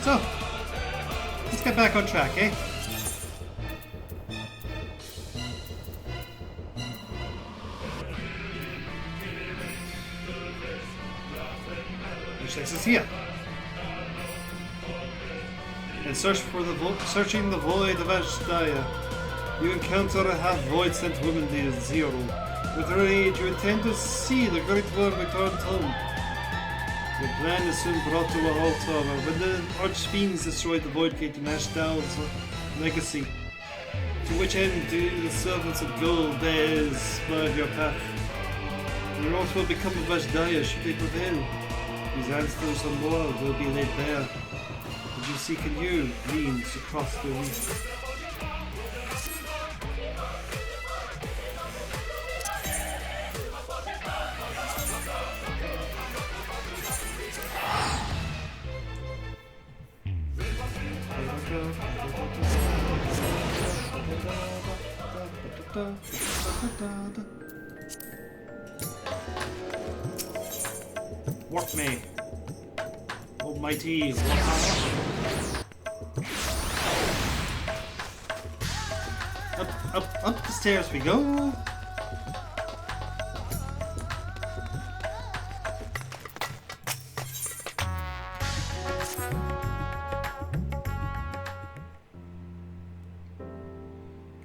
So, let's get back on track, eh? Which takes us here. In search for searching the void of Ashdaya, you encounter a half-void sent woman named Zero. With her aid, you intend to see the great world return home. Your plan is soon brought to a halt, however, when the Archfiends destroy the Void Gate in Ashdao's legacy. To which end do the servants of gold bears guard your path? And what will become of Ashdaya should they prevail? These answers and more will be laid bare. As you seek a new means to cross the reef. Work me, almighty up the stairs we go.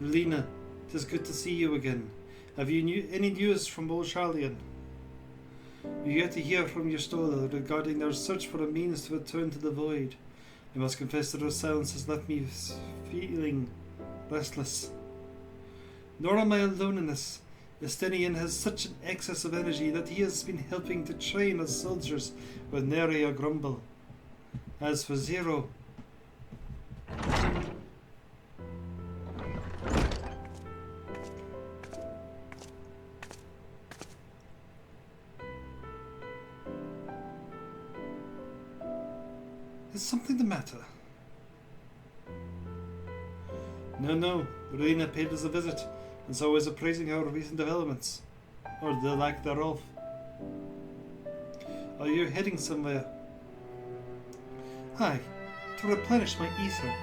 Lena, it is good to see you again. Have you any news from old Charlian? You yet to hear from your stola regarding their search for a means to return to the void. I must confess that her silence has left me feeling restless. Nor am I alone in this. Estenian has such an excess of energy that he has been helping to train us soldiers with nary a grumble. As for Zero, is something the matter? No. Rena paid us a visit, and so is appraising our recent developments. Or the lack thereof. Are you heading somewhere? Aye, to replenish my ether.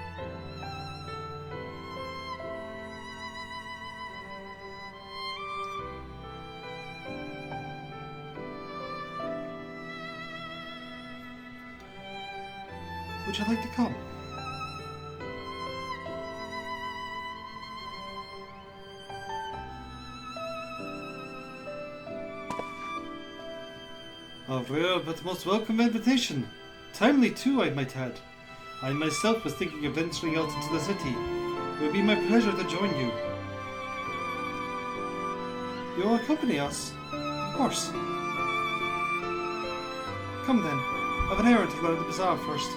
Would you like to come? A rare but most welcome invitation. Timely too, I might add. I myself was thinking of venturing out into the city. It would be my pleasure to join you. You'll accompany us? Of course. Come then. I've an errand to run to the bazaar first.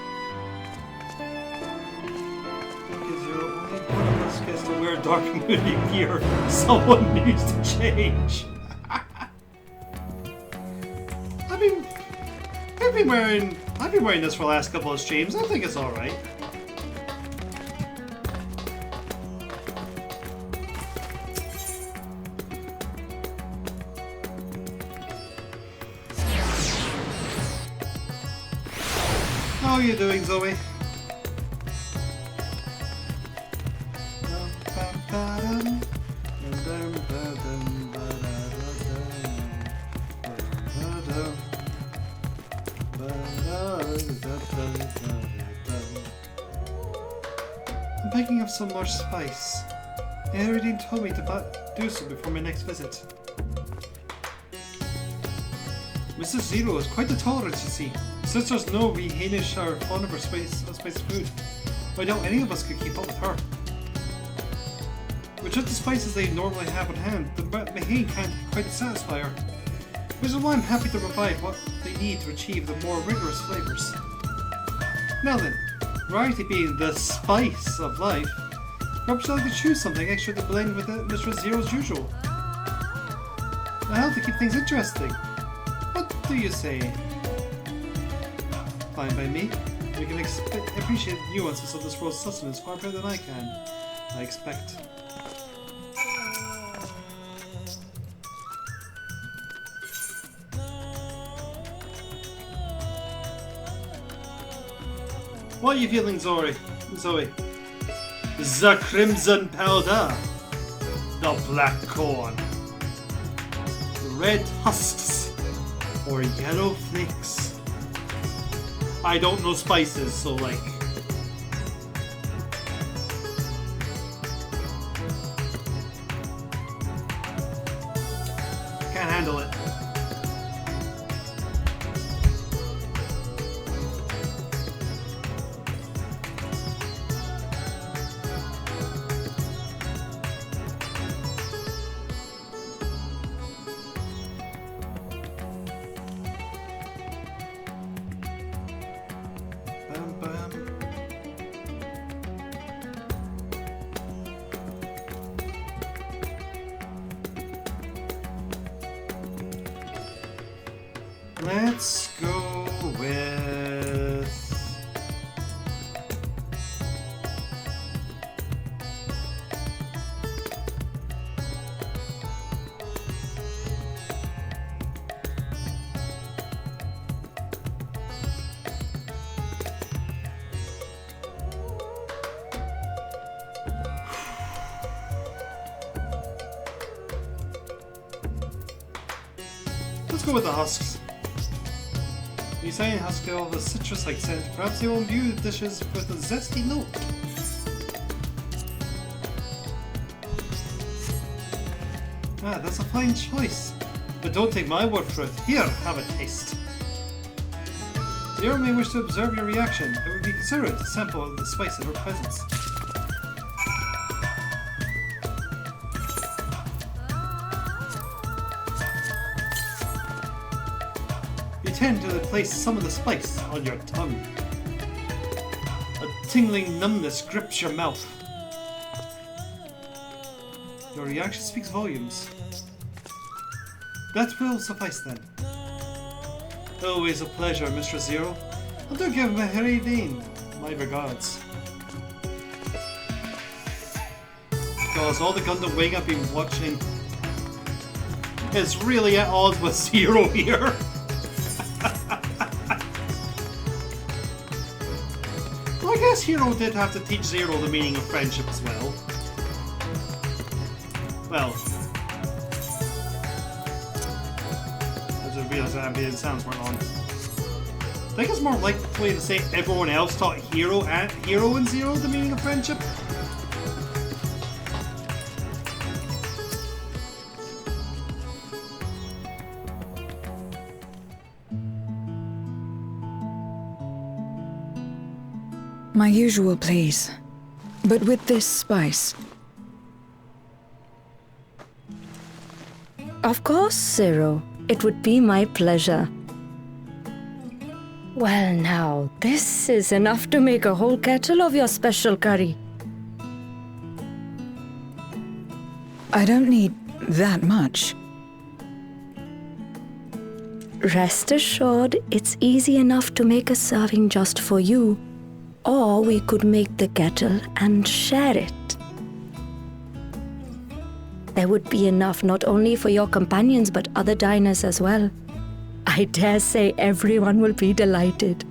Because you're only one of us gets to wear dark moody gear. Someone needs to change. I've been wearing this for the last couple of streams. I think it's alright. How are you doing, Zoe? I'm picking up some more spice. Eridine told me to do so before my next visit. Mrs. Zero is quite the tolerance, you see. Sisters know we Hainish are fond of her spicy food. I doubt any of us could keep up with her. With just the spices they normally have at hand, the Mahane can't quite satisfy her. Which is why I'm happy to provide what they need to achieve the more rigorous flavors. Now then, variety being the spice of life, perhaps I'd like to choose something extra to blend with Mistress Zero's usual. Now, how to keep things interesting? What do you say? Fine by me. You can appreciate the nuances of this world's sustenance far better than I can, I expect. What are you feeling, Zoe? The crimson powder. The black corn. The red husks. Or yellow flakes. I don't know spices, so like... Can't handle it. Let's go with... Let's go with the husks. You say husk all the citrus-like scent. Perhaps you will imbue the dishes with a zesty note. Ah, that's a fine choice. But don't take my word for it. Here, have a taste. Zero may wish to observe your reaction. It would be considerate to sample the spice in her presence. You tend to place some of the spice on your tongue. A tingling numbness grips your mouth. Your reaction speaks volumes. That will suffice then. Always a pleasure, Mr. Zero. And do give Meheridine my regards. Because all the Gundam Wing I've been watching is really at odds with Zero here. Well, I guess Hero did have to teach Zero the meaning of friendship as well. Well, I just realised that ambient sounds weren't on. I think it's more likely to say everyone else taught Hero and Zero the meaning of friendship. My usual, please. But with this spice. Of course, Zero. It would be my pleasure. Well now, this is enough to make a whole kettle of your special curry. I don't need that much. Rest assured, it's easy enough to make a serving just for you. Or we could make the kettle and share it. There would be enough not only for your companions but other diners as well. I dare say everyone will be delighted.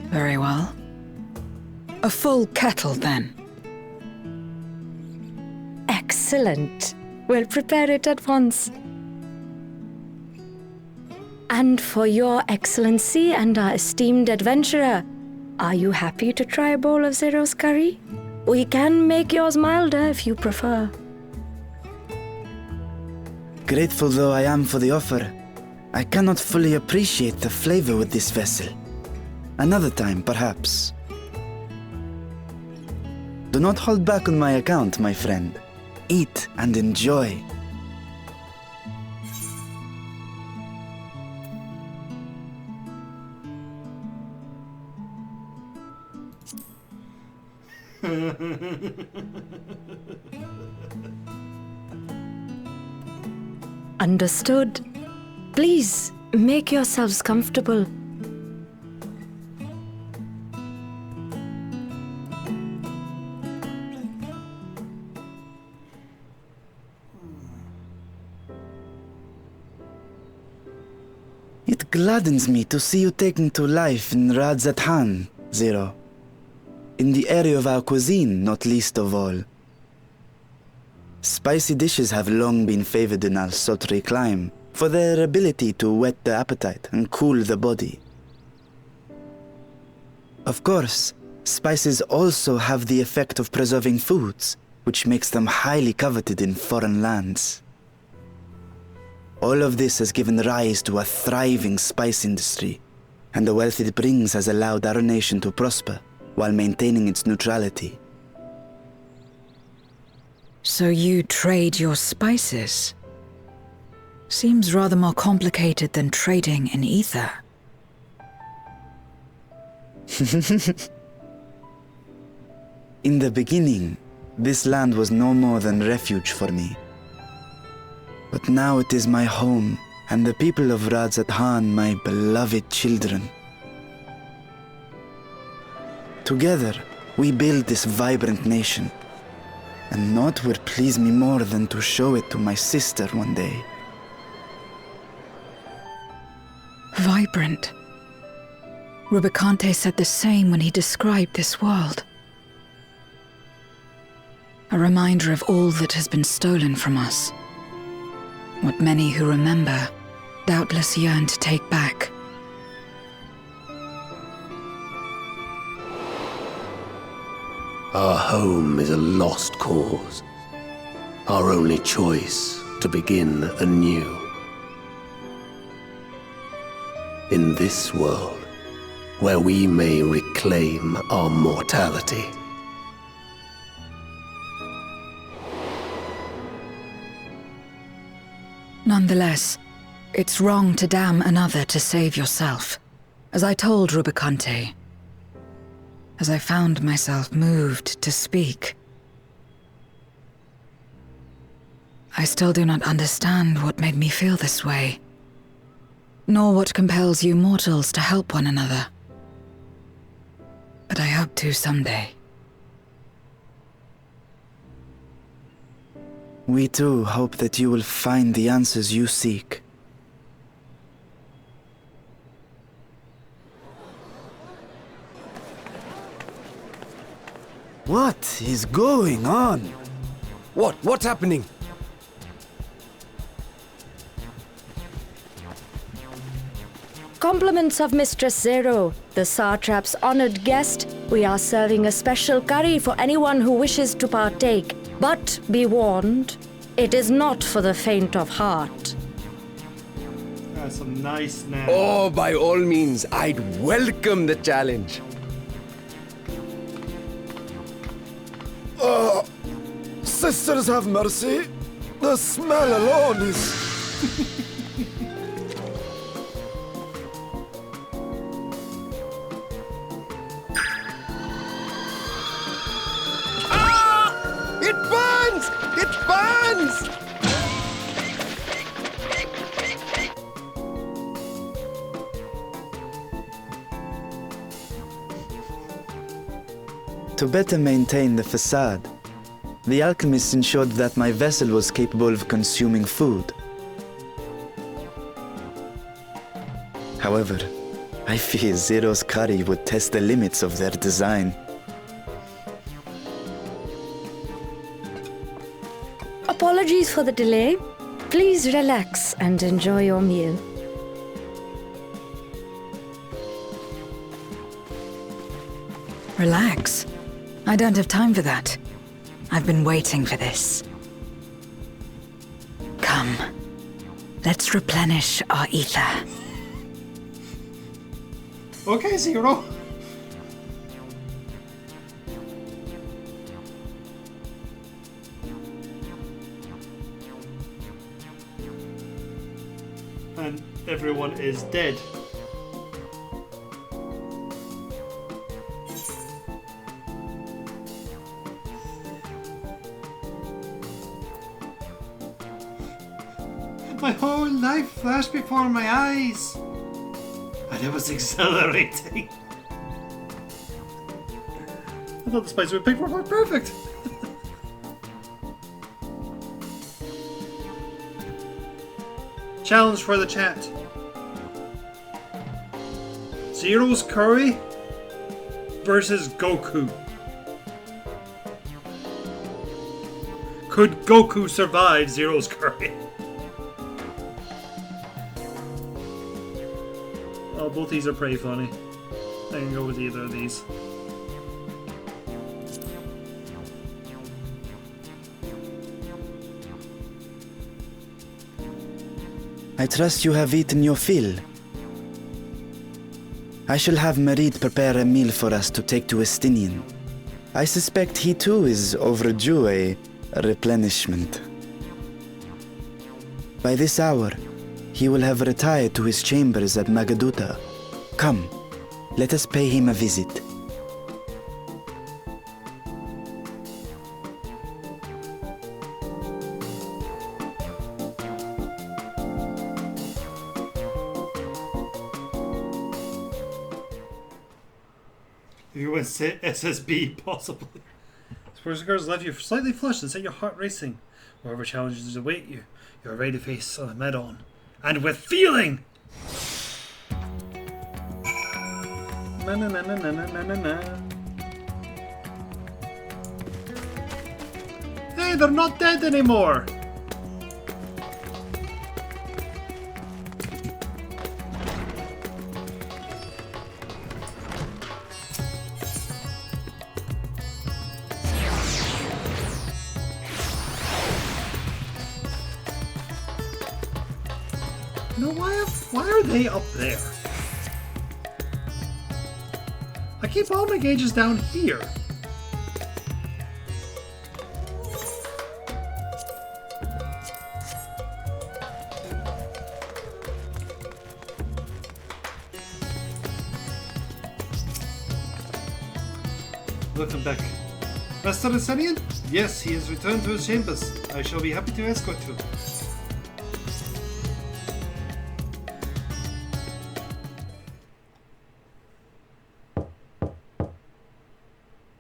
Very well. A full kettle, then. Excellent. We'll prepare it at once. And for your excellency and our esteemed adventurer, are you happy to try a bowl of Zero's curry? We can make yours milder if you prefer. Grateful though I am for the offer, I cannot fully appreciate the flavor with this vessel. Another time, perhaps. Do not hold back on my account, my friend. Eat and enjoy. Understood. Please, make yourselves comfortable. It gladdens me to see you taking to life in Radzathan, Zero. In the area of our cuisine, not least of all. Spicy dishes have long been favored in our sultry clime for their ability to whet the appetite and cool the body. Of course, spices also have the effect of preserving foods, which makes them highly coveted in foreign lands. All of this has given rise to a thriving spice industry, and the wealth it brings has allowed our nation to prosper while maintaining its neutrality. So you trade your spices? Seems rather more complicated than trading in ether. In the beginning, this land was no more than refuge for me. But now it is my home, and the people of Radzathan my beloved children. Together, we build this vibrant nation, and naught would please me more than to show it to my sister one day. Vibrant. Rubicante said the same when he described this world. A reminder of all that has been stolen from us. What many who remember doubtless yearn to take back. Our home is a lost cause. Our only choice to begin anew. In this world, where we may reclaim our mortality. Nonetheless, it's wrong to damn another to save yourself, as I told Rubicante. As I found myself moved to speak. I still do not understand what made me feel this way, nor what compels you mortals to help one another. But I hope to someday. We too hope that you will find the answers you seek. What is going on? What's happening? Compliments of Mistress Zero, the Satrap's honored guest. We are serving a special curry for anyone who wishes to partake. But be warned, it is not for the faint of heart. That's some nice now. Oh, by all means, I'd welcome the challenge. Sisters have mercy. The smell alone is... It burns! It burns! To better maintain the facade, the alchemists ensured that my vessel was capable of consuming food. However, I fear Zero's curry would test the limits of their design. Apologies for the delay. Please relax and enjoy your meal. Relax. I don't have time for that. I've been waiting for this. Come. Let's replenish our ether. Okay, Zero. And everyone is dead. My whole life flashed before my eyes. And it was exhilarating. I thought the spice would pick were perfect. Challenge for the chat. Zero's curry versus Goku. Could Goku survive Zero's curry? Oh, both these are pretty funny. I can go with either of these. I trust you have eaten your fill. I shall have Merid prepare a meal for us to take to Estinian. I suspect he too is overdue a replenishment. By this hour, he will have retired to his chambers at Magaduta. Come, let us pay him a visit. You went SSB, possibly. Suppose the girls left you slightly flushed and set your heart racing. Whatever challenges await you, you are ready to face on head on. And with feeling! Na na na na na na na na. Hey, they're not dead anymore! No, why are they up there? I keep all my gauges down here. Welcome back. Master Essenian? Yes, he has returned to his chambers. I shall be happy to escort you.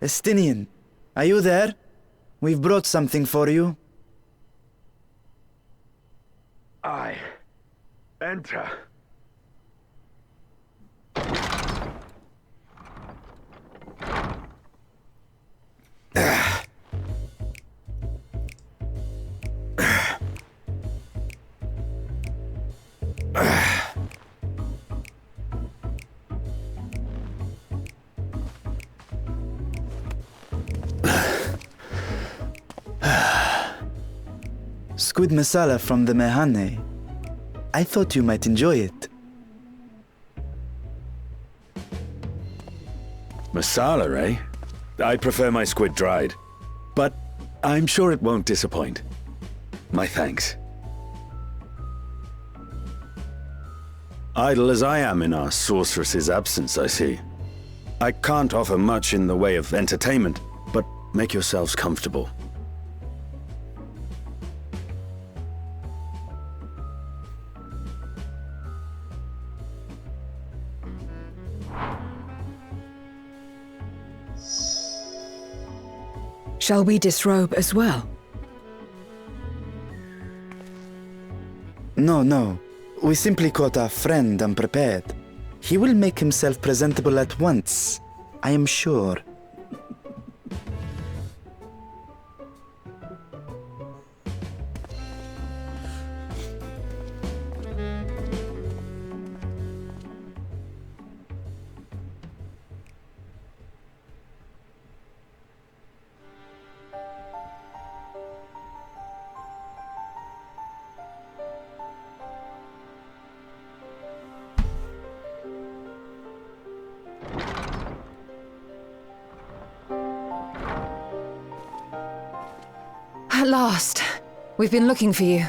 Estinian, are you there? We've brought something for you. I enter. Squid masala from the Mehane. I thought you might enjoy it. Masala, eh? I prefer my squid dried. But I'm sure it won't disappoint. My thanks. Idle as I am in our sorceress's absence, I see. I can't offer much in the way of entertainment, but make yourselves comfortable. Shall we disrobe as well? No. We simply caught our friend unprepared. He will make himself presentable at once, I am sure. At last. We've been looking for you.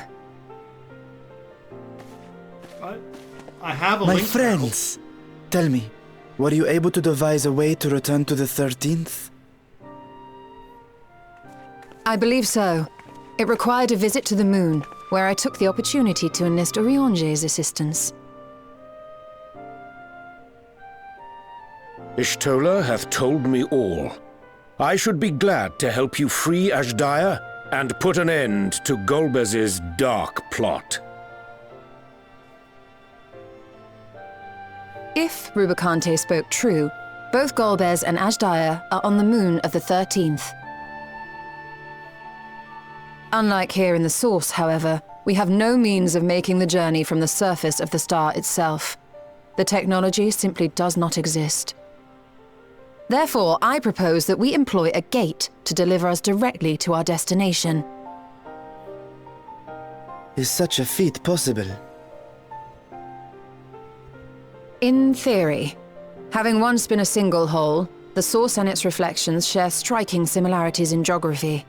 I have a My link friends, tell me, were you able to devise a way to return to the 13th? I believe so. It required a visit to the moon, where I took the opportunity to enlist Orionge's assistance. Ishtola hath told me all. I should be glad to help you free Ashdaya and put an end to Golbez's dark plot. If If Rubicante spoke true, both Golbez and Ashdaya are on the moon of the 13th. Unlike here in the Source, however, we have no means of making the journey from the surface of the star itself. The technology simply does not exist. Therefore, I propose that we employ a gate to deliver us directly to our destination. Is such a feat possible? In theory. Having once been a single hole, the Source and its reflections share striking similarities in geography.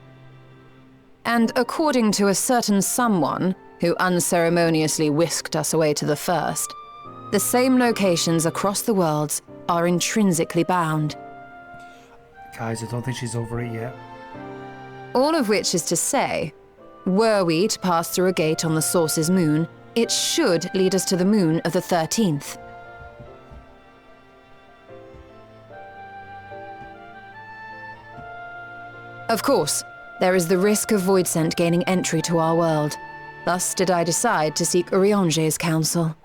And according to a certain someone who unceremoniously whisked us away to the first, the same locations across the worlds are intrinsically bound. Guys, I don't think she's over it yet. All of which is to say, were we to pass through a gate on the Source's moon, it should lead us to the moon of the 13th. Of course, there is the risk of Voidsent gaining entry to our world. Thus did I decide to seek Urianger's counsel.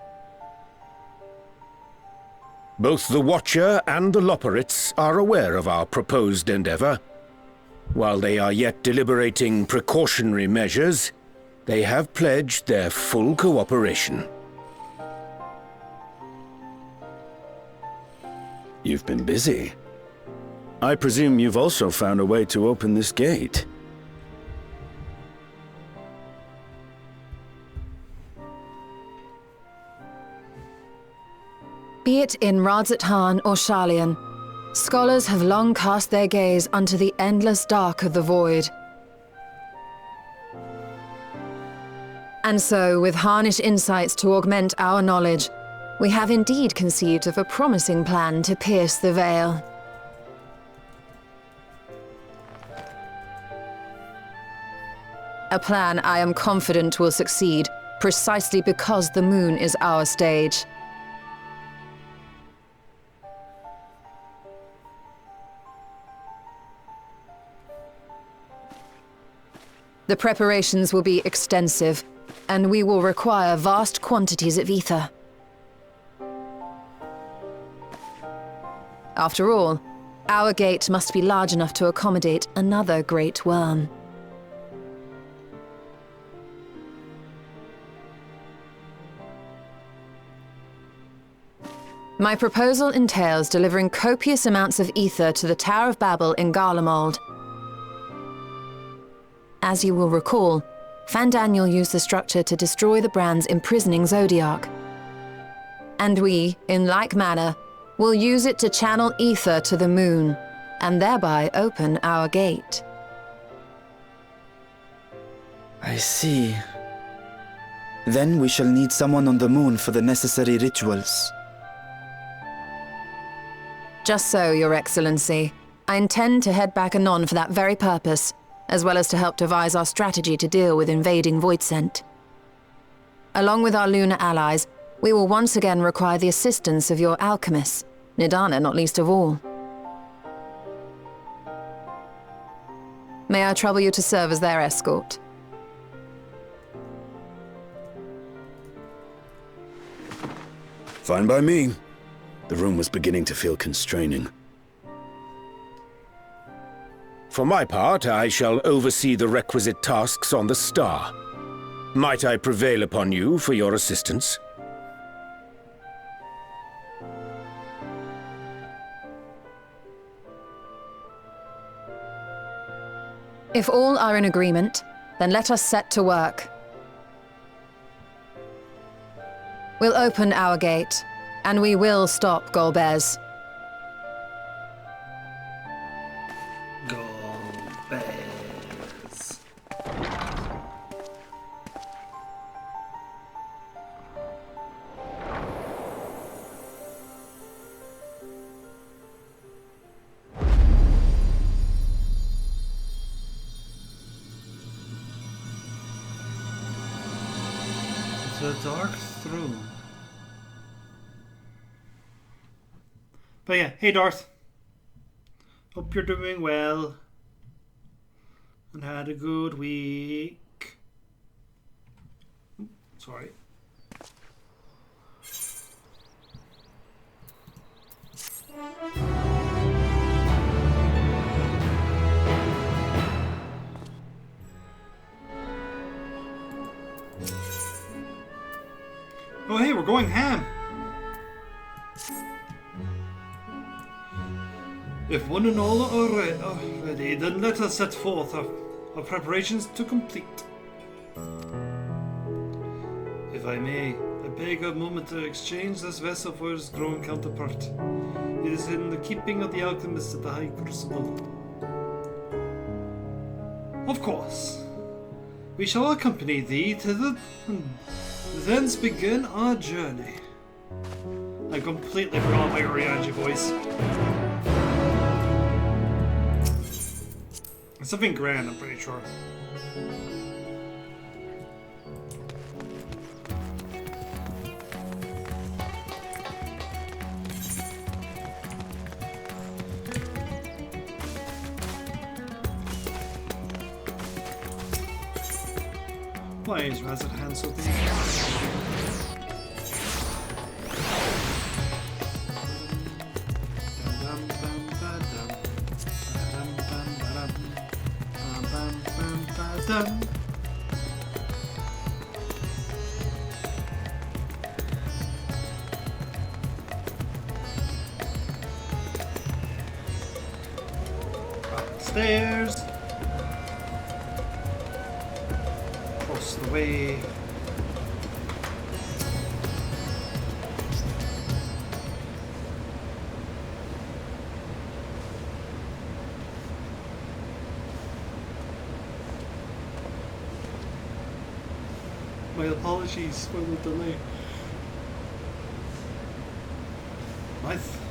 Both the Watcher and the Loporrits are aware of our proposed endeavor. While they are yet deliberating precautionary measures, they have pledged their full cooperation. You've been busy. I presume you've also found a way to open this gate. Be it in Radzat-Han or Sharlayan, scholars have long cast their gaze unto the endless dark of the void. And so, with Harnish insights to augment our knowledge, we have indeed conceived of a promising plan to pierce the veil. A plan I am confident will succeed, precisely because the moon is our stage. The preparations will be extensive, and we will require vast quantities of ether. After all, our gate must be large enough to accommodate another great worm. My proposal entails delivering copious amounts of ether to the Tower of Babel in Garlemald. As you will recall, Fandaniel used the structure to destroy the Brand's imprisoning Zodiac. And we, in like manner, will use it to channel ether to the moon, and thereby open our gate. I see. Then we shall need someone on the moon for the necessary rituals. Just so, Your Excellency. I intend to head back anon for that very purpose, as well as to help devise our strategy to deal with invading Voidsent. Along with our lunar allies, we will once again require the assistance of your alchemists, Nidana not least of all. May I trouble you to serve as their escort? Fine by me. The room was beginning to feel constraining. For my part, I shall oversee the requisite tasks on the star. Might I prevail upon you for your assistance? If all are in agreement, then let us set to work. We'll open our gate, and we will stop Golbez. Golbez. The Dark Throne. But yeah, hey Darth. Hope you're doing well and had a good week. Sorry. Oh hey, we're going ham! If one and all are ready, then let us set forth our preparations to complete. If I may, I beg a moment to exchange this vessel for its grown counterpart. It is in the keeping of the alchemist at the High Crucible. Of course. We shall accompany thee to thence begin our journey. I completely forgot my Orianji voice. It's something grand, I'm pretty sure. Why is Razard Hand so big? Upstairs. Across the way. My apologies for the delay.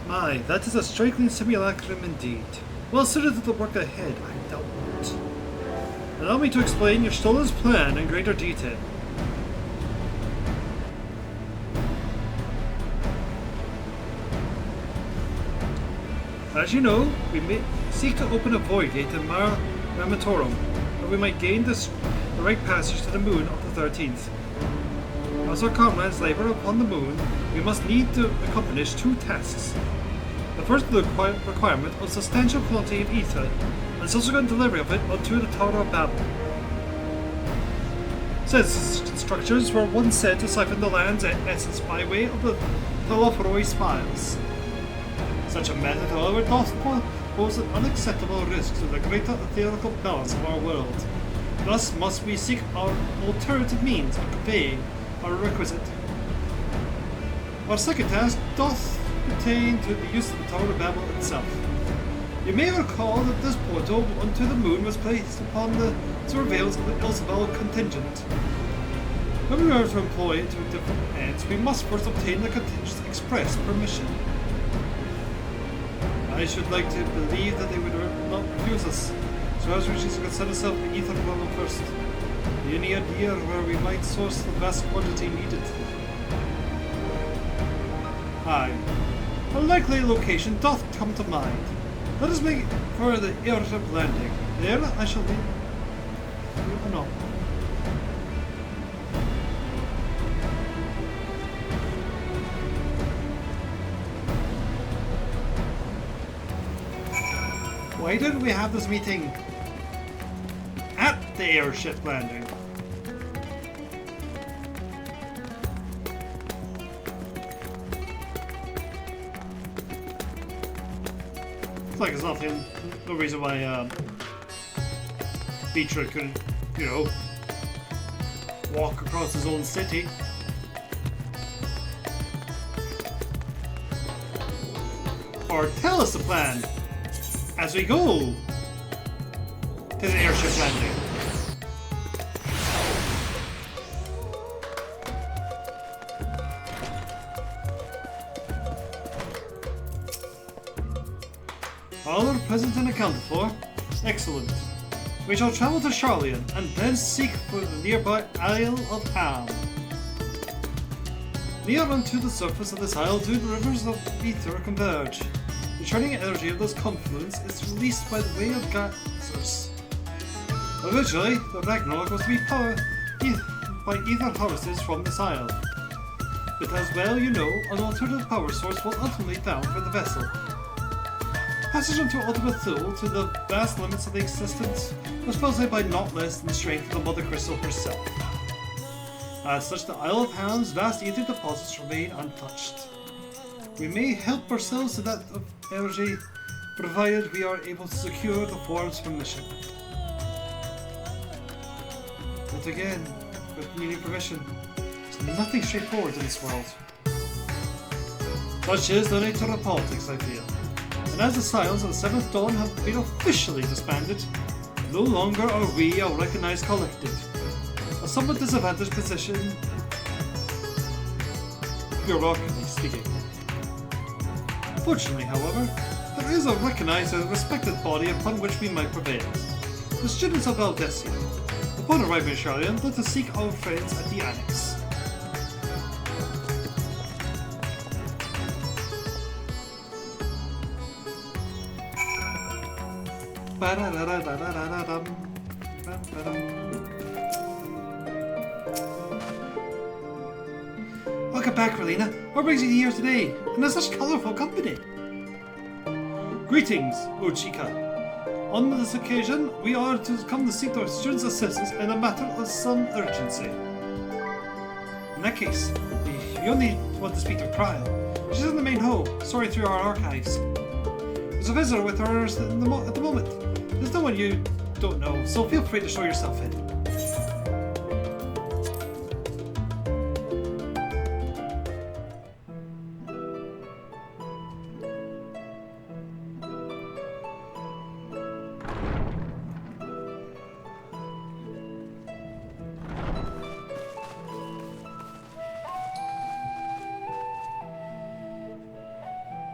My, that is a striking simulacrum indeed. Well suited to the work ahead, I doubt not. Allow me to explain your Stolen's plan in greater detail. As you know, we may seek to open a void gate in Ramatorum, where we might gain the right passage to the moon of the 13th. As our comrades labour upon the moon, we must need to accomplish two tasks. The first is the requirement of substantial quantity of ether, and subsequent delivery of it onto the Tower of Babel. Said structures were once said to siphon the land's essence by way of the Telophroi spiles. Such a method, however, doth pose an unacceptable risk to the greater etherical balance of our world. Thus must we seek our alternative means of conveying our requisite. Our second task doth pertain to the use of the Tower of Babel itself. You may recall that this portal onto the moon was placed upon the surveillance of the Ilsabel contingent. When we are to employ it to different ends, we must first obtain the contingent's express permission. I should like to believe that they would not refuse us, so as we should set ourselves the ether level first. Any idea where we might source the vast quantity needed? Aye. A likely location doth come to mind. Let us make for the airship landing. There I shall be. Oh no. Why didn't we have this meeting at the airship landing? It's like there's nothing, no reason why Beecher couldn't, you know, walk across his own city. Or tell us the plan as we go to the airship landing. All are present and accounted for. Excellent. We shall travel to Charlian and then seek for the nearby Isle of Ham. Near unto the surface of this isle, two rivers of ether converge. The churning energy of this confluence is released by the way of geysers. Originally, the Ragnarok was to be powered by ether harvested from this isle. But as well you know, an alternative power source was ultimately found for the vessel. Passage into Ultimate Thule to the vast limits of the existence was supposedly by not less than the strength of the Mother Crystal herself. As such, the Isle of Hound's vast ether deposits remain untouched. We may help ourselves to that of energy, provided we are able to secure the form's permission. But again, with needing permission, there's nothing straightforward in this world. Such is the nature of politics, I feel. And as the Scions of the Seventh Dawn have been officially disbanded, no longer are we a recognized collective. A somewhat disadvantaged position, bureaucratically speaking. Fortunately, however, there is a recognized and respected body upon which we might prevail. The students of Valdesia. Upon arriving in Charlian, let us seek our friends at the Annex. Welcome back, Relina. What brings you here today, and in such colorful company? Greetings, Ochika. On this occasion, we are to come to seek our students' assistance in a matter of some urgency. In that case, we only want to speak to Cryle. She's in the main hall, sorting through our archives. There's a visitor with her at the moment. There's no one you don't know, so feel free to show yourself in.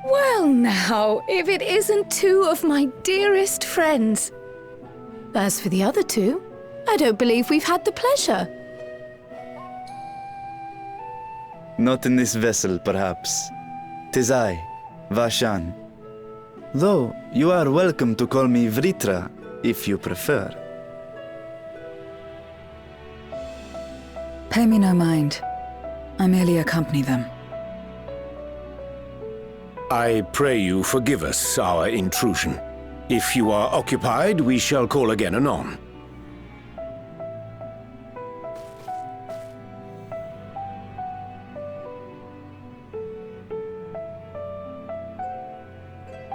Well now, if it isn't two of my dearest friends. As for the other two, I don't believe we've had the pleasure. Not in this vessel, perhaps. 'Tis I, Vashan. Though you are welcome to call me Vritra, if you prefer. Pay me no mind. I merely accompany them. I pray you forgive us our intrusion. If you are occupied, we shall call again anon.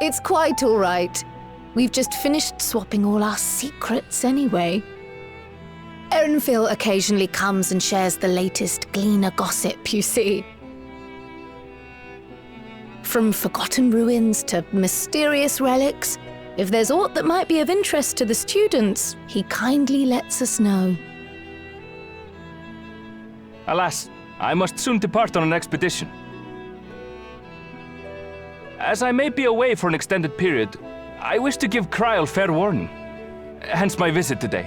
It's quite all right. We've just finished swapping all our secrets anyway. Erenfil occasionally comes and shares the latest Gleaner gossip, you see. From forgotten ruins to mysterious relics, if there's aught that might be of interest to the students, he kindly lets us know. Alas, I must soon depart on an expedition. As I may be away for an extended period, I wish to give Cryle fair warning. Hence my visit today.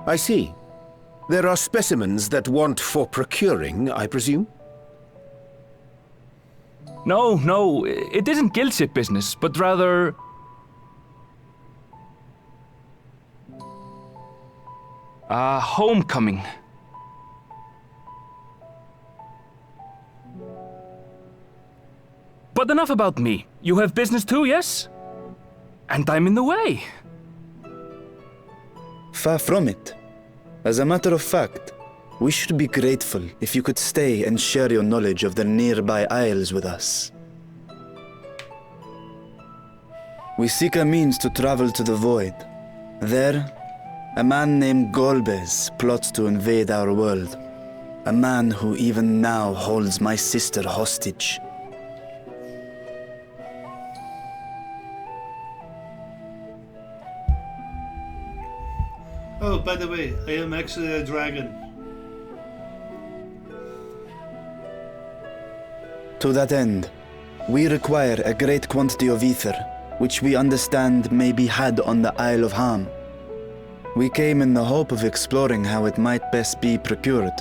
I see. There are specimens that want for procuring, I presume? No, it isn't guildship business, but rather... homecoming. But enough about me. You have business too, yes? And I'm in the way. Far from it. As a matter of fact, we should be grateful if you could stay and share your knowledge of the nearby isles with us. We seek a means to travel to the Void. There, a man named Golbez plots to invade our world. A man who even now holds my sister hostage. Oh, by the way, I am actually a dragon. To that end, we require a great quantity of ether, which we understand may be had on the Isle of Ham. We came in the hope of exploring how it might best be procured.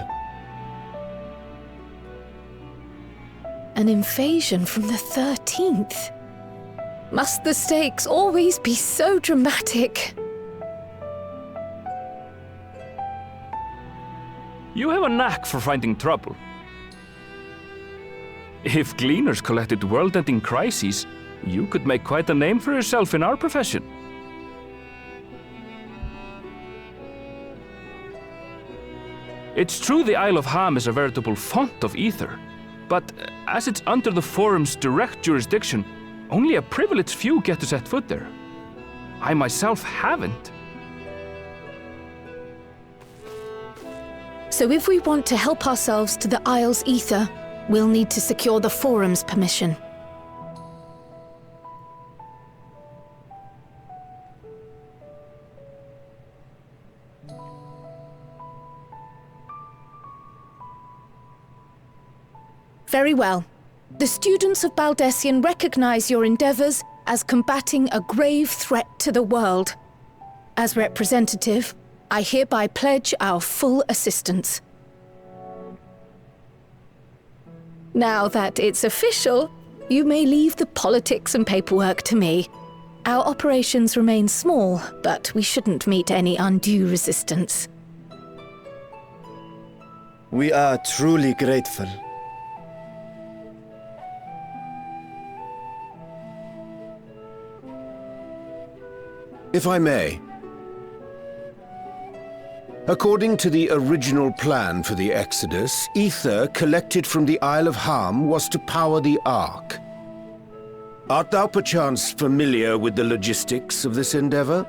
An invasion from the 13th? Must the stakes always be so dramatic? You have a knack for finding trouble. If Gleaners collected world-ending crises, you could make quite a name for yourself in our profession. It's true the Isle of Ham is a veritable font of ether, but as it's under the Forum's direct jurisdiction, only a privileged few get to set foot there. I myself haven't. So if we want to help ourselves to the Isle's ether, we'll need to secure the Forum's permission. Very well. The students of Baldessian recognize your endeavors as combating a grave threat to the world. As representative, I hereby pledge our full assistance. Now that it's official, you may leave the politics and paperwork to me. Our operations remain small, but we shouldn't meet any undue resistance. We are truly grateful. If I may. According to the original plan for the Exodus, ether collected from the Isle of Ham was to power the Ark. Art thou perchance familiar with the logistics of this endeavor?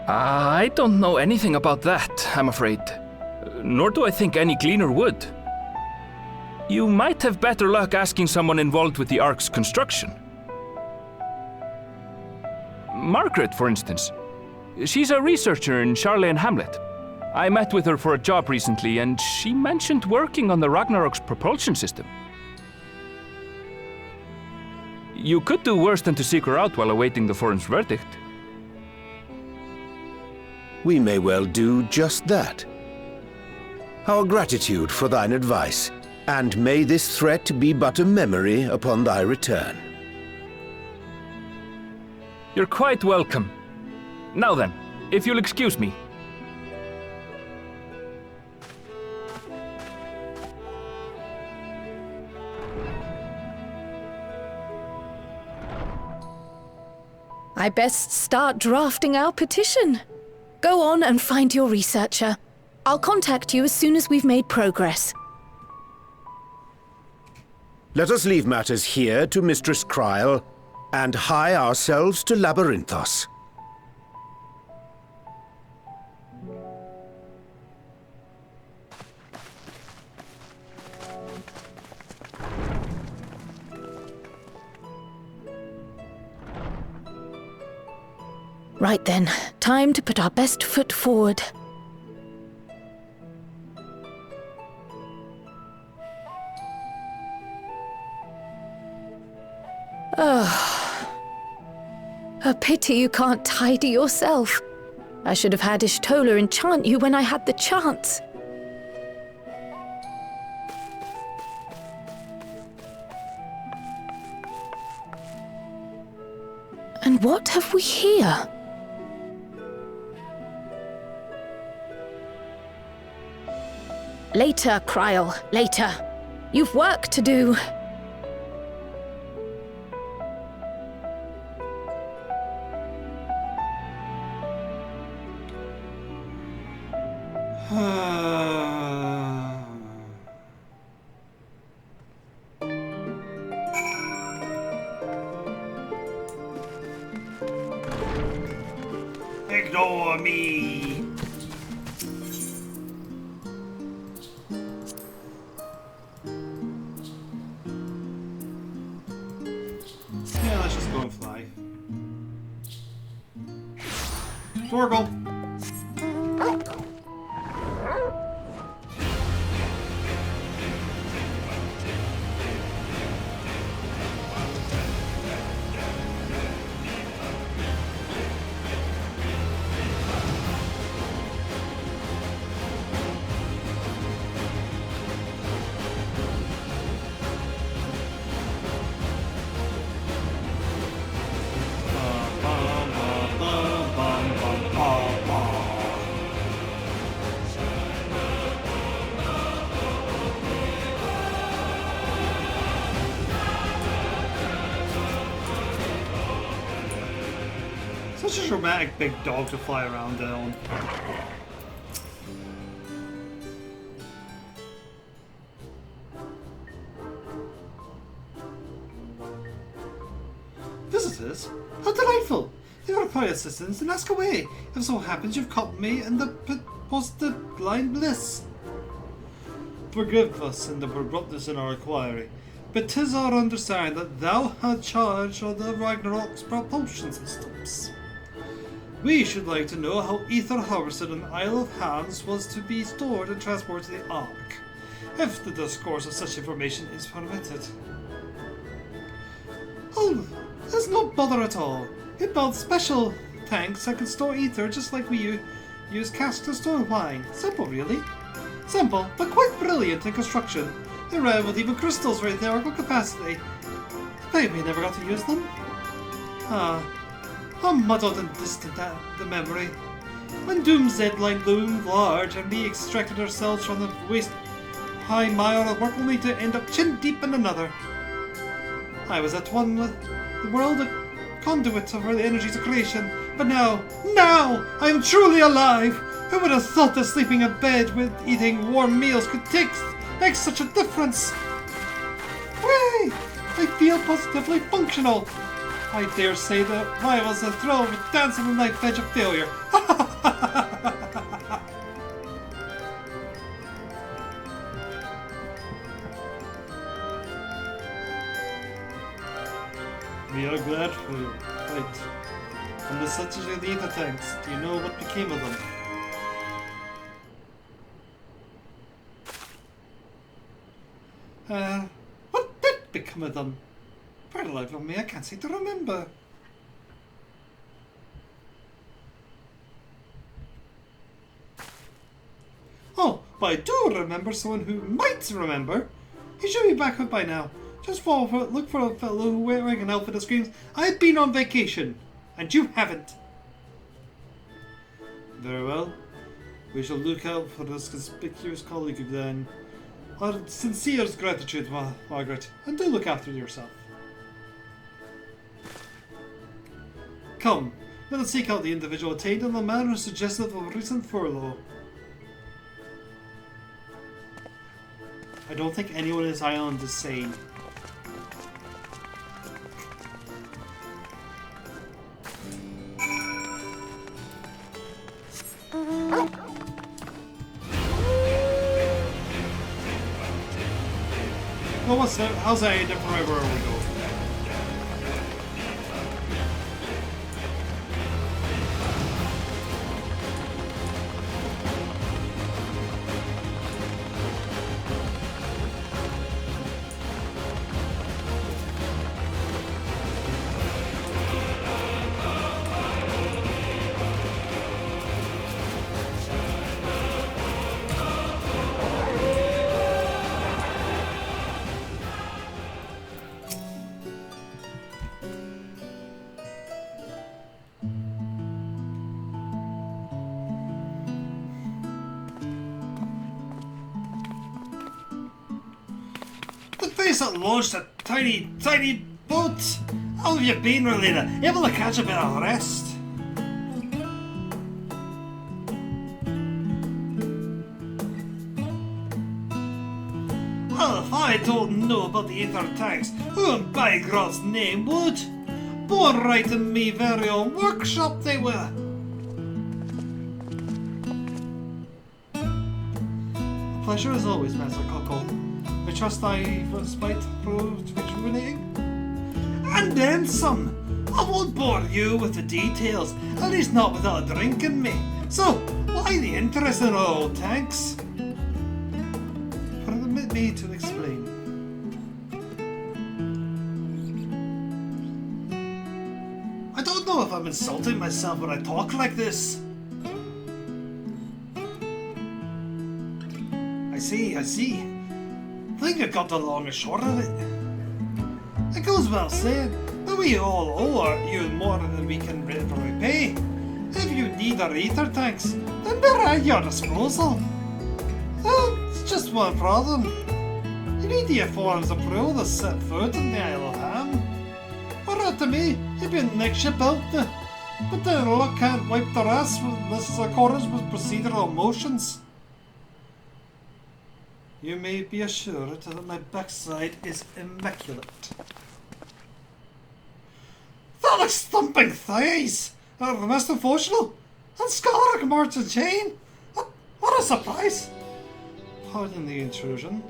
I don't know anything about that, I'm afraid. Nor do I think any Gleaner would. You might have better luck asking someone involved with the Ark's construction. Margaret, for instance. She's a researcher in Charlene Hamlet. I met with her for a job recently, and she mentioned working on the Ragnarok's propulsion system. You could do worse than to seek her out while awaiting the Forum's verdict. We may well do just that. Our gratitude for thine advice, and may this threat be but a memory upon thy return. You're quite welcome. Now then, if you'll excuse me. I best start drafting our petition. Go on and find your researcher. I'll contact you as soon as we've made progress. Let us leave matters here to Mistress Kryl, and hie ourselves to Labyrinthos. Right then, time to put our best foot forward. A pity you can't tidy yourself. I should have had Ishtola enchant you when I had the chance. And what have we here? Later, Kryl, later. You've work to do. Ignore me. Yeah, let's just go and fly. Torgal. such a dramatic big dog to fly around on. Visitors? How delightful! If you require assistance, then ask away. If so happens you've caught me in the posted blind bliss. Forgive us in the abruptness in our inquiry, but 'tis our understanding that thou had charge of the Ragnarok's propulsion systems. We should like to know how ether harvested on Isle of Hands was to be stored and transported to the Ark, if the discourse of such information is permitted. Oh, there's no bother at all. We built special tanks that can store ether just like we use casks to store wine. Simple, really. Simple, but quite brilliant in construction. They're red with even crystals for theoretical capacity. But we never got to use them. Ah, how muddled and distant the memory. When Doom's deadline loomed large and we extracted ourselves from the waist-high mile of work only to end up chin-deep in another. I was at one with the world, a conduit of the energies of creation, but now, I am truly alive! Who would have thought that sleeping in bed with eating warm meals could make such a difference? Hooray! I feel positively functional! I dare say that I was a thrill with dancing on the knife edge of failure. We are glad for you. Right. And the such of the ether tanks, do you know what became of them? What did become of them? For the life of me, I can't seem to remember. Oh, but I do remember someone who might remember. He should be back up by now. Just look for a fellow wearing an outfit that screams, "I've been on vacation," and you haven't. Very well. We shall look out for this conspicuous colleague of thine. Our sincerest gratitude, Margaret, and do look after yourself. Come, let us seek out the individual attained in the manner suggestive of a recent furlough. I don't think anyone in this island is sane. Well, how's that any different wherever we go? That launched a tiny boat. How have you been, Relina? Able to catch a bit of rest? Well, if I don't know about the ether tanks, who in by God's name would? Born right in me very own workshop they were. A pleasure as always, Master Cockle. I trust thy respite proved rejuvenating. And then some. I won't bore you with the details, at least not without a drink in me. So, why the interest in old tanks? Permit me to explain. I don't know if I'm insulting myself when I talk like this. I see. I think I got the long and short of it. It goes without saying, but we all owe you more than we can repay. If you need our ether tanks, then they're at your disposal. It's just one problem. You need the forms approval to set foot in the Isle of Ham. Or to me, you've been next ship out But the law can't wipe the rest unless it's accordance with procedural motions. You may be assured that my backside is immaculate. That looks thumping thighs! The most emotional! And scholar Martin Jane! What a surprise! Pardon the intrusion.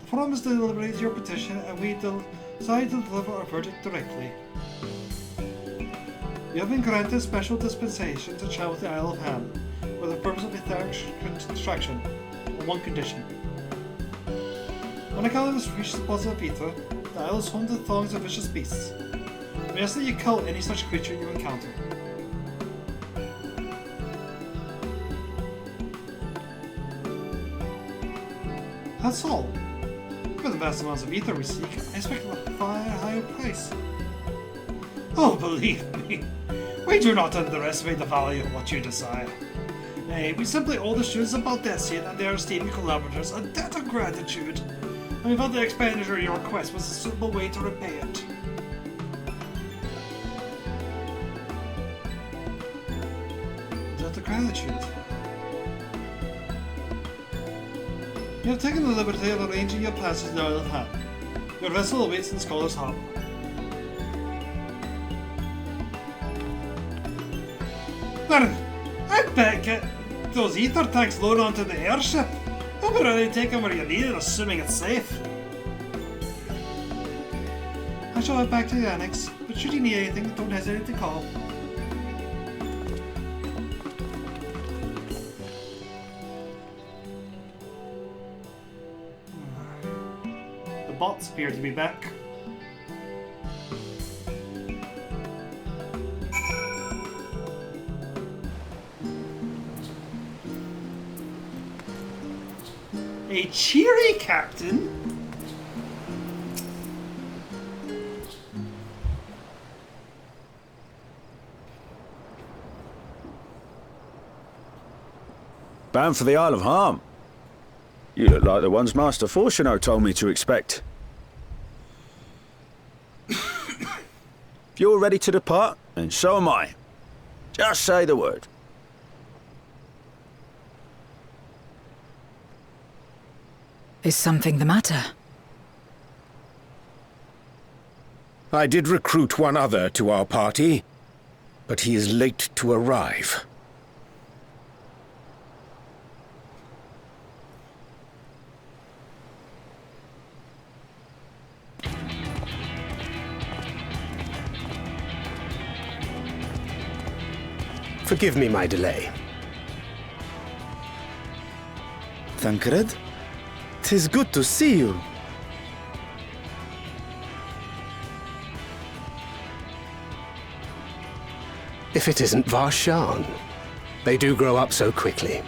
The forum has deliberated your petition and we decide to deliver our verdict directly. You have been granted special dispensation to travel to the Isle of Ham with the purpose of extraction on one condition. When a colony has reached the bottom of ether, the isle is home to throngs of vicious beasts. We ask that you kill any such creature you encounter. That's all. For the vast amounts of ether we seek, I expect a far higher price. Oh, believe me, we do not underestimate the value of what you desire. Nay, we simply owe the students of Baldessian and their esteemed collaborators a debt of gratitude, and we felt the expenditure of your request was a suitable way to repay it. Debt of gratitude? You have taken the liberty of arranging your passage to the Isle of Ham. Your vessel awaits in Scholar's Harbour. Then, I bet get those ether tanks loaded onto the airship. They'll be ready to take them where you need it, assuming it's safe. I shall head back to the annex, but should you need anything, don't hesitate to call. The bots appear to be back. A cheery captain? Bound for the Isle of Harm. You look like the ones Master Fortuno told me to expect. If you're ready to depart, then so am I. Just say the word. Is something the matter? I did recruit one other to our party, but he is late to arrive. Forgive me my delay. Thancred? 'Tis good to see you. If it isn't Varshan. They do grow up so quickly.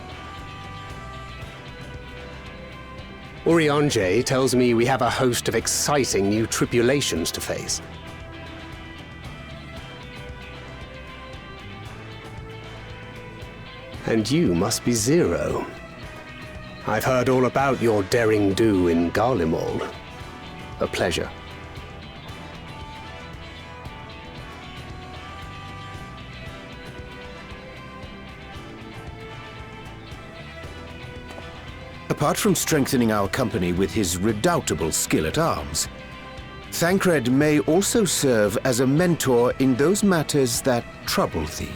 Urianger tells me we have a host of exciting new tribulations to face. And you must be Zero. I've heard all about your daring do in Garlemald. A pleasure. Apart from strengthening our company with his redoubtable skill at arms, Thancred may also serve as a mentor in those matters that trouble thee.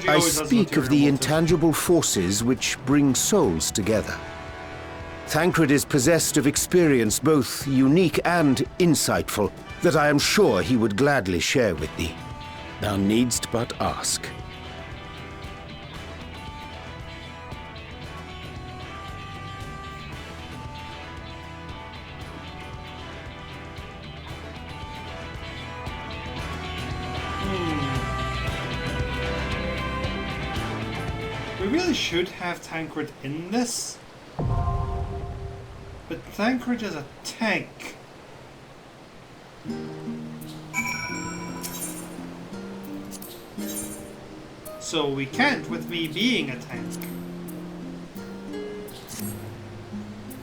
I speak of the intangible forces which bring souls together. Thancred is possessed of experience both unique and insightful that I am sure he would gladly share with thee. Thou needst but ask. We really should have Thancred in this. But Thancred is a tank. So we can't with me being a tank.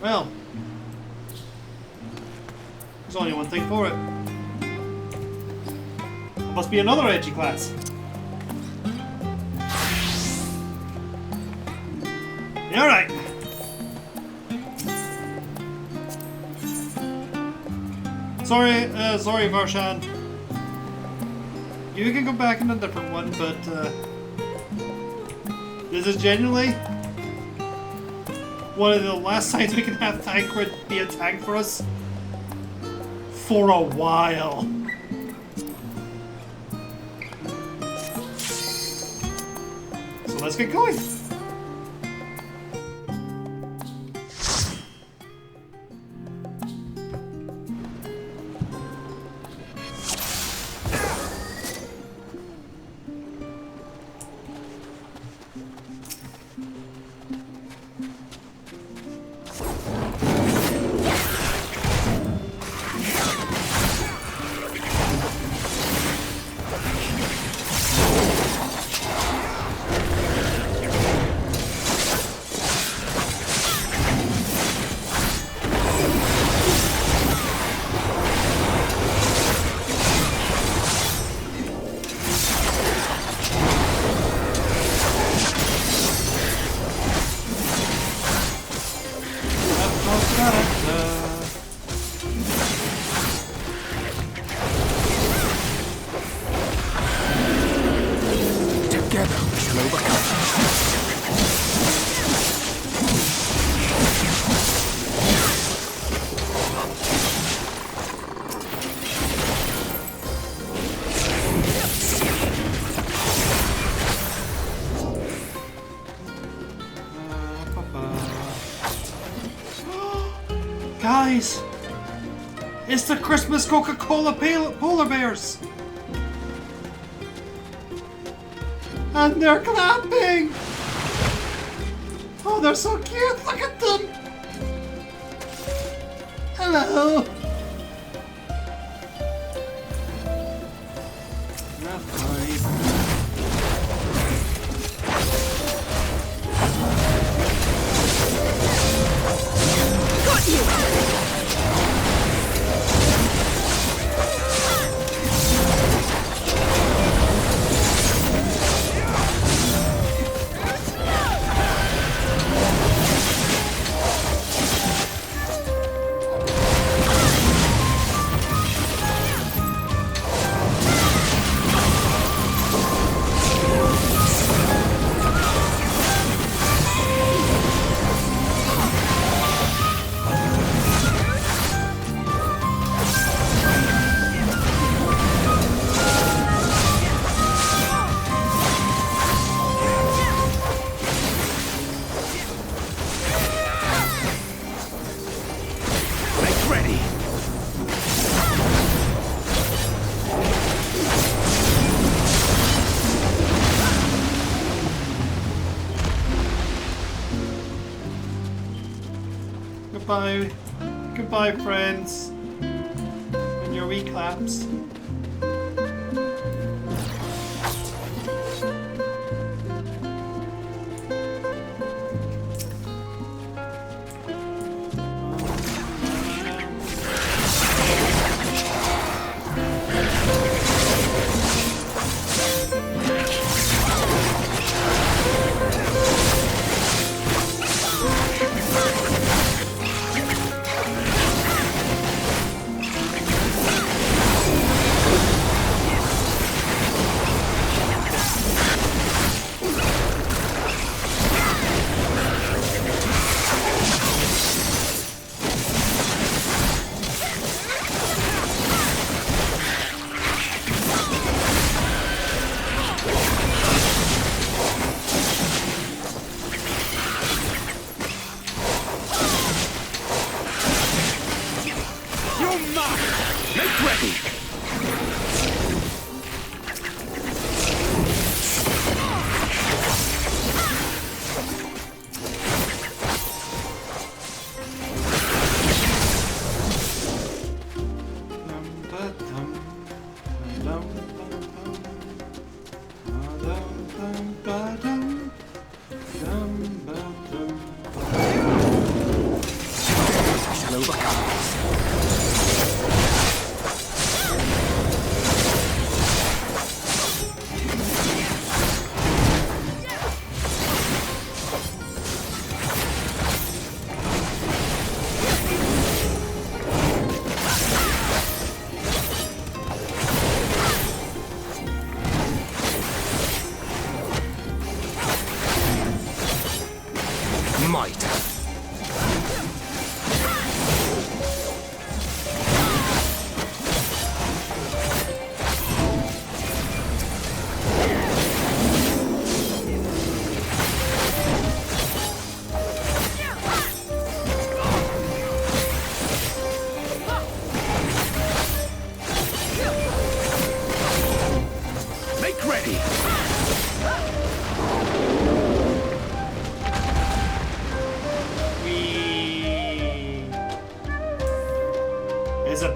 Well. There's only one thing for it. It must be another edgy class. Alright. Sorry, Varshan. You can go back in a different one, but this is genuinely one of the last times we can have Tancred be a tank for us for a while. So let's get going. Guys, it's the Christmas Coca-Cola polar bears, and they're clapping. Oh, they're so cute! Look at them. Hello. Not funny. Got you! Goodbye. Goodbye, friends. And your wee claps.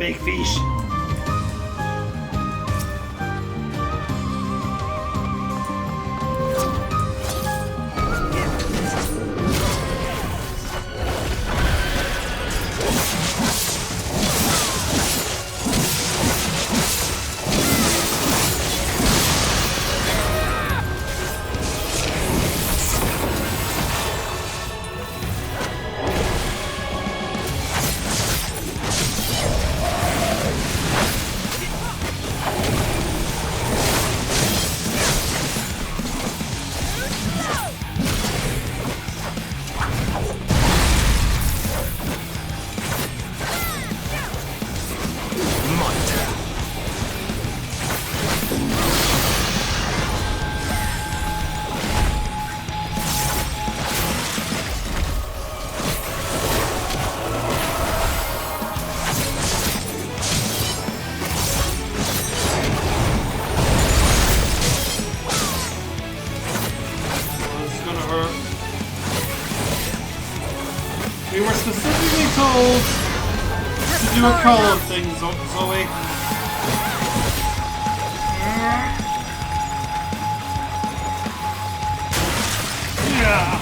big fish. We were specifically told to do a call thing, Zoe. Yeah.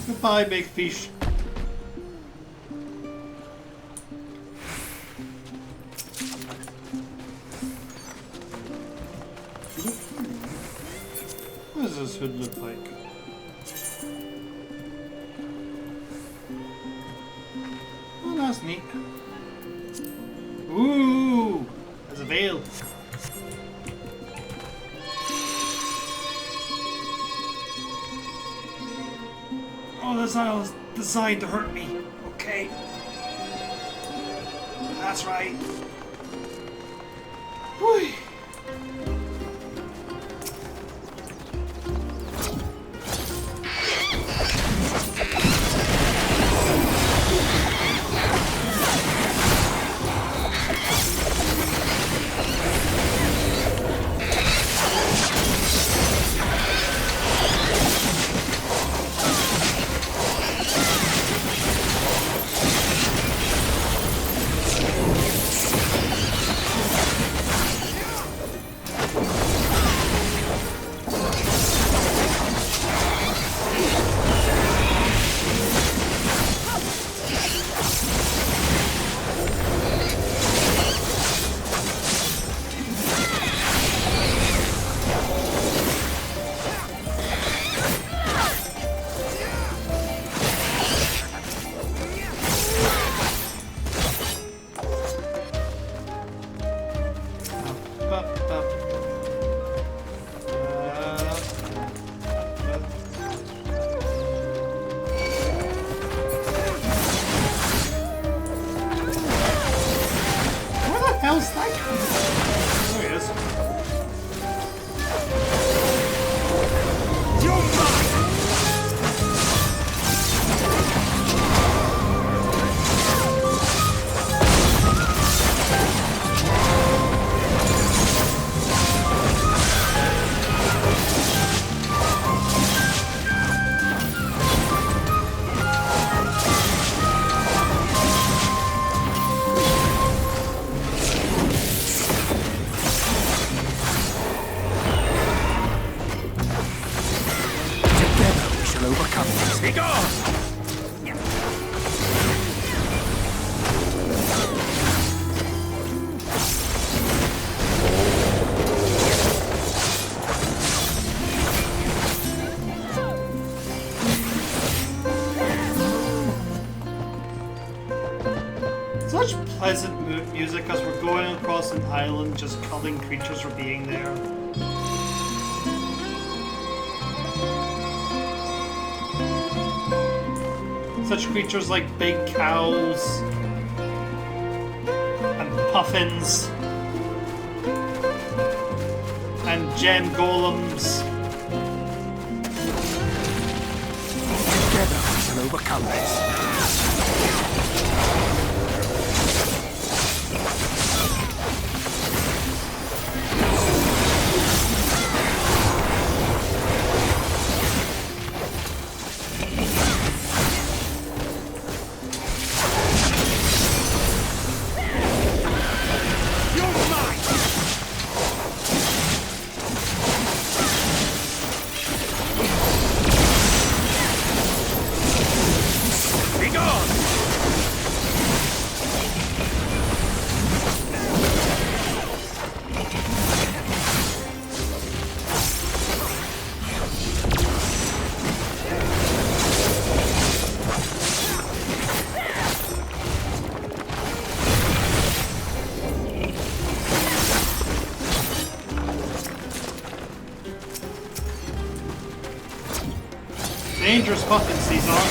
Goodbye, big fish. What does this hood look like? Oh, that's neat. Ooh, there's a veil. Oh, this aisle is designed to hurt me. Okay. That's right. Whew. overcome this. Be gone! Such pleasant music as we're going across an island just culling creatures for being there. Such creatures like big cows and puffins and gem golems. Together we shall overcome this. Dangerous puffins these are.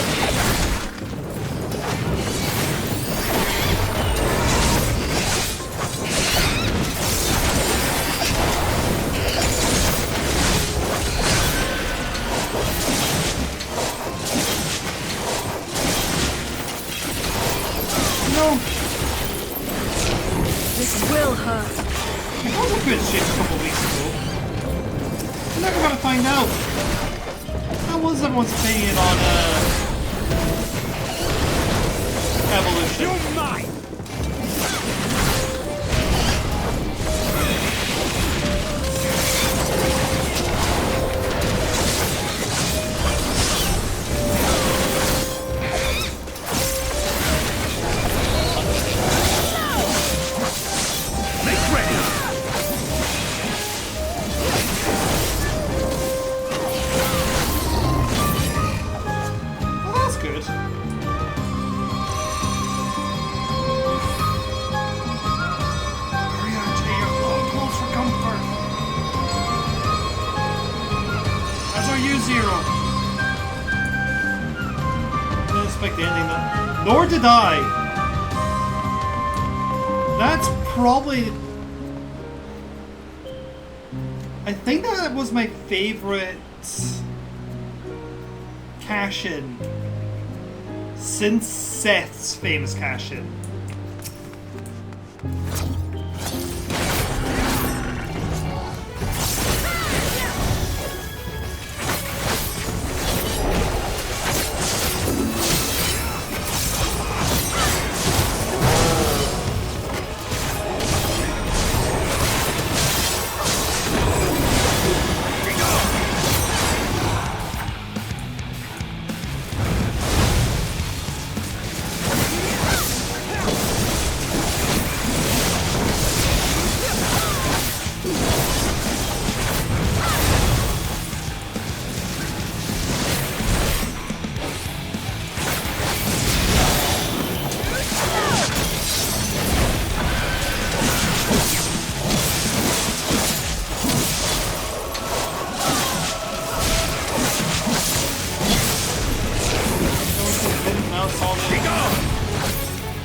No! This will hurt. I was looking at shit a couple weeks ago. I'm never gonna find out. How was everyone's opinion on evolution? You're mine! Make ready! Good. Hurry on, Jay, you're close for comfort. As are you, Zero. I didn't expect the ending that. Nor did I. That's probably. I think that was my favorite cash-in since Seth's famous cash-in.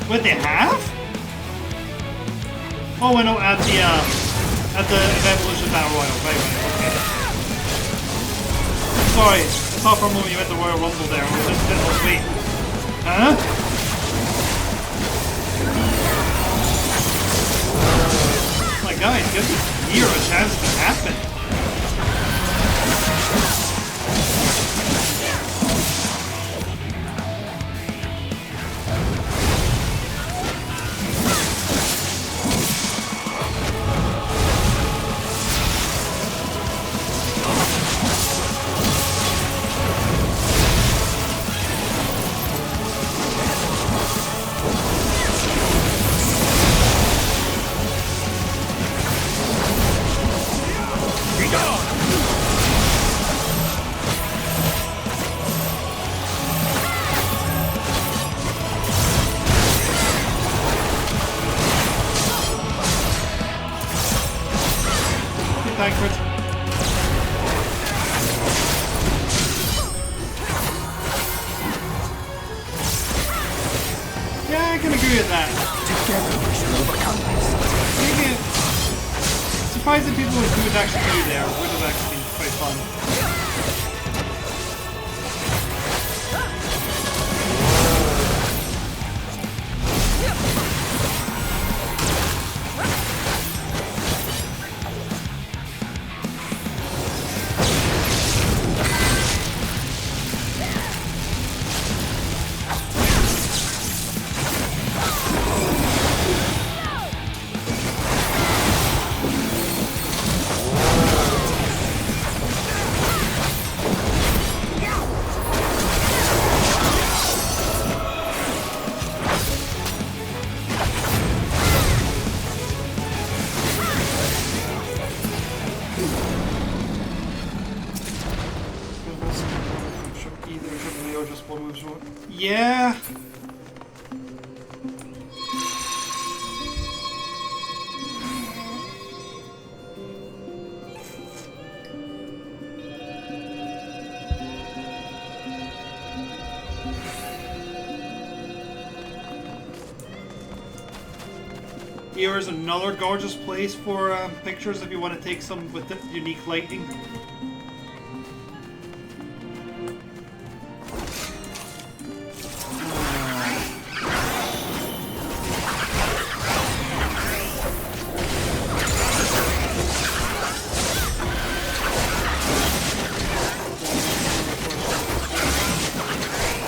What they have? Oh, I know, at the Evolution Battle Royal. Right, okay. Sorry, I thought for a moment you meant the Royal Rumble there. I was just a bit like, wait. Huh? My guys, give this year a chance to happen. can agree with that. Together we shall overcome this. Surprising people would actually be there would have actually been quite fun. Yeah. Here is another gorgeous place for pictures if you want to take some with the unique lighting.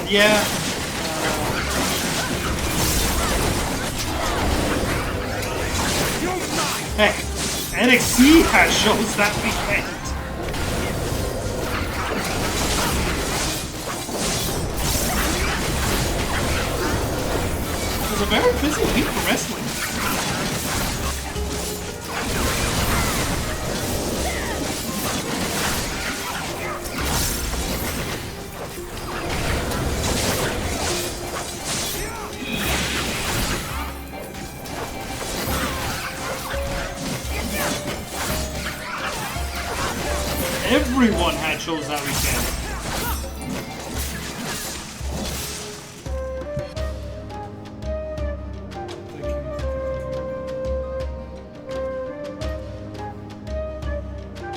Yeah. Heck, NXT has shows that weekend. It was a very busy week for wrestling. Everyone had shows that weekend.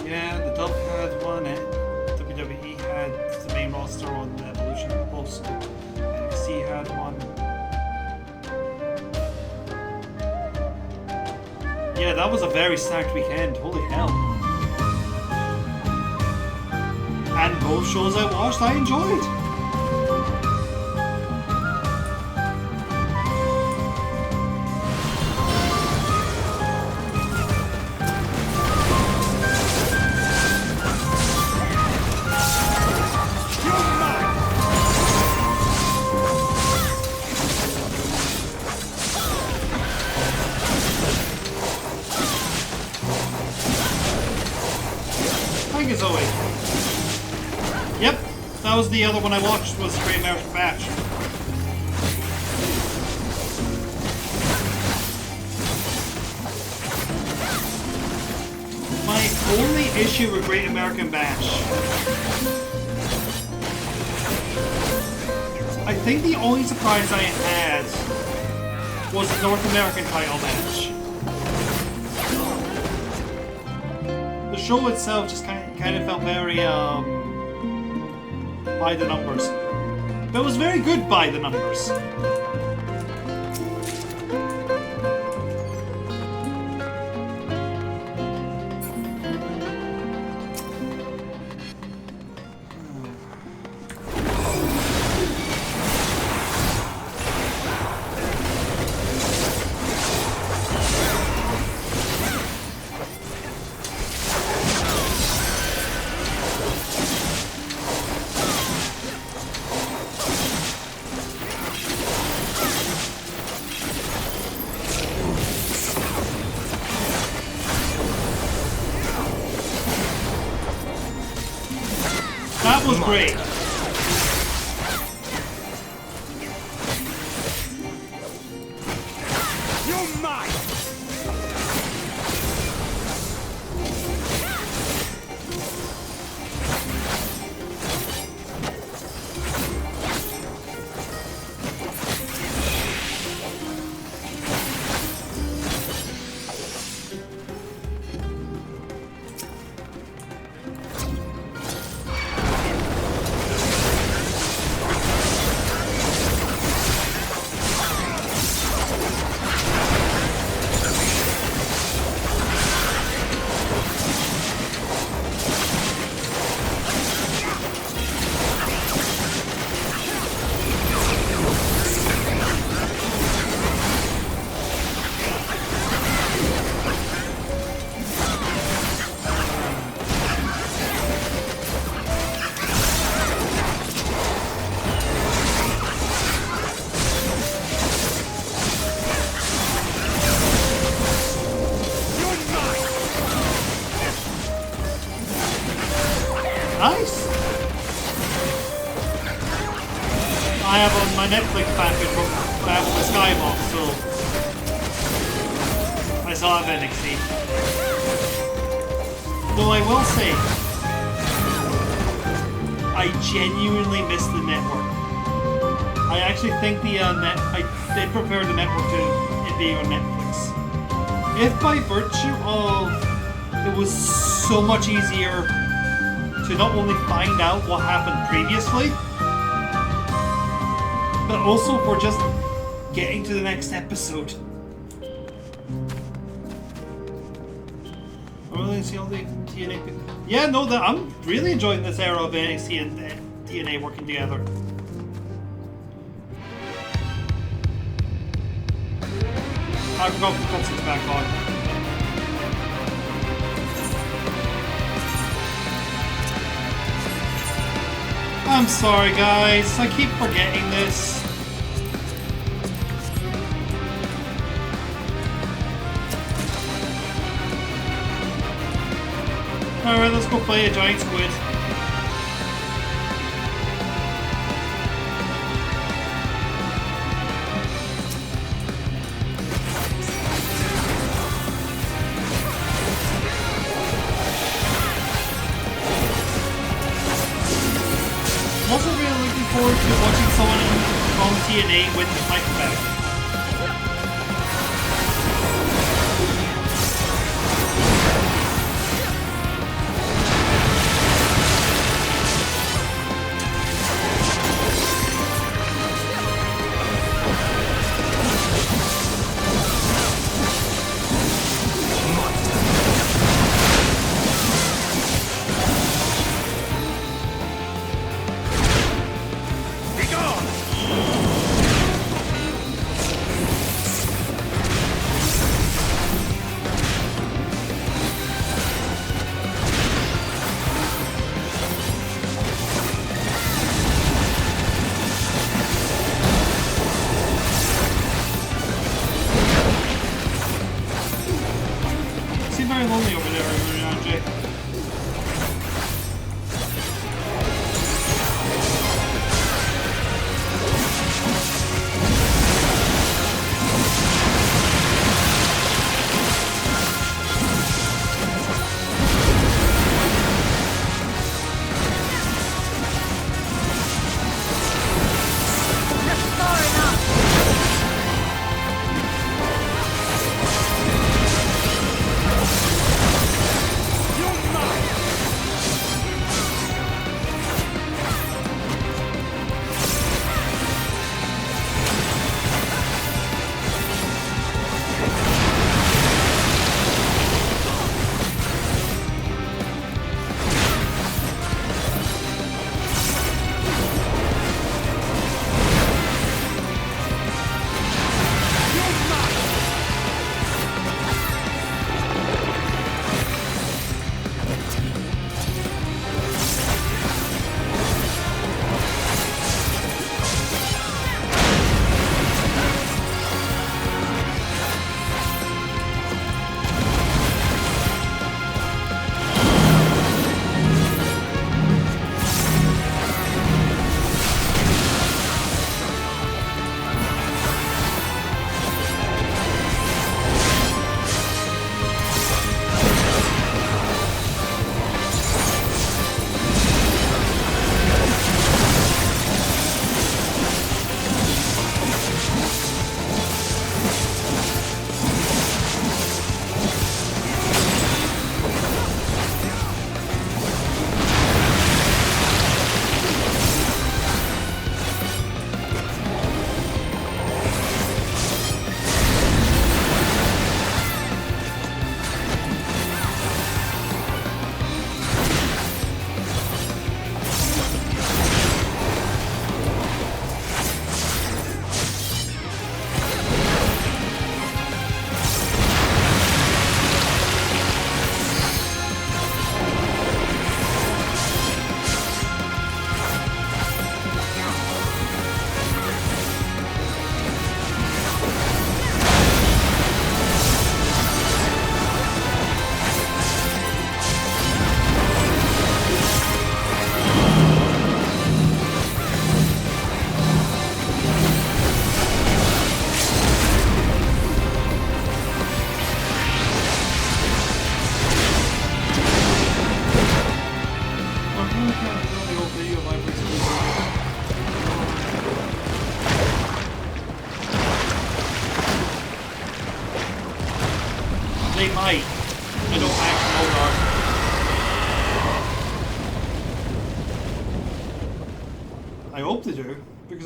Yeah, the Dub had one. WWE had the main roster on the Evolution also. NXT had one. Yeah, that was a very stacked weekend. Holy hell. And both shows I watched, I enjoyed. Thank you, Zoe. Yep, that was the other one I watched, was the Great American Bash. My only issue with Great American Bash, I think the only surprise I had was the North American title match. The show itself just kind of felt very, by the numbers. But it was very good by the numbers. That was great. You're mine. I have on my Netflix package from the Skybox, so I still have NXT. Though I will say, I genuinely miss the network. I actually think I did prefer the network to it being on Netflix. If by virtue of it was so much easier to not only find out what happened previously, but also for just getting to the next episode. Oh, really see all the TNA. Yeah, no, I'm really enjoying this era of NXT and TNA working together. I forgot the cutscenes back on. I'm sorry, guys. I keep forgetting this. Alright, let's go play a giant squid. I'm also really looking forward to watching someone on TNA win the title back. might. I don't actually know that. I hope they do, because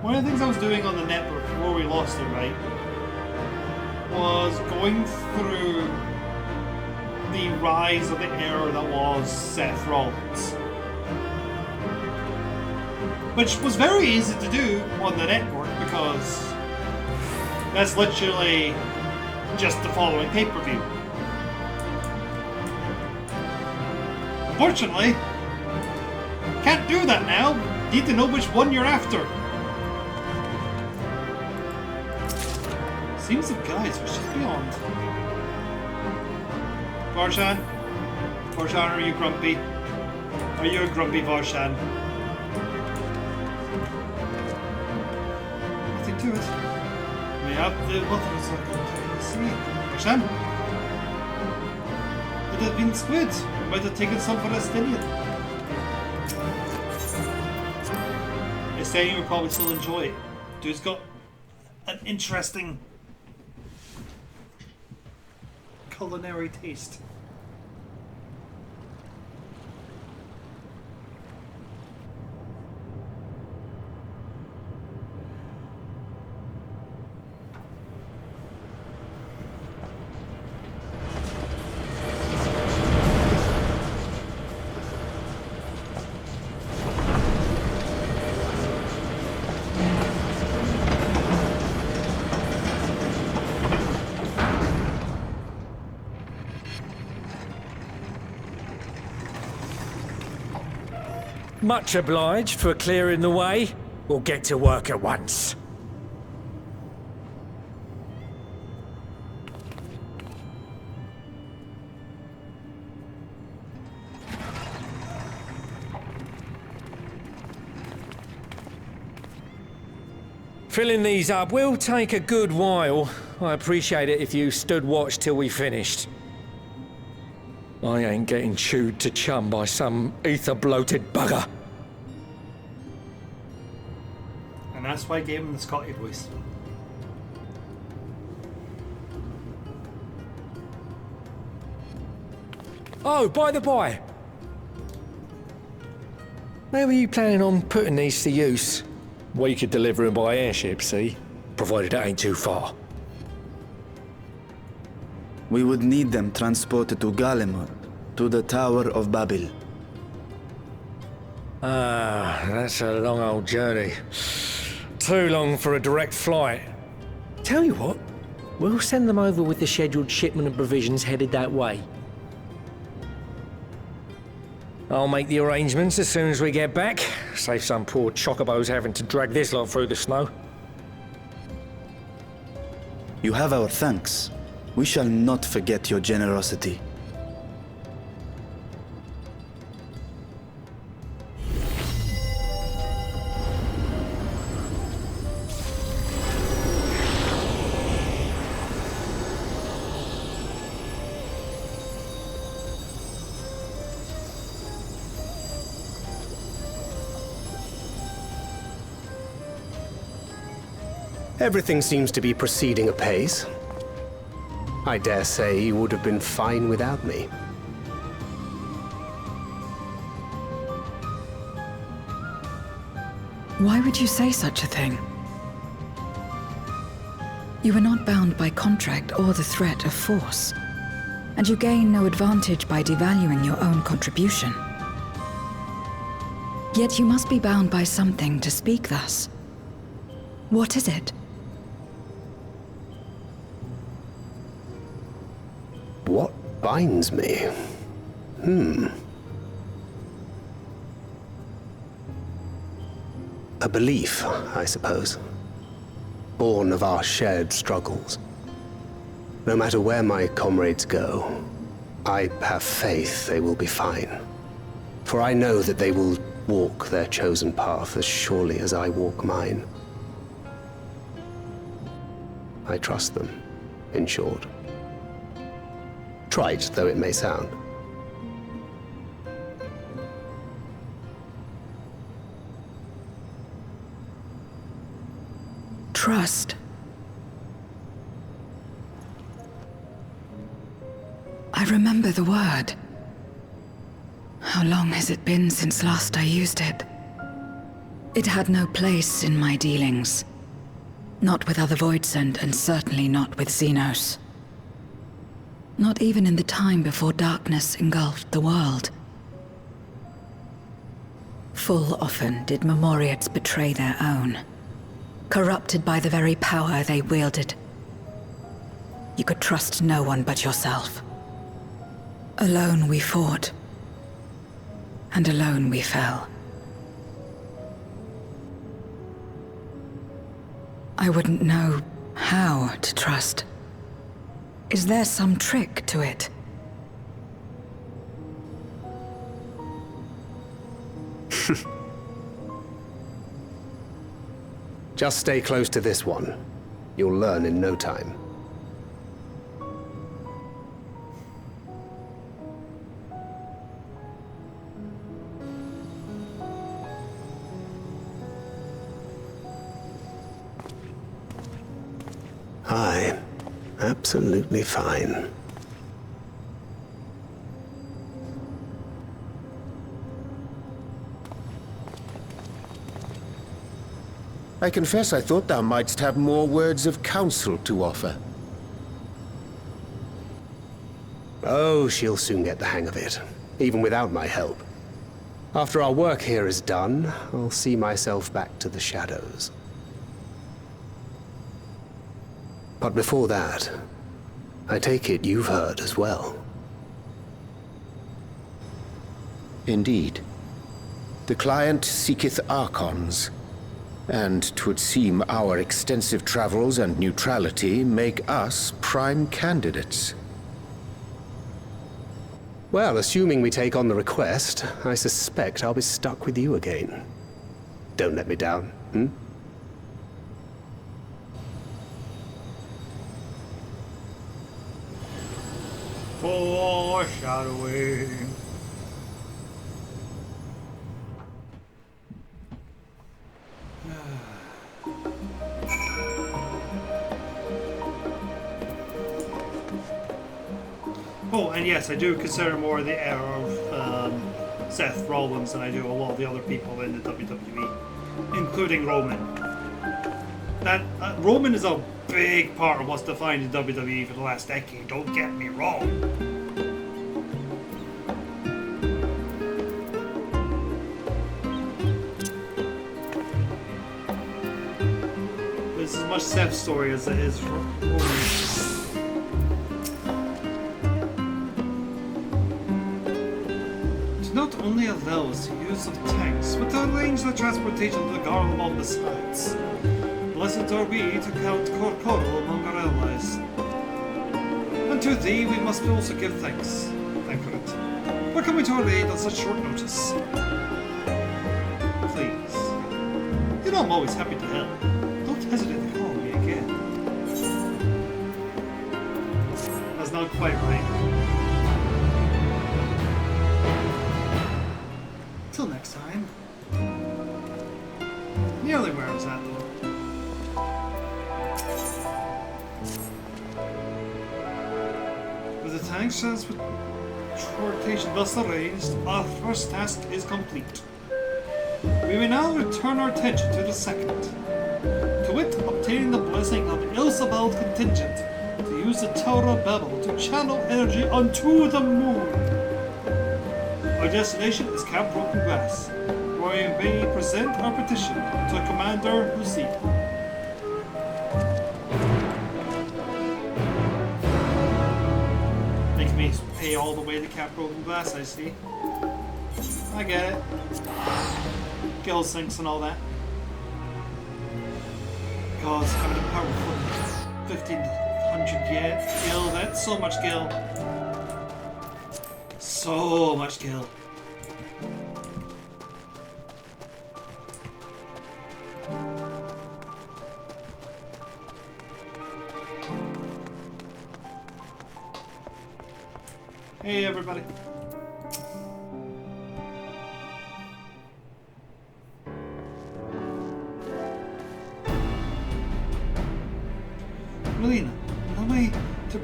one of the things I was doing on the network before we lost it, right, was going through the rise of the era that was Seth Rollins. Which was very easy to do on the network because that's literally just the following pay-per-view. Unfortunately, can't do that now. Need to know which one you're after. Seems the guys was just beyond. Varshan? Varshan, are you grumpy? Are you a grumpy Varshan? Nothing to it. We have the weapons like see. Varshan? It had been squid. We might have taken some for Estinian. Estinian would probably still enjoy it. Dude's got an interesting culinary taste. Much obliged for clearing the way. We'll get to work at once. Filling these up will take a good while. I appreciate it if you stood watch till we finished. I ain't getting chewed to chum by some ether-bloated bugger. And that's why I gave him the Scotty voice. Oh, by the by. Where were you planning on putting these to use? We could deliver them by airship, see? Provided it ain't too far. We would need them transported to Garlemald, to the Tower of Babel. Ah, that's a long old journey. Too long for a direct flight. Tell you what, we'll send them over with the scheduled shipment of provisions headed that way. I'll make the arrangements as soon as we get back. Save some poor chocobos having to drag this lot through the snow. You have our thanks. We shall not forget your generosity. Everything seems to be proceeding apace. I dare say you would have been fine without me. Why would you say such a thing? You are not bound by contract or the threat of force, and you gain no advantage by devaluing your own contribution. Yet you must be bound by something to speak thus. What is it? What binds me? A belief, I suppose. Born of our shared struggles. No matter where my comrades go, I have faith they will be fine. For I know that they will walk their chosen path as surely as I walk mine. I trust them, in short. Trite though it may sound. Trust. I remember the word. How long has it been since last I used it? It had no place in my dealings. Not with other Voidsent, and certainly not with Xenos. Not even in the time before darkness engulfed the world. Full often did Memoriates betray their own, corrupted by the very power they wielded. You could trust no one but yourself. Alone we fought, and alone we fell. I wouldn't know how to trust. Is there some trick to it? Just stay close to this one. You'll learn in no time. Aye, absolutely fine. I confess I thought thou mightst have more words of counsel to offer. Oh, she'll soon get the hang of it, even without my help. After our work here is done, I'll see myself back to the shadows. But before that, I take it you've heard as well. Indeed. The client seeketh Archons, and 'twould seem our extensive travels and neutrality make us prime candidates. Well, assuming we take on the request, I suspect I'll be stuck with you again. Don't let me down, hmm? Foreshadowing. Oh, and yes, I do consider more the era of Seth Rollins than I do a lot of the other people in the WWE, including Roman. That Roman is a big part of what's defined the WWE for the last decade, don't get me wrong. This is as much Seth's story as it is Roman's. Not only allow us to use of tanks, but to arrange the transportation of the Garland on the sides. Blessed are we to count Korkoro among our allies. And to thee we must also give thanks. Thankfully. What can we to our aid on such short notice? Please. You know I'm always happy to help. Don't hesitate to call me again. That's not quite right. Till next time. Nearly where I was at though. With the tanks transportation thus arranged, our first task is complete. We may now return our attention to the second. To wit, obtaining the blessing of Ilsabel's contingent to use the Tower of Babel to channel energy onto the moon. Our destination is Camp Broken Glass, where we may present our petition to Commander Lucy. Makes me pay all the way to Camp Broken Glass, I see. I get it. Gill sinks and all that. Because having a powerful 1500 yen gil, that's so much gil. So much gil. Hey everybody.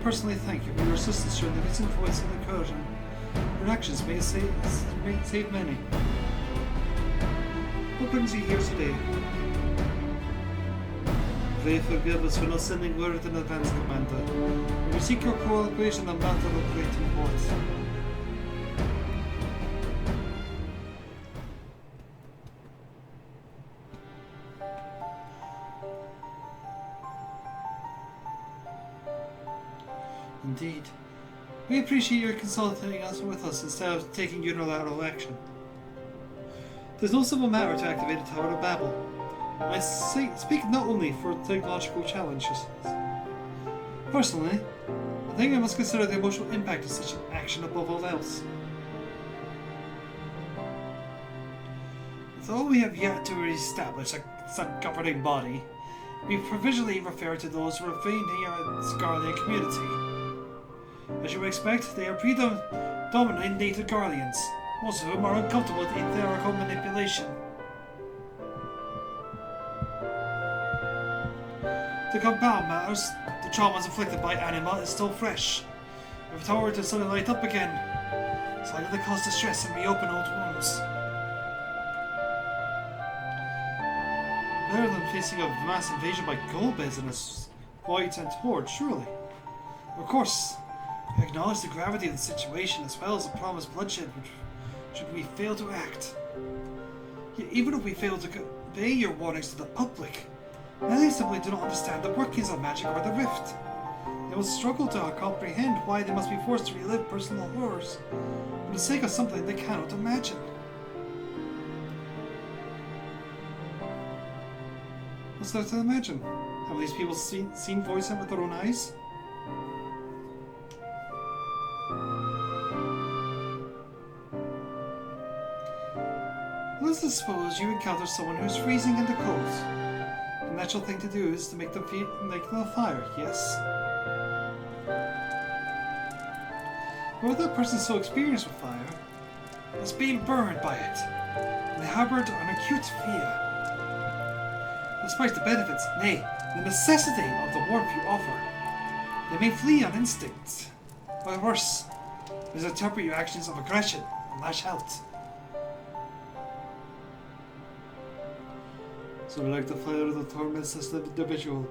personally thank you for your assistance during the recent voice of incursion. Your actions may save many. What brings you here today? Pray forgive us for not sending word in advance, Commander. We seek your cooperation on matter of great import. Indeed. We appreciate your consulting us with us instead of taking unilateral action. There's no simple matter to activate a Tower of Babel. I speak not only for technological challenges. Personally, I think I must consider the emotional impact of such an action above all else. Though we have yet to establish a governing body, we provisionally refer to those who are faint here in the Scarlian community. As you would expect, they are predominantly native Guardians, most of whom are uncomfortable with etherical manipulation. To compound matters, the traumas inflicted by Anima is still fresh. If the tower were to suddenly light up again, it's likely to cause distress and reopen old wounds. Better than facing a mass invasion by Golbez and his Voids and Horde, surely. Of course, I acknowledge the gravity of the situation as well as the promised bloodshed should we fail to act. Yet even if we fail to obey your warnings to the public, many simply do not understand the workings of magic or the rift. They will struggle to comprehend why they must be forced to relive personal horrors for the sake of something they cannot imagine. What's there to imagine? Have these people seen Voice with their own eyes? Let's suppose you encounter someone who's freezing in the cold. The natural thing to do is to make them a fire, yes? But with that person so experienced with fire, was being burned by it, and they harbored an acute fear. Despite the benefits, nay, the necessity of the warmth you offer, they may flee on instinct. Or worse, misinterpret your actions of aggression and lash out. So like the fire of the torments this individual,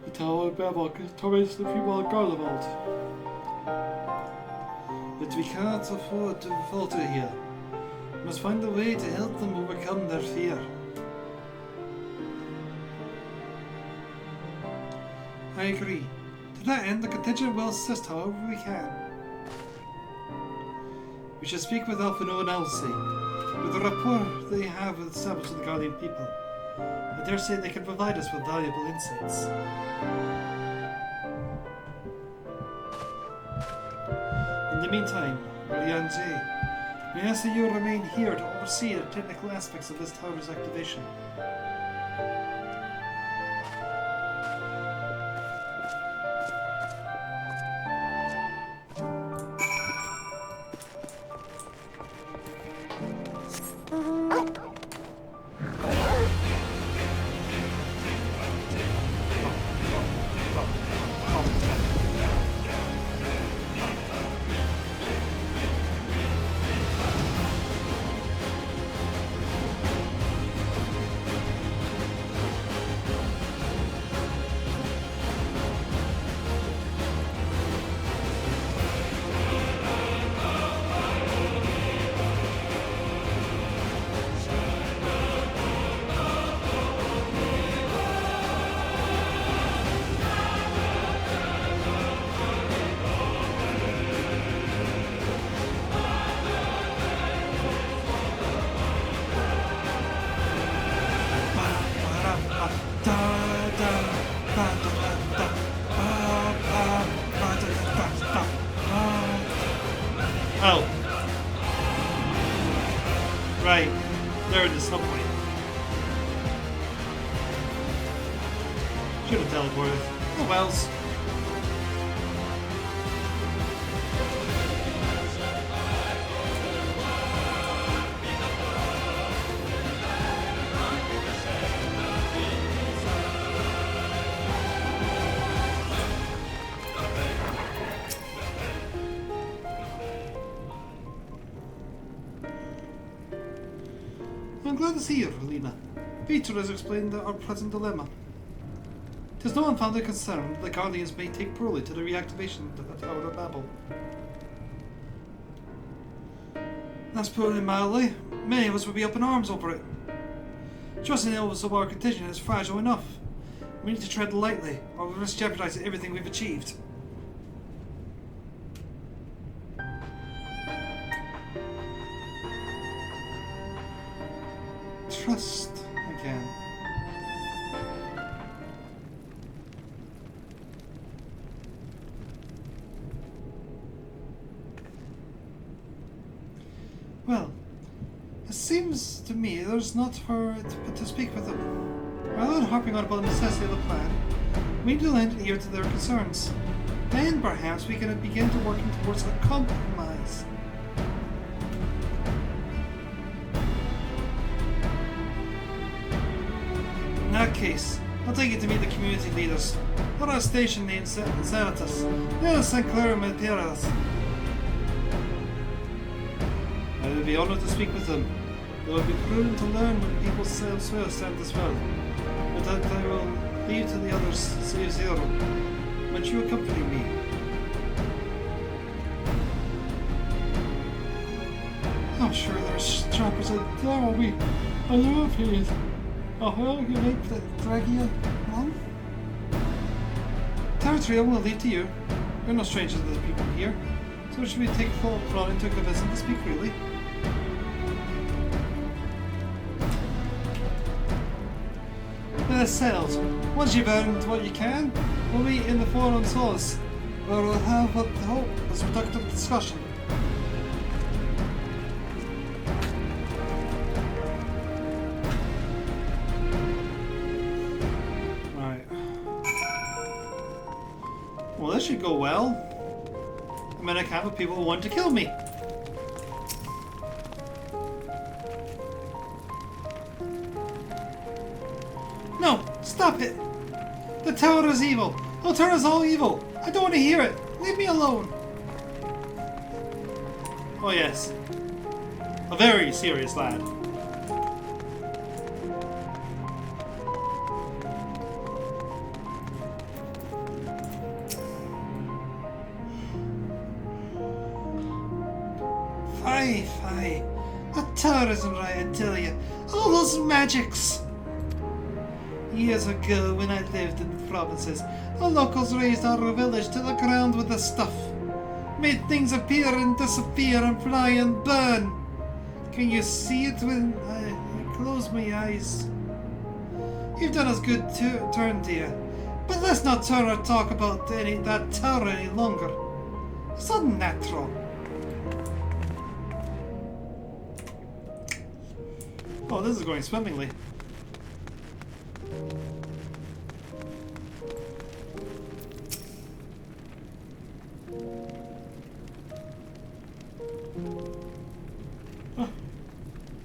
the Tower of Babel torments the people of Garlemald. But we cannot afford to falter here. We must find a way to help them overcome their fear. I agree. To that end, the contingent will assist however we can. We should speak with Alphino and Elsie, with the rapport they have established with the Guardian people. I dare say they can provide us with valuable insights. In the meantime, Marianne J, may I ask that you remain here to oversee the technical aspects of this tower's activation. Oh. Right. They're in the subway. Should have teleported. Oh wells. I'm glad to see you, Relina. Peter has explained our present dilemma. It is no unfounded concern that the Guardians may take poorly to the reactivation of the Tower of Babel. That's putting it mildly. Many of us would be up in arms over it. Trusting elves of our contingent is fragile enough. We need to tread lightly, or we risk jeopardizing everything we've achieved. Trust again. Well, it seems to me there's not for it but to speak with them. Rather than harping on about the necessity of the plan, we need to lend an ear to their concerns. Then perhaps we can begin to working towards a compromise. In that case, I'll take you to meet the community leaders. They're at a station named Zenitus. They're in St. Clair and Materials. I would be honoured to speak with them. It would be prudent to learn what people say elsewhere stand as well. But that I will leave to the others, say zero. Won't you accompany me? I'm sure there's trappers out there, will be. I know if he is. Oh, well, you make the Dragia one? Territory I will leave to you. You're no strangers to the people here. So should we take full plot and took a visit to speak freely? The sales. Once you've earned what you can, we'll meet in the Forum Solace, where we'll have what I hope is a productive discussion. Right. Well, this should go well. I'm in a camp of people who want to kill me. No! Stop it! The tower is evil! It'll turn us all evil! I don't want to hear it! Leave me alone! Oh yes. A very serious lad. Fie. The tower isn't right, I tell you. All those magics! Years ago, when I lived in the provinces, the locals razed our village to the ground with the stuff. Made things appear and disappear and fly and burn. Can you see it when I close my eyes? You've done us good turn, dear. But let's not turn our talk about that tower any longer. It's unnatural. Oh, this is going swimmingly.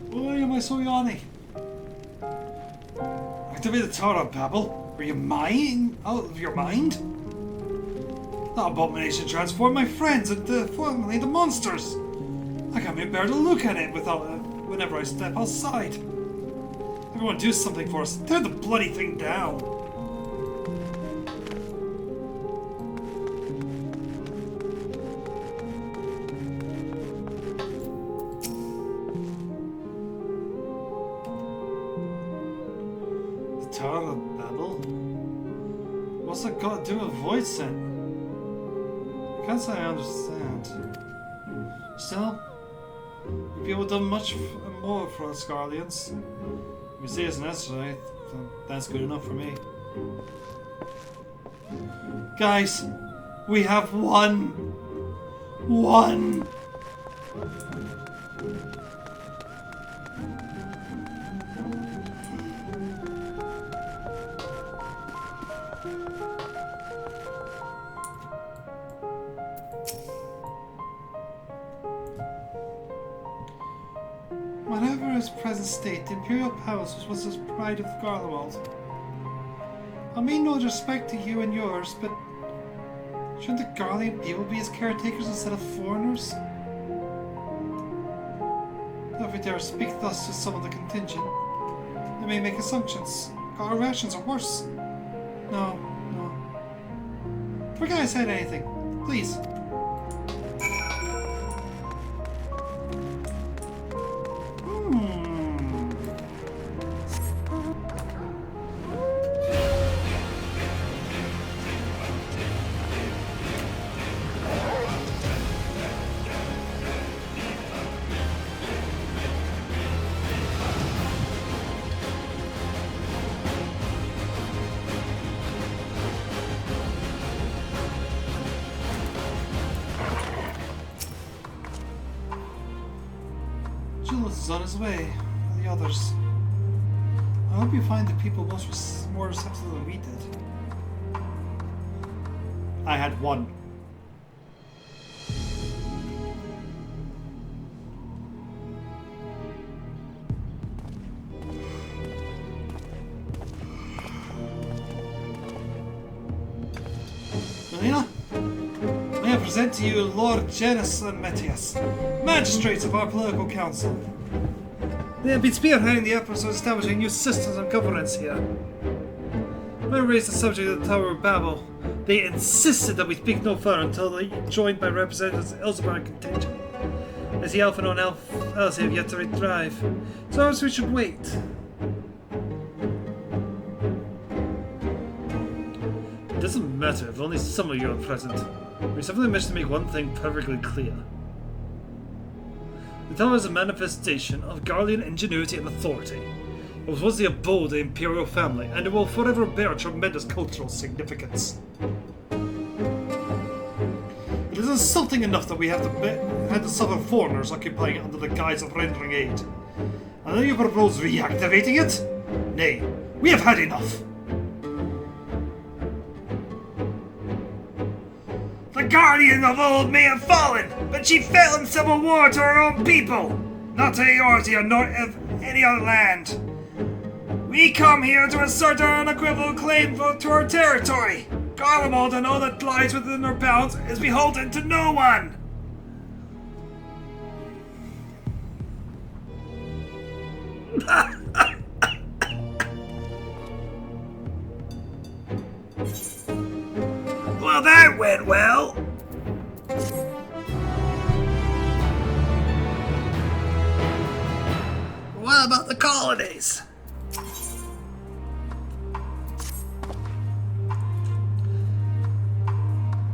Why am I so yawny? Activate the Tower of Babel? Are you out of your mind? That abomination transformed my friends into formerly the monsters. I can't bear to look at it whenever I step outside. Everyone do something for us. Tear the bloody thing down. The Tower of Babel? What's it got to do with voice scent? I can't say I understand. Still, people have done much more for us Guardians. If we say it's necessary, that's good enough for me. Guys, we have won! Whatever its present state, the Imperial Palace was the pride of Garlemald. I mean no disrespect to you and yours, but shouldn't the Garlean people be its caretakers instead of foreigners? If we dare speak thus to some of the contingent, they may make assumptions. Our rations are worse. No. Forget I said anything. Please. Julius is on his way with the others. I hope you find the people more receptive than we did. I had one. Melina? May I present to you Lord Janus and Metius, magistrates of our political council. They have been spearheading the efforts of establishing new systems of governance here. When I raised the subject of the Tower of Babel, they insisted that we speak no further until they joined by representatives of the Elzebran contingent. As the Alpha and Elsie have yet to retrieve, so perhaps we should wait. It doesn't matter if only some of you are present. We simply wish to make one thing perfectly clear. The tower is a manifestation of Garlean ingenuity and authority. It was once the abode of the imperial family, and it will forever bear tremendous cultural significance. It is insulting enough that we had to suffer foreigners occupying it under the guise of rendering aid. And then you propose reactivating it? Nay, we have had enough! The Guardian of old may have fallen, but she fell in civil war to her own people, not to yours or not of any other land. We come here to assert our unequivocal claim to our territory. Garlemald and all that lies within our bounds is beholden to no one. Well, that went well. What about the colonies?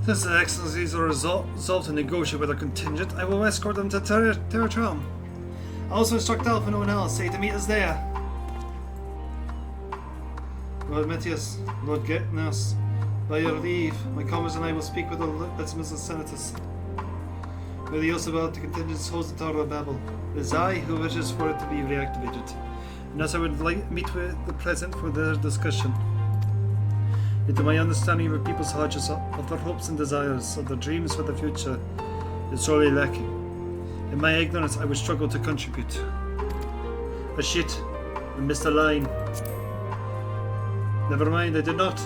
Since the Excellencies are resolved to negotiate with our contingent, I will escort them to Terratram. I also instruct Alpha and Elsie to meet us there. Lord Metius, Lord Getnus, by your leave, my comrades and I will speak with the Letzimus and Senators. With the Yosebel, the contingent holds the Tower of Babel. It is I who wishes for it to be reactivated. And thus I would like to meet with the President for their discussion. Yet to my understanding of the people's hearts, of their hopes and desires, of their dreams for the future, is sorely lacking. In my ignorance, I would struggle to contribute. But shit, I missed a line. Never mind, I did not.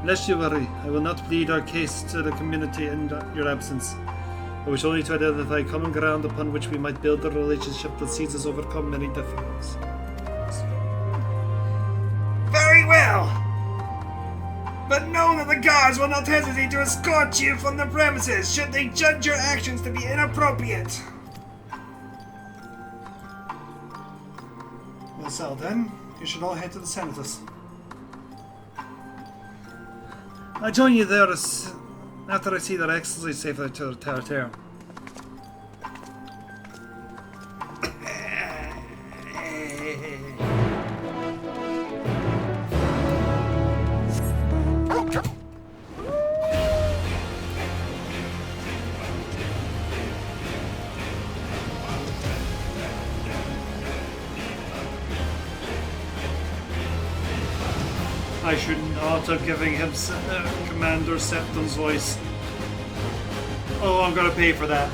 Lest you worry, I will not plead our case to the community in your absence. I wish only to identify common ground upon which we might build a relationship that sees us overcome many difficulties. Very well! But know that the guards will not hesitate to escort you from the premises should they judge your actions to be inappropriate. Well, so then, you should all head to the Senators. I'll join you there after I see that Excellency is safely to the territory. I should not have given him Commander Septon's voice. Oh, I'm gonna pay for that.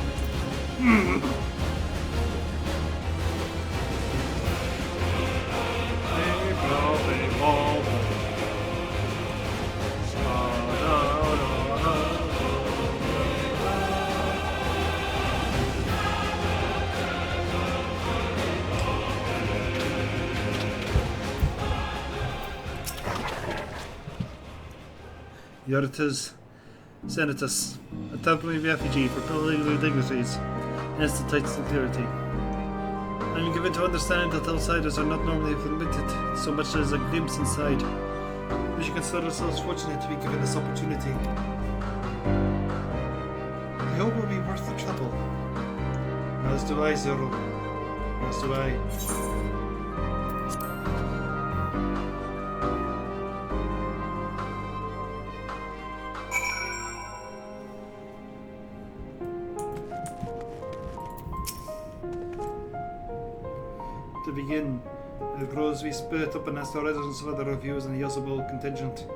Yoritas Senatus, a temporary refugee for political dignities and institute security. I am given to understand that outsiders are not normally permitted so much as a glimpse inside. We should consider ourselves fortunate to be given this opportunity. I hope it will be worth the trouble. As do I, Zero. As do I. To begin, it grows we split up and ask the residents of other views on the Yosabo contingent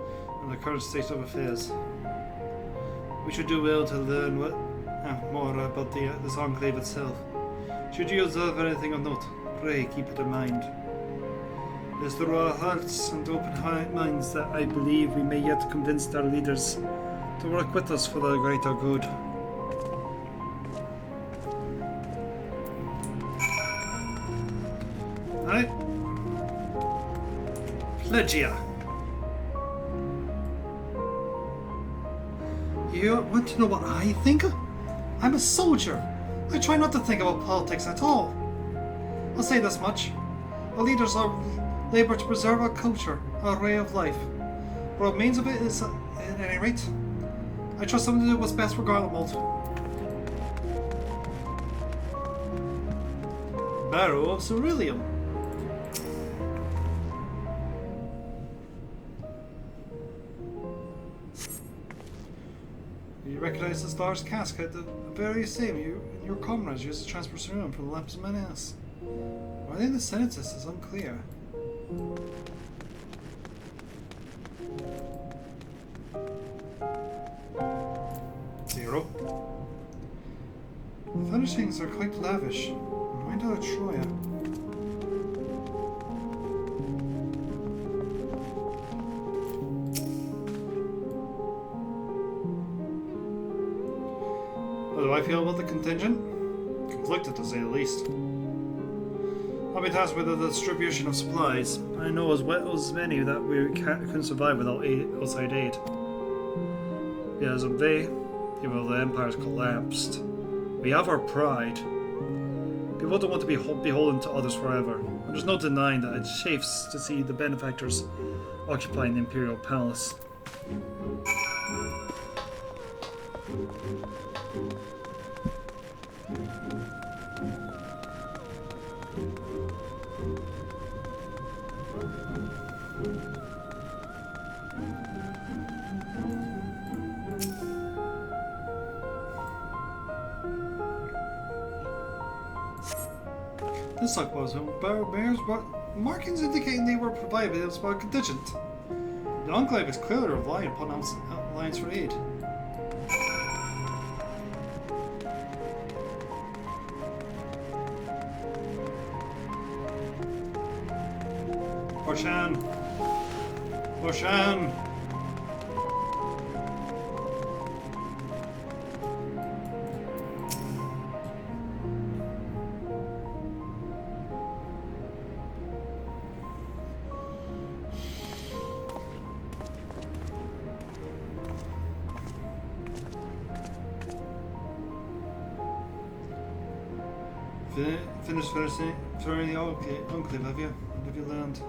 and the current state of affairs. We should do well to learn more about this enclave itself. Should you observe anything of note, pray keep it in mind. It is through our hearts and open minds that I believe we may yet convince our leaders to work with us for the greater good. Right? Plegia. You want to know what I think? I'm a soldier. I try not to think about politics at all. I'll say this much. Our leaders are labor to preserve our culture, our way of life. What means of it is, at any rate, I trust them to do what's best for Garlemald. Barrow of Ceruleum. You recognize the star's casket, the very same you and your comrades used to transport serum from the Lamps of Menace. Why they in the Senatus is unclear. Zero. The furnishings are quite lavish. Mind out of Troya. What do I feel about the contingent? Conflicted, to say the least. I've been tasked with the distribution of supplies. I know as well as many that we couldn't survive without outside aid. Yeah, as of day, even though the Empire's collapsed, we have our pride. People don't want to be beholden to others forever. And there's no denying that it chafes to see the benefactors occupying the Imperial Palace. This suck was bears, but markings indicating they were provided by a contingent. The Enclave is clearly relying upon alliance for aid. Orshan! Orshan! Finished throwing the Enclave, have you? What have you learned?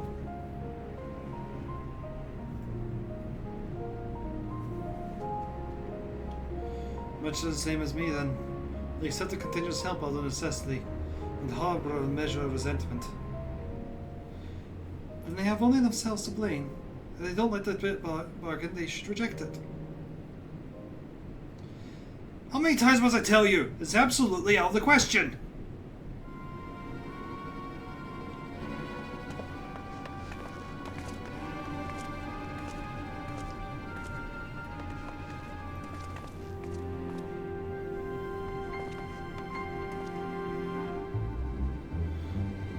Much the same as me, then. They accept the contingent's help out of necessity, and harbour a measure of resentment. And they have only themselves to blame. If they don't like that bit bargain, they should reject it. How many times must I tell you? It's absolutely out of the question!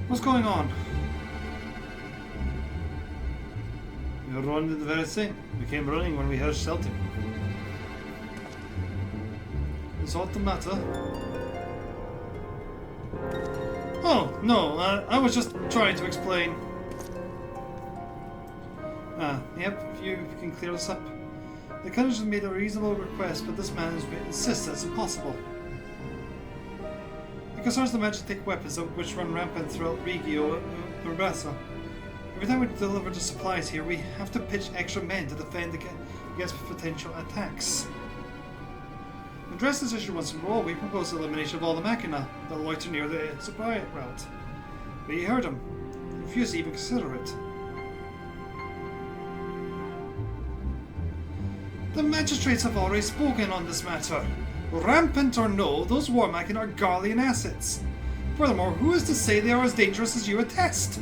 What's going on? You're running the very thing. We came running when we heard shouting. Is that the matter? Oh, no, I was just trying to explain. Yep, if you can clear this up. The countess has made a reasonable request, but this man insists that's impossible. It concerns the magic weapons which run rampant throughout Regio Urbasa. Every time we deliver the supplies here, we have to pitch extra men to defend against potential attacks. To address this issue once and for all, we propose the elimination of all the machina that loiter near the supply route. But you heard him. He refused to even consider it. The magistrates have already spoken on this matter. Rampant or no, those war machina are Garlean assets. Furthermore, who is to say they are as dangerous as you attest?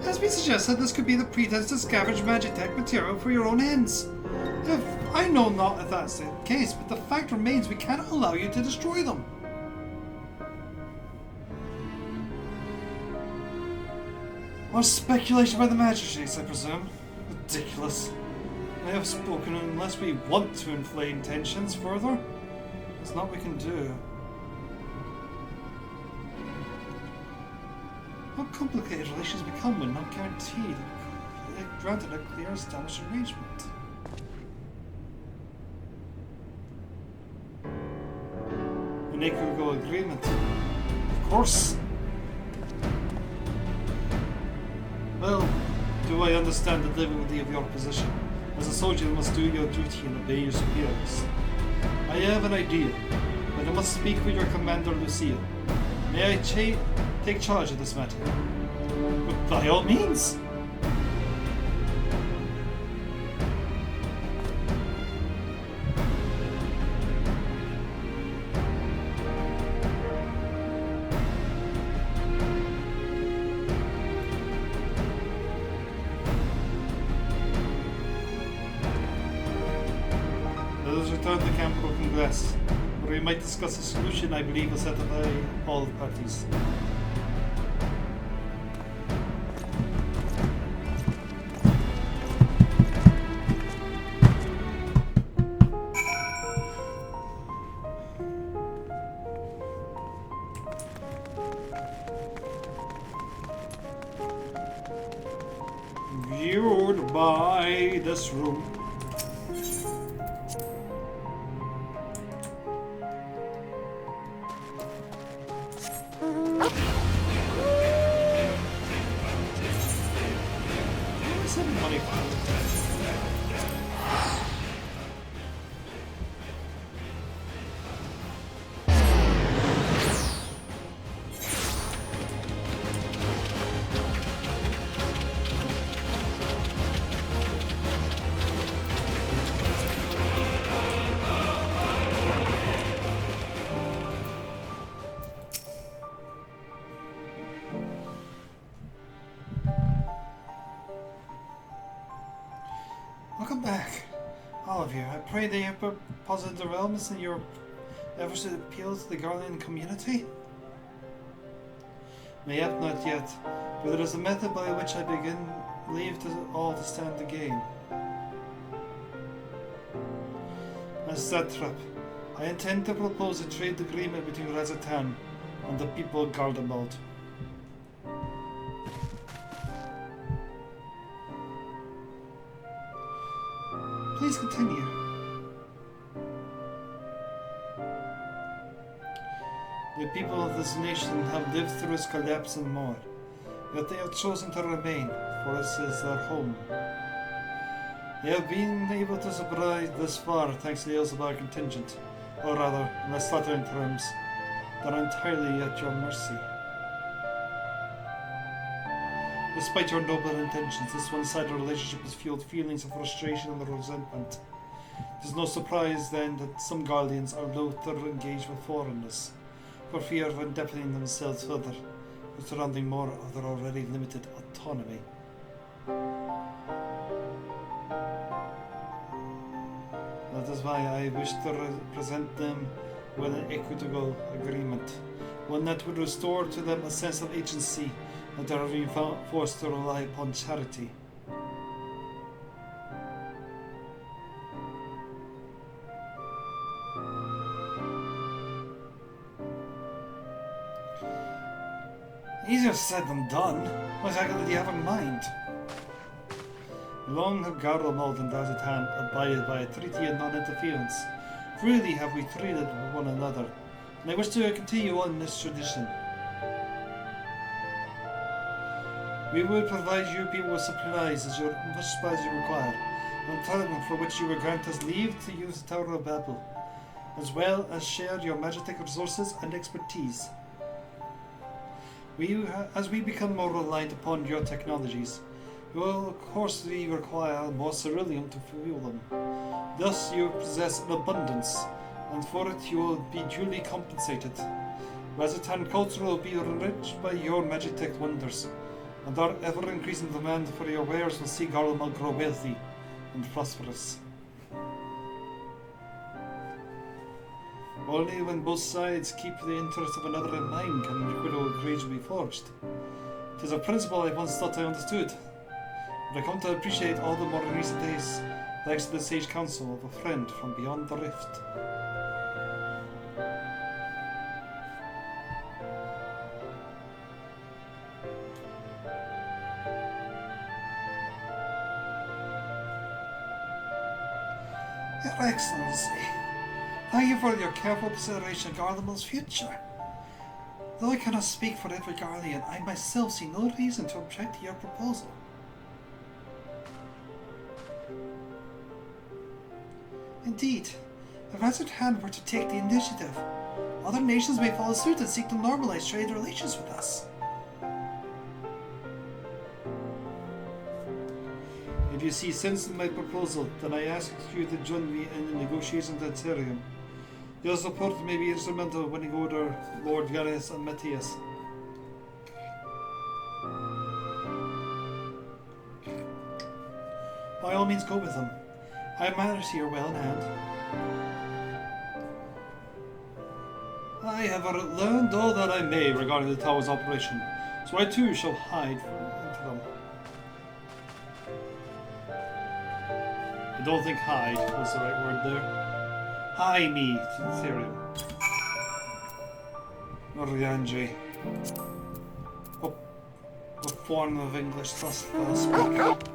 It has been suggested this could be the pretense to scavenge magitech material for your own ends. I know not if that's the case, but the fact remains we cannot allow you to destroy them. More speculation by the magistrates, I presume. Ridiculous. They have spoken, and unless we want to inflame tensions further, there's not we can do. How complicated relations become when not guaranteed, granted a clear established arrangement. An equitable agreement. Of course. Well, do I understand the difficulty of your position? As a soldier, you must do your duty and obey your superiors. I have an idea, but I must speak with your commander, Lucille. May I take charge of this matter? But by all means! Let us return to Camp Broken Glass, where we might discuss a solution I believe will satisfy all parties. Viewed by this room. Welcome back, all of you. I pray that you have positive developments in your efforts to appeal to the Garlean community. Mayhap not yet, but there is a method by which I believe all to stand to gain. As satrap, I intend to propose a trade agreement between Razatan and the people of Gardabald. Please continue. The people of this nation have lived through its collapse and more, yet they have chosen to remain, for this is their home. They have been able to survive this far thanks to the ills of our contingent, or rather, in less flattering terms, that are entirely at your mercy. Despite your noble intentions, this one-sided relationship has fueled feelings of frustration and resentment. It is no surprise, then, that some Guardians are loath to engage with foreigners, for fear of indebting themselves further, with surrounding more of their already limited autonomy. That is why I wish to present them with an equitable agreement, one that would restore to them a sense of agency and they are being forced to rely upon charity. Easier said than done. What exactly do you have in mind? Long have Garlemald and Razatan abided by a treaty of non-interference. Freely have we traded with one another, and I wish to continue on this tradition. We will provide you people with supplies as you require, in return for which you will grant us leave to use the Tower of Babel, as well as share your magic resources and expertise. As we become more reliant upon your technologies, we will of course require more ceruleum to fuel them. Thus you possess an abundance, and for it you will be duly compensated. Razatan culture will be enriched by your magitech wonders, and our ever-increasing demand for your wares will see Garlemald grow wealthy and prosperous. Only when both sides keep the interest of another in mind can equitable agreement be forged. 'Tis a principle I once thought I understood, but I come to appreciate all the more in recent days, thanks to the sage counsel of a friend from beyond the rift. Your Excellency, thank you for your careful consideration of Garlemald's future. Though I cannot speak for every Guardian, I myself see no reason to object to your proposal. Indeed, if Razatan were to take the initiative, other nations may follow suit and seek to normalize trade relations with us. If you see sense in my proposal, then I ask you to join me in the negotiations at Tyrium. Your support may be instrumental in winning over Lord Garius and Matthias. By all means, go with them. I have matters here well in hand. I have learned all that I may regarding the tower's operation, so I too shall hide into them. I don't think hide was the right word there. Hie me to Ethereum. Norianji. What form of English dost thou speak?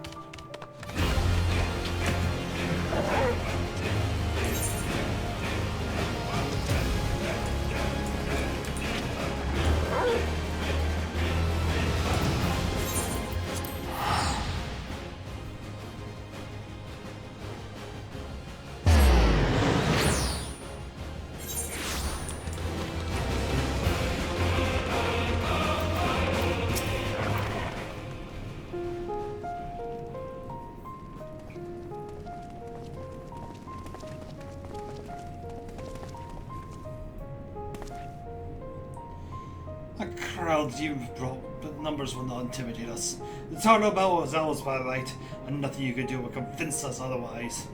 Crowds you've brought, but numbers will not intimidate us. The Tower of Babel is ours by right, and nothing you can do will convince us otherwise.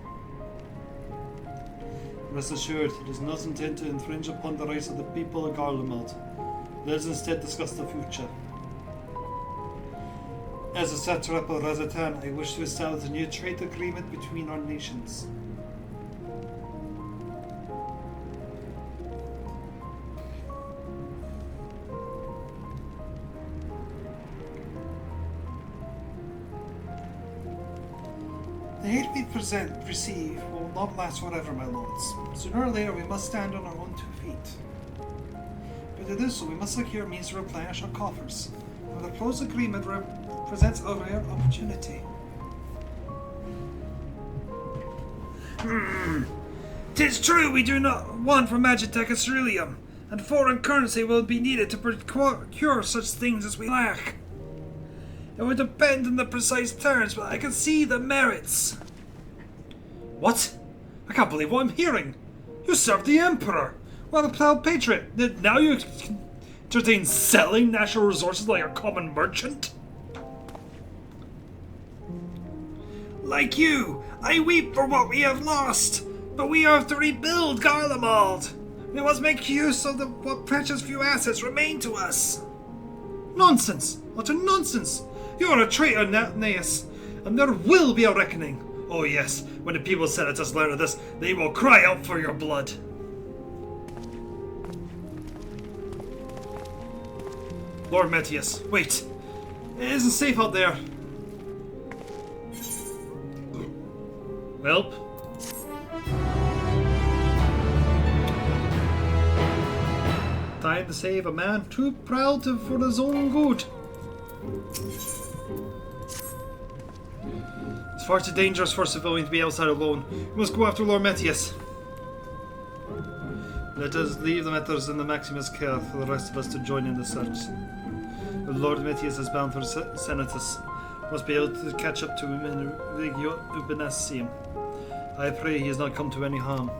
Rest assured, it is not intended to infringe upon the rights of the people of Garlemald. Let us instead discuss the future. As a satrap of Razatan, I wish to establish a new trade agreement between our nations. The aid we receive will not last forever, my lords. Sooner or later we must stand on our own 2 feet. But to do so, we must secure means to replenish our coffers. And the close agreement presents a rare opportunity. Tis true we do not want for Magitech and ceruleum, and foreign currency will be needed to procure such things as we lack. It would depend on the precise terms, but I can see the merits. What? I can't believe what I'm hearing. You served the Emperor. What a proud patriot. Now you entertain selling national resources like a common merchant? Like you, I weep for what we have lost, but we have to rebuild Garlemald. We must make use of what precious few assets remain to us. Nonsense! Utter nonsense! You are a traitor, Naeus, and there will be a reckoning. Oh yes, when the people senators learn of this, they will cry out for your blood. Lord Matthias, wait. It isn't safe out there. Welp. Time to save a man too proud for his own good. It's far too dangerous for a civilian to be outside alone. We must go after Lord Metius. Let us leave the matters in the Maximus' care for the rest of us to join in the search. The Lord Metius is bound for Senatus. Must be able to catch up to him in Regio Ubenacium. I pray he has not come to any harm.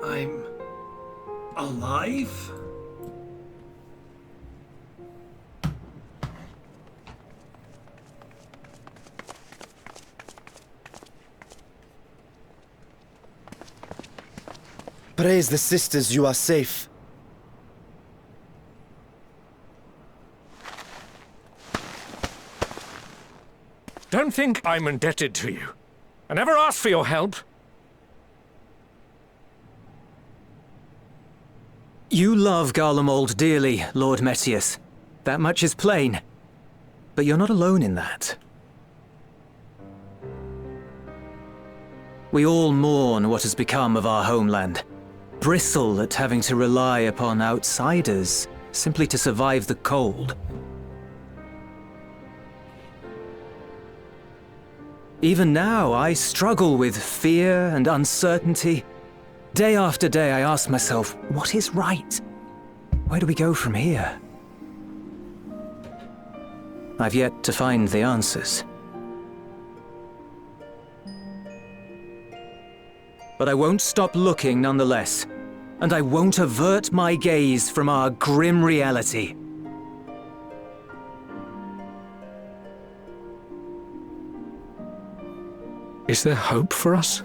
I'm alive? Praise the sisters, you are safe. Don't think I'm indebted to you. I never asked for your help. You love Garlemald dearly, Lord Metius. That much is plain. But you're not alone in that. We all mourn what has become of our homeland. Bristle at having to rely upon outsiders simply to survive the cold. Even now, I struggle with fear and uncertainty. Day after day, I ask myself, what is right? Where do we go from here? I've yet to find the answers. But I won't stop looking nonetheless, and I won't avert my gaze from our grim reality. Is there hope for us?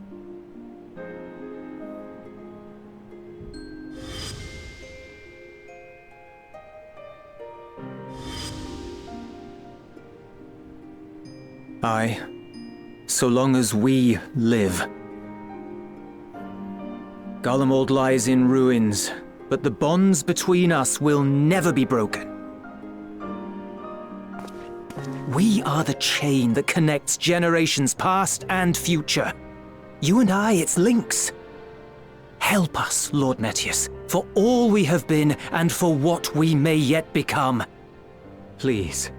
Aye, so long as we live. Garlemald lies in ruins, but the bonds between us will never be broken. We are the chain that connects generations past and future. You and I, it's links. Help us, Lord Metius, for all we have been and for what we may yet become. Please.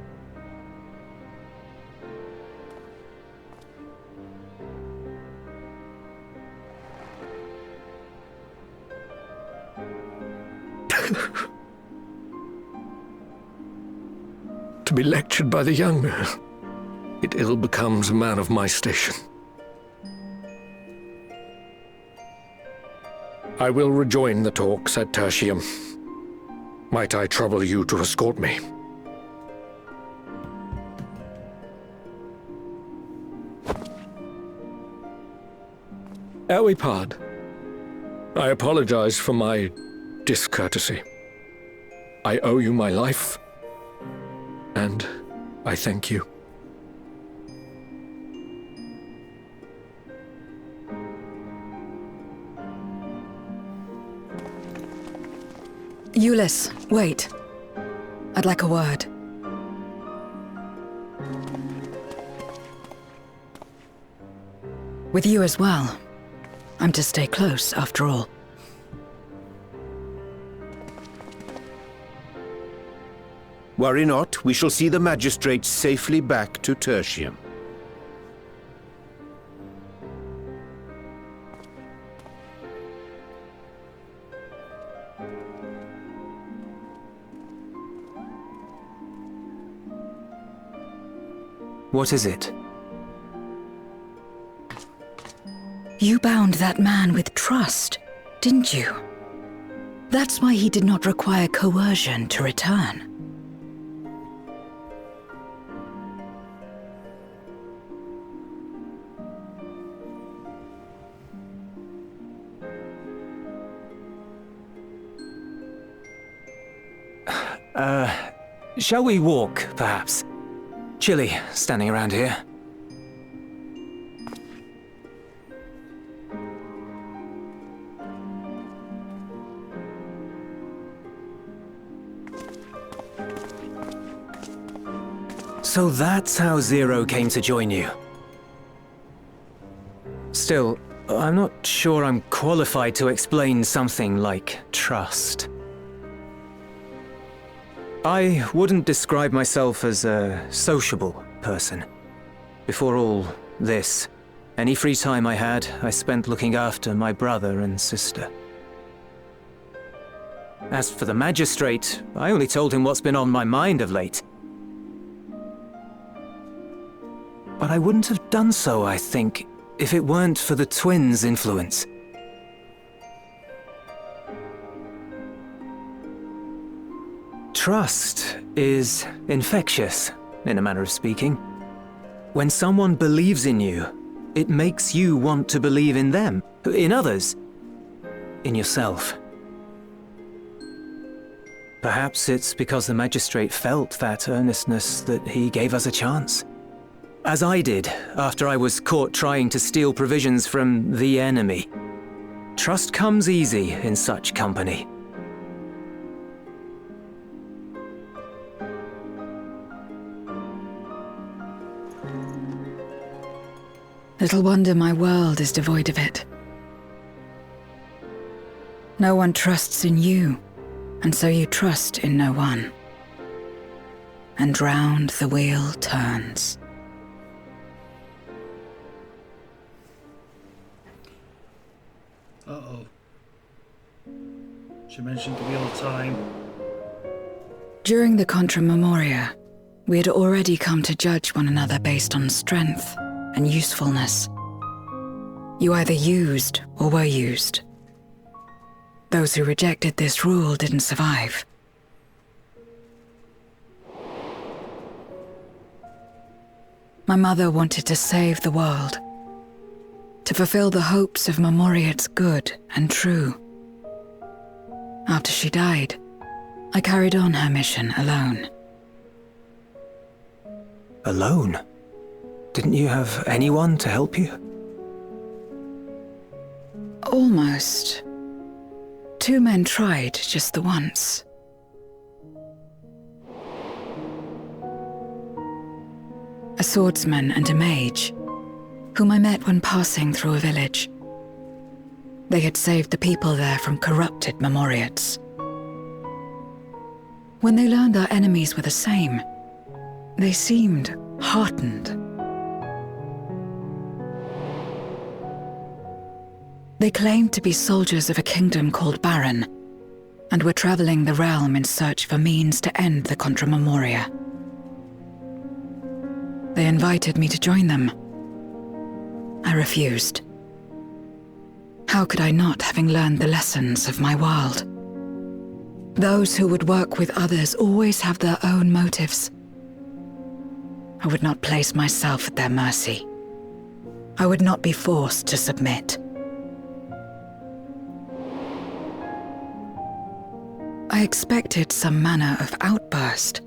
To be lectured by the younger, it ill becomes a man of my station. I will rejoin the talks at Tertium. Might I trouble you to escort me? Ere we part, I apologize for my discourtesy. I owe you my life, and I thank you. Euless, wait. I'd like a word. With you as well. I'm to stay close, after all. Worry not, we shall see the magistrate safely back to Tertium. What is it? You bound that man with trust, didn't you? That's why he did not require coercion to return. Shall we walk, perhaps? Chilly, standing around here. So that's how Zero came to join you. Still, I'm not sure I'm qualified to explain something like trust. I wouldn't describe myself as a sociable person. Before all this, any free time I had, I spent looking after my brother and sister. As for the magistrate, I only told him what's been on my mind of late. But I wouldn't have done so, I think, if it weren't for the twins' influence. Trust is infectious, in a manner of speaking. When someone believes in you, it makes you want to believe in them, in others, in yourself. Perhaps it's because the magistrate felt that earnestness that he gave us a chance. As I did, after I was caught trying to steal provisions from the enemy. Trust comes easy in such company. Little wonder my world is devoid of it. No one trusts in you, and so you trust in no one. And round the wheel turns. Uh-oh. She mentioned the wheel of time. During the Contra Memoria, we had already come to judge one another based on strength and usefulness. You either used or were used. Those who rejected this rule didn't survive. My mother wanted to save the world, to fulfill the hopes of Memoria's good and true. After she died, I carried on her mission alone. Alone? Didn't you have anyone to help you? Almost. 2 men tried just the once. A swordsman and a mage, whom I met when passing through a village. They had saved the people there from corrupted Memoriates. When they learned our enemies were the same, they seemed heartened. They claimed to be soldiers of a kingdom called Baron, and were traveling the realm in search for means to end the Contra Memoria. They invited me to join them. I refused. How could I not, having learned the lessons of my world? Those who would work with others always have their own motives. I would not place myself at their mercy. I would not be forced to submit. I expected some manner of outburst,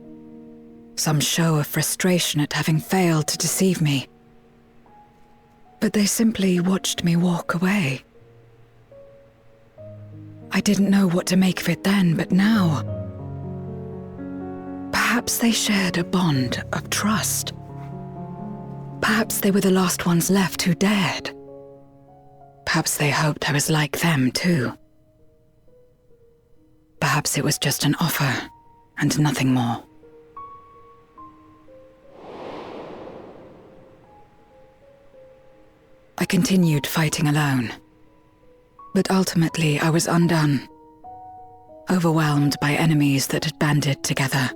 some show of frustration at having failed to deceive me. But they simply watched me walk away. I didn't know what to make of it then, but now, perhaps they shared a bond of trust. Perhaps they were the last ones left who dared. Perhaps they hoped I was like them, too. Perhaps it was just an offer, and nothing more. I continued fighting alone. But ultimately, I was undone. Overwhelmed by enemies that had banded together.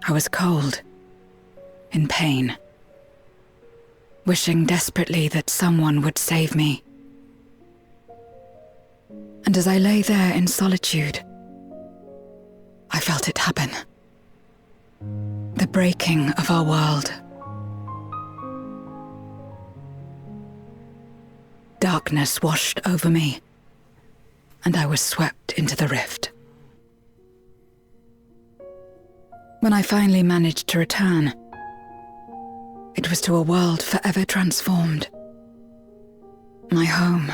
I was cold, in pain, wishing desperately that someone would save me. And as I lay there in solitude, I felt it happen. The breaking of our world. Darkness washed over me, and I was swept into the rift. When I finally managed to return, it was to a world forever transformed. My home,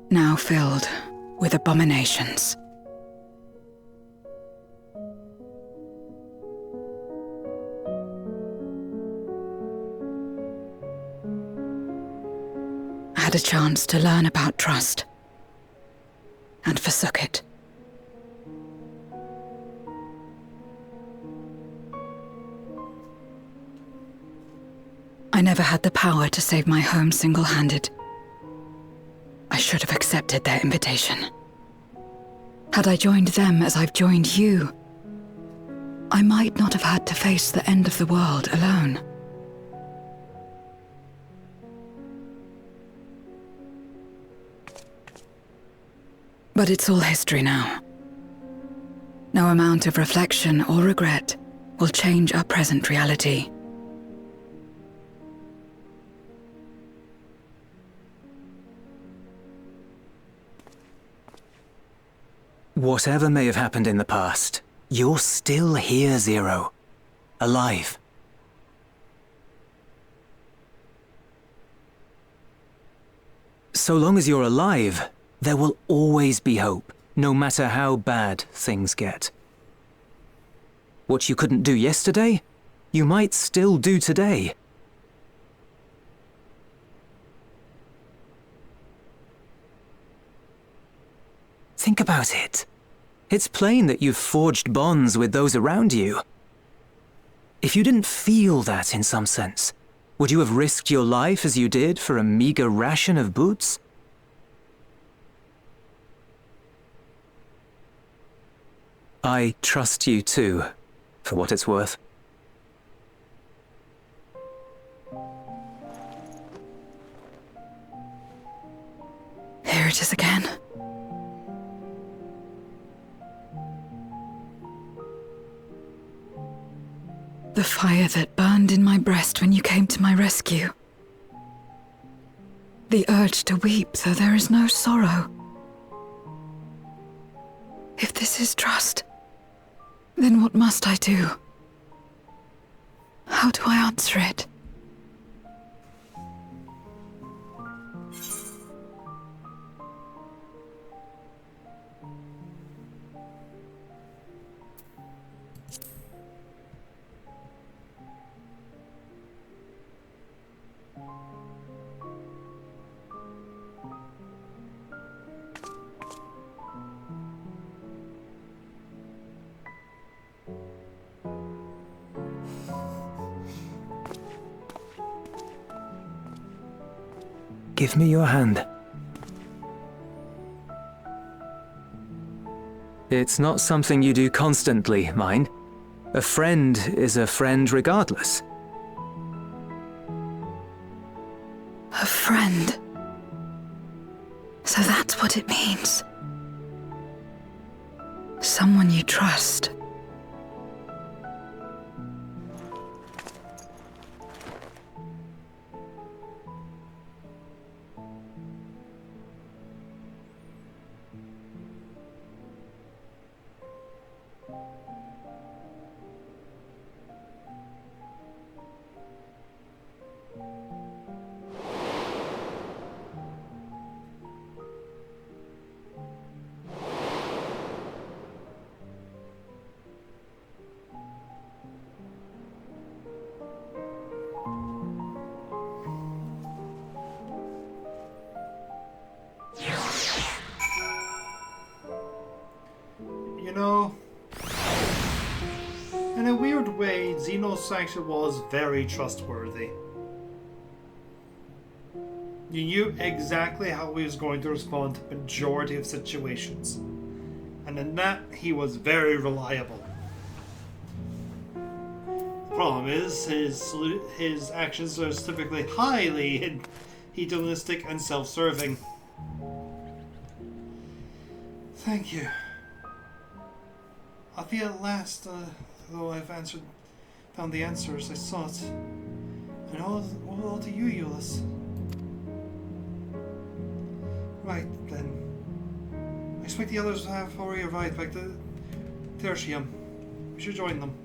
now filled with abominations. I had a chance to learn about trust, and forsook it. I never had the power to save my home single-handed. I should have accepted their invitation. Had I joined them as I've joined you, I might not have had to face the end of the world alone. But it's all history now. No amount of reflection or regret will change our present reality. Whatever may have happened in the past, you're still here, Zero. Alive. So long as you're alive, there will always be hope, no matter how bad things get. What you couldn't do yesterday, you might still do today. Think about it. It's plain that you've forged bonds with those around you. If you didn't feel that in some sense, would you have risked your life as you did for a meager ration of boots? I trust you too, for what it's worth. Here it is again. The fire that burned in my breast when you came to my rescue. The urge to weep, though there is no sorrow. If this is trust, then what must I do? How do I answer it? Give me your hand. It's not something you do constantly, mind. A friend is a friend regardless. A friend. So that's what it means. Someone you trust. You know, in a weird way, Xenos actually was very trustworthy. You knew exactly how he was going to respond to the majority of situations. And in that, he was very reliable. The problem is, his actions are typically highly hedonistic and self-serving. Thank you. I feel at last, though I've found the answers I sought. And all to you, Euless. Right, then. I expect the others have already arrived back to Tertium. We should join them.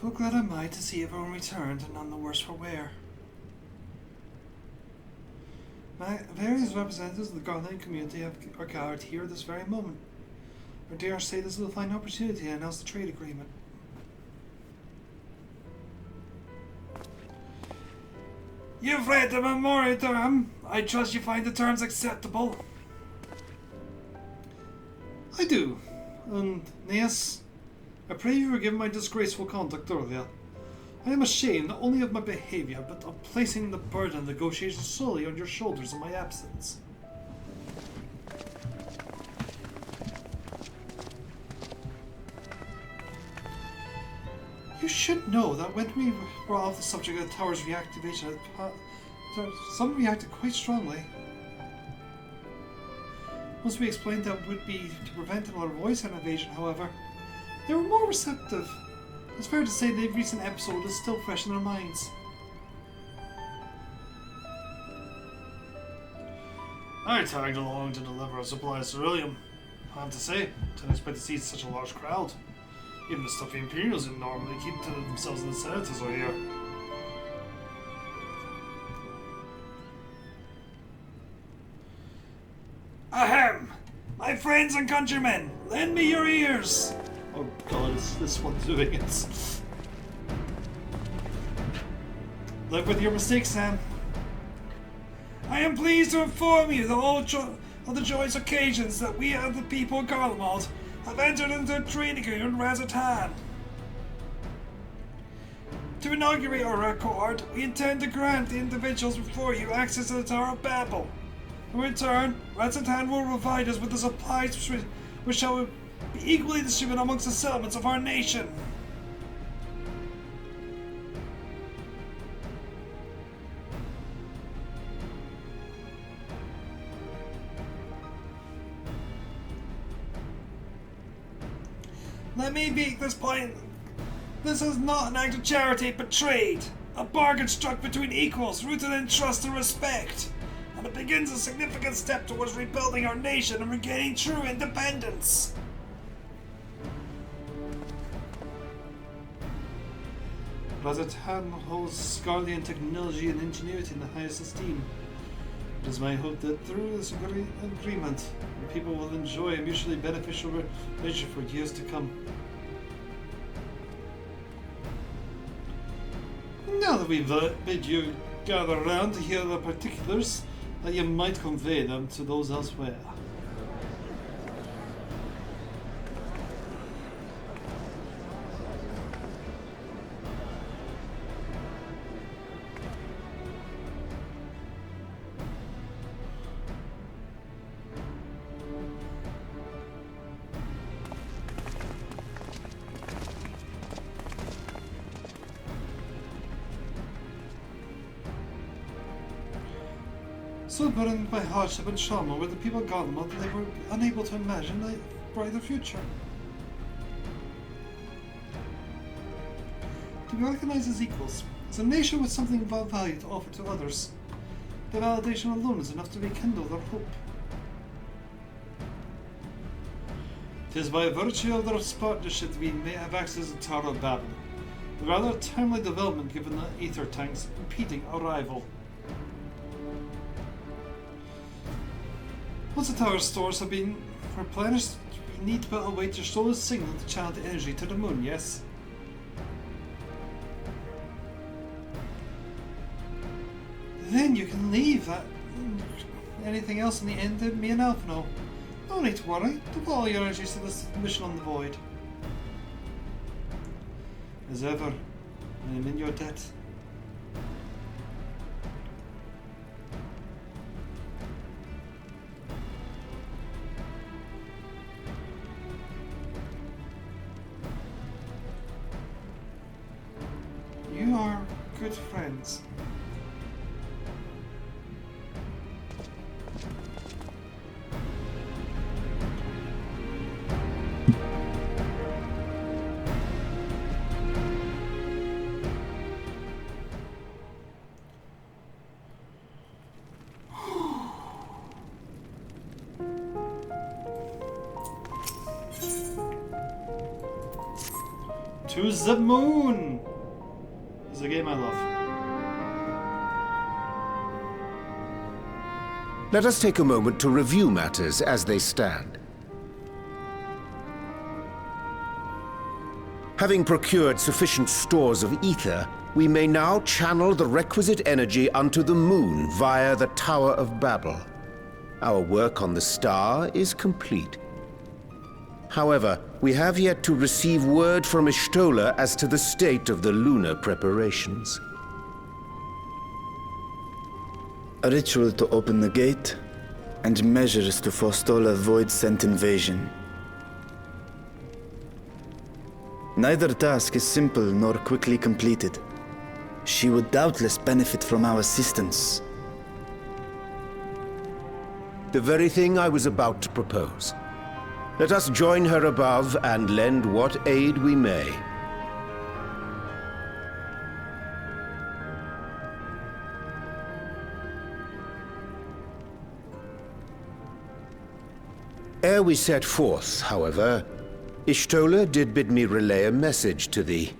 How glad am I to see everyone returned and none the worse for wear. Various representatives of the Godlike community are gathered here at this very moment. I dare say this is a fine opportunity to announce the trade agreement. You've read the memorandum. I trust you find the terms acceptable. I do. And yes, I pray you forgive my disgraceful conduct earlier. I am ashamed not only of my behavior, but of placing the burden of negotiations solely on your shoulders in my absence. You should know that when we brought up the subject of the tower's reactivation, some reacted quite strongly. Once we explained that would be to prevent another voice invasion, however, they were more receptive. It's fair to say the recent episode is still fresh in their minds. I tagged along to deliver a supply of ceruleum. I have to say, didn't expect to see such a large crowd. Even the stuffy Imperials who normally keep to themselves in the senators are here. Ahem! My friends and countrymen, lend me your ears! Oh god, is this one doing it? Live with your mistakes, Sam. I am pleased to inform you that all of the joyous occasions that we of the people of Garlemald have entered into a trade agreement with Razatan. To inaugurate our accord, we intend to grant the individuals before you access to the Tower of Babel. In return, Razatan will provide us with the supplies which shall be equally distributed amongst the settlements of our nation. Let me make this point. This is not an act of charity, but trade. A bargain struck between equals, rooted in trust and respect. And it begins a significant step towards rebuilding our nation and regaining true independence. Razatan holds Scarlian technology and ingenuity in the highest esteem. It is my hope that through this agreement, the people will enjoy a mutually beneficial relationship for years to come. Now that we've bid you gather around to hear the particulars, that you might convey them to those elsewhere. So burdened by hardship and trauma were the people of Garlemald that they were unable to imagine a brighter future. To be recognized as equals, as a nation with something of value to offer to others, the validation alone is enough to rekindle their hope. 'Tis by virtue of their partnership we may have access to Tower of Babel. A rather timely development given the ether tanks impeding arrival. Once the tower stores have been replenished, we need but await your solar's signal to channel the energy to the moon, yes? Then you can leave that. Anything else in the end, me and Alpha know. No need to worry. Devote all your energies to this mission on the void. As ever, I am in your debt. You are good friends. To the moon! This is a game I love. Let us take a moment to review matters as they stand. Having procured sufficient stores of ether, we may now channel the requisite energy unto the moon via the Tower of Babel. Our work on the star is complete. However, we have yet to receive word from Ishtola as to the state of the lunar preparations. A ritual to open the gate, and measures to forestall a void-sent invasion. Neither task is simple nor quickly completed. She would doubtless benefit from our assistance. The very thing I was about to propose. Let us join her above and lend what aid we may. Ere we set forth, however, Ishtola did bid me relay a message to thee.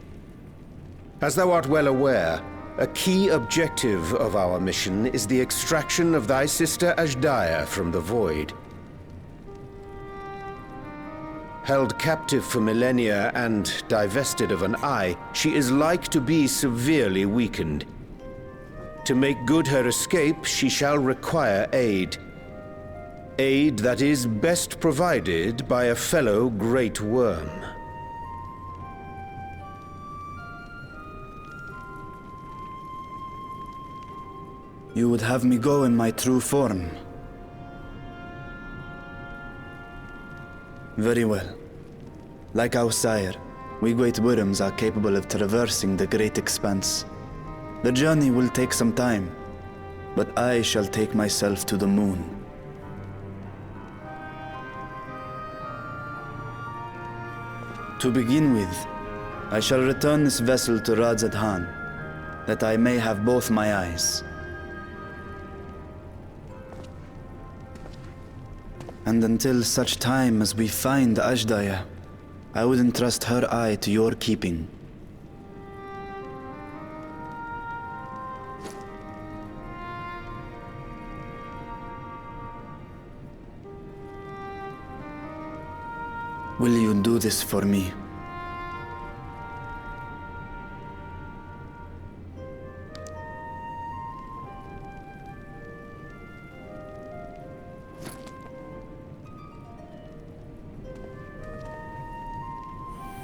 As thou art well aware, a key objective of our mission is the extraction of thy sister Ashdaya from the Void. Held captive for millennia and divested of an eye, she is like to be severely weakened. To make good her escape, she shall require aid. Aid that is best provided by a fellow Great Worm. You would have me go in my true form. Very well. Like our sire, we Great Worms are capable of traversing the great expanse. The journey will take some time, but I shall take myself to the moon. To begin with, I shall return this vessel to Radzadhan, that I may have both my eyes. And until such time as we find Ashdaya, I would entrust her eye to your keeping. Will you do this for me?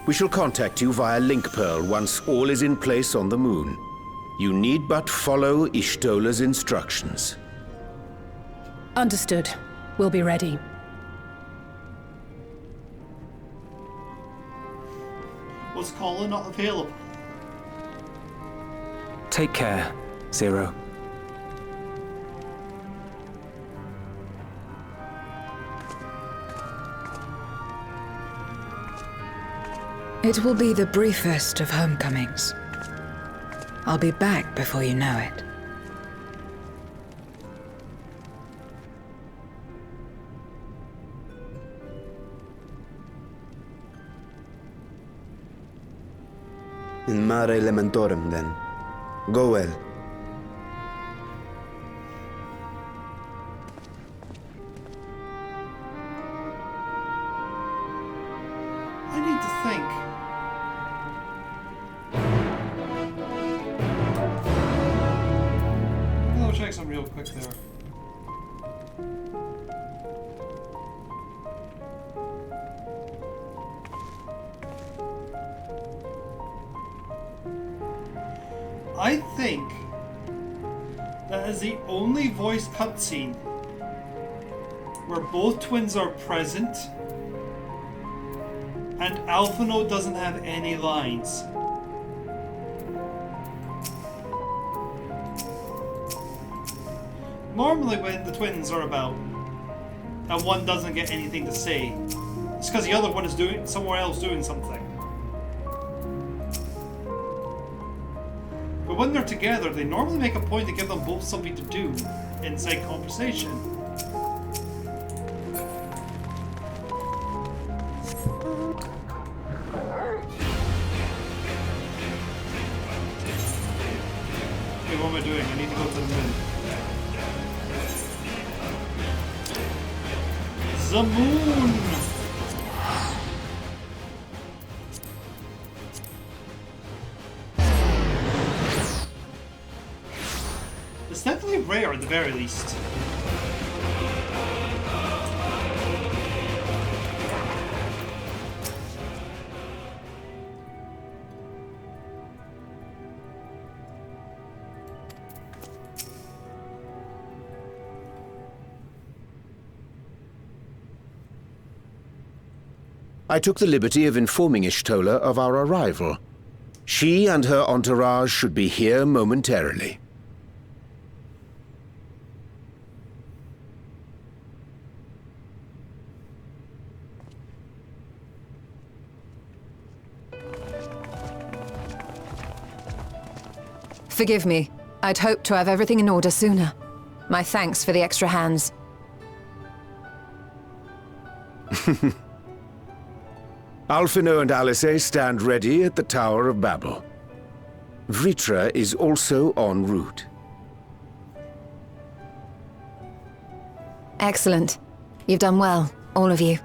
We shall contact you via Link Pearl once all is in place on the moon. You need but follow Ishtola's instructions. Understood. We'll be ready. Was Colin not available? Take care, Zero. It will be the briefest of homecomings. I'll be back before you know it. In mare lamentorum, then. Go well. I need to think. I'll check some real quick there. I think that is the only voice cutscene where both twins are present and Alphino doesn't have any lines. Normally when the twins are about and one doesn't get anything to say, it's because the other one is doing somewhere else doing something. But when they're together, they normally make a point to give them both something to do in said conversation. Okay, what am I doing? I need to go to the moon. The moon! It's definitely rare at the very least. I took the liberty of informing Ishtola of our arrival. She and her entourage should be here momentarily. Forgive me. I'd hoped to have everything in order sooner. My thanks for the extra hands. Alphino and Alice stand ready at the Tower of Babel. Vritra is also en route. Excellent. You've done well, all of you.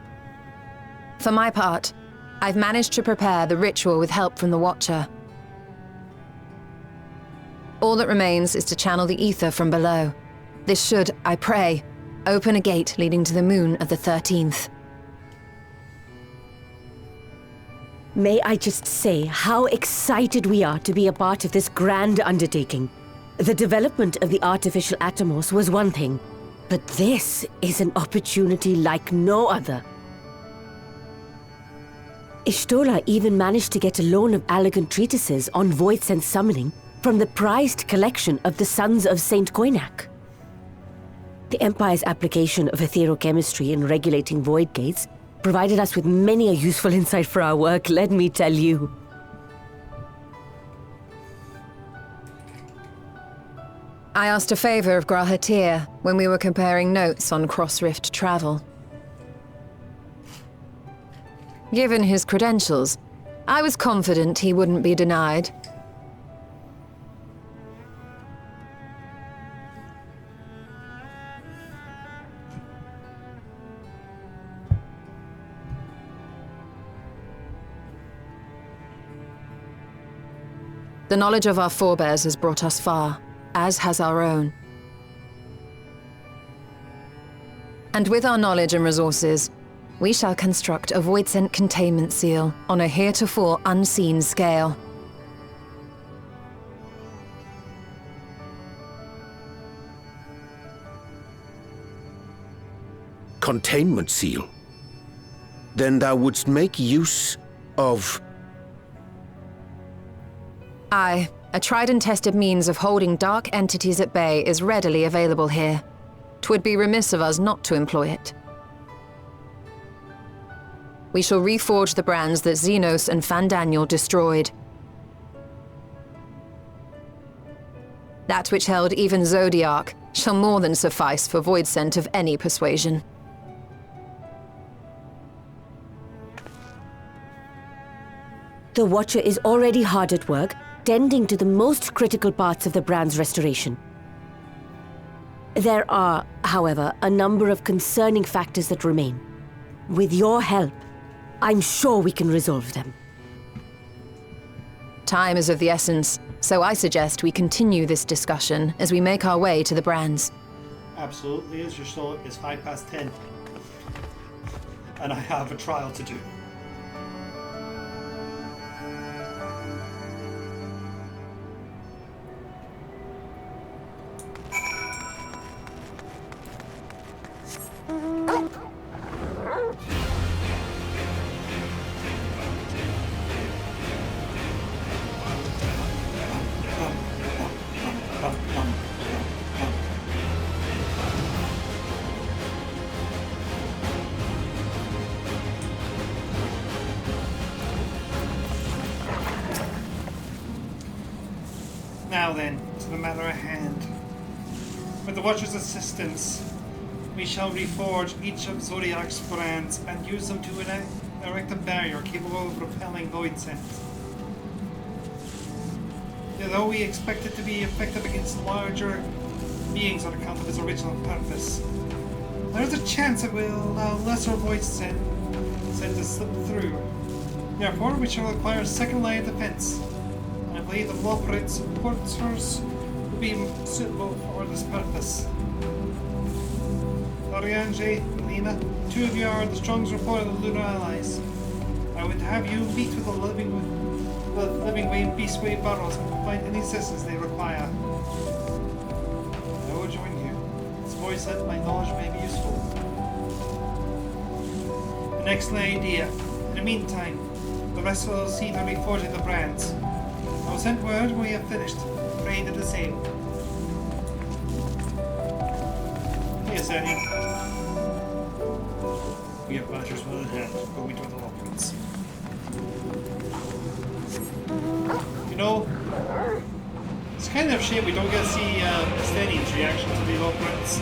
For my part, I've managed to prepare the ritual with help from the Watcher. All that remains is to channel the ether from below. This should, I pray, open a gate leading to the moon of the 13th. May I just say how excited we are to be a part of this grand undertaking. The development of the artificial Atomos was one thing, but this is an opportunity like no other. Ishtola even managed to get a loan of elegant treatises on void sense summoning from the prized collection of the Sons of Saint Koinak. The Empire's application of etherochemistry in regulating void gates provided us with many a useful insight for our work, let me tell you. I asked a favor of Grahatir when we were comparing notes on cross-rift travel. Given his credentials, I was confident he wouldn't be denied. The knowledge of our forebears has brought us far, as has our own. And with our knowledge and resources, we shall construct a void-sent containment seal on a heretofore unseen scale. Containment seal? Then thou wouldst make use of... Aye, a tried and tested means of holding dark entities at bay is readily available here. 'Twould be remiss of us not to employ it. We shall reforge the brands that Xenos and Fandaniel destroyed. That which held even Zodiac shall more than suffice for void scent of any persuasion. The Watcher is already hard at work, tending to the most critical parts of the brand's restoration. There are, however, a number of concerning factors that remain. With your help, I'm sure we can resolve them. Time is of the essence, so I suggest we continue this discussion as we make our way to the brands. Absolutely, as your show is 10:05. And I have a trial to do. Now then, to the matter at hand. With the Watcher's assistance, we shall reforge each of Zodiac's brands and use them to erect a barrier capable of repelling void scent. Although we expect it to be effective against larger beings on account of its original purpose, there is a chance it will allow lesser void scent to slip through. Therefore, we shall require a second line of defense. I believe the Loperate supporters will be suitable for this purpose. Oriange, Lena, two of you are the strongest reported of the Lunar Allies. I would have you meet with the Living Way and Beastway burrows and provide any assistance they require. I will join you. This voice that my knowledge may be useful. An excellent idea. In the meantime, the rest will see to reforging the brands. I will send word when we have finished. Pray to the same. Yes, Annie. We have badgers well in hand, but we don't have operates. You know, it's kind of a shame we don't get to see Stenian's reaction to the operates.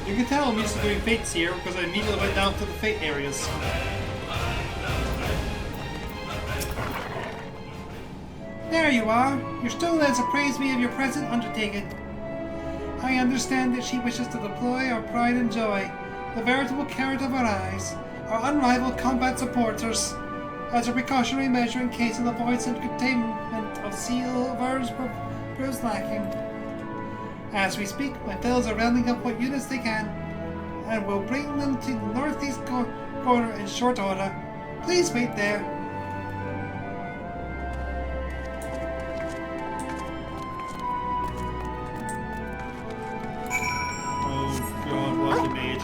You can tell I'm used to doing fates here because I immediately went down to the fate areas. There you are! Your stewardess appraised me of your present undertaking. I understand that she wishes to deploy our pride and joy, the veritable carrot of our eyes, our unrivaled combat supporters, as a precautionary measure in case of the voice and containment of seal of ours proves lacking. As we speak, my fellows are rounding up what units they can, and will bring them to the northeast corner in short order. Please wait there. Oh God, what they made.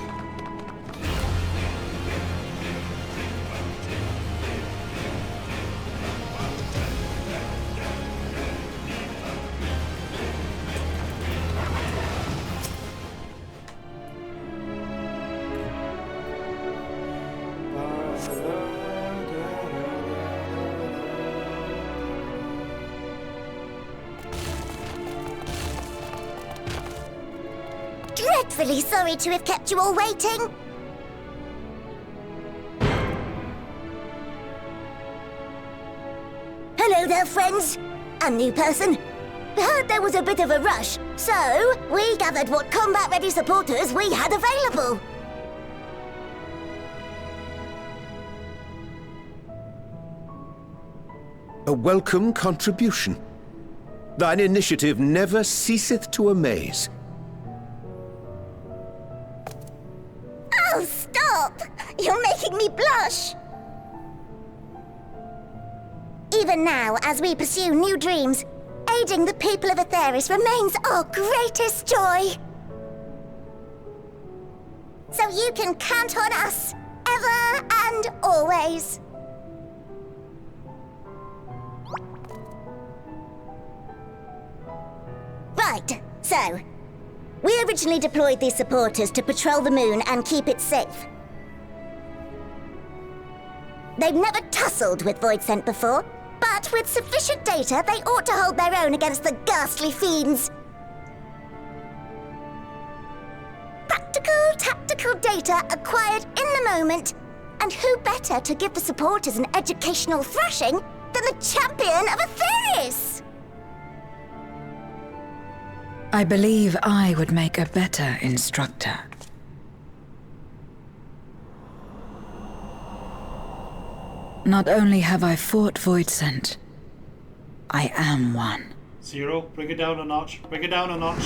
Dreadfully sorry to have kept you all waiting. Hello there, friends. A new person. Heard there was a bit of a rush, so we gathered what combat-ready supporters we had available. A welcome contribution. Thine initiative never ceaseth to amaze. making me blush! Even now, as we pursue new dreams, aiding the people of Aetheris remains our greatest joy. So you can count on us, ever and always. Right, so, we originally deployed these supporters to patrol the moon and keep it safe. They've never tussled with Voidsent before, but with sufficient data, they ought to hold their own against the ghastly fiends. Practical, tactical data acquired in the moment, and who better to give the supporters an educational thrashing than the champion of Aetheris? I believe I would make a better instructor. Not only have I fought Voidsent, I am one. Zero, bring it down a notch. Bring it down a notch.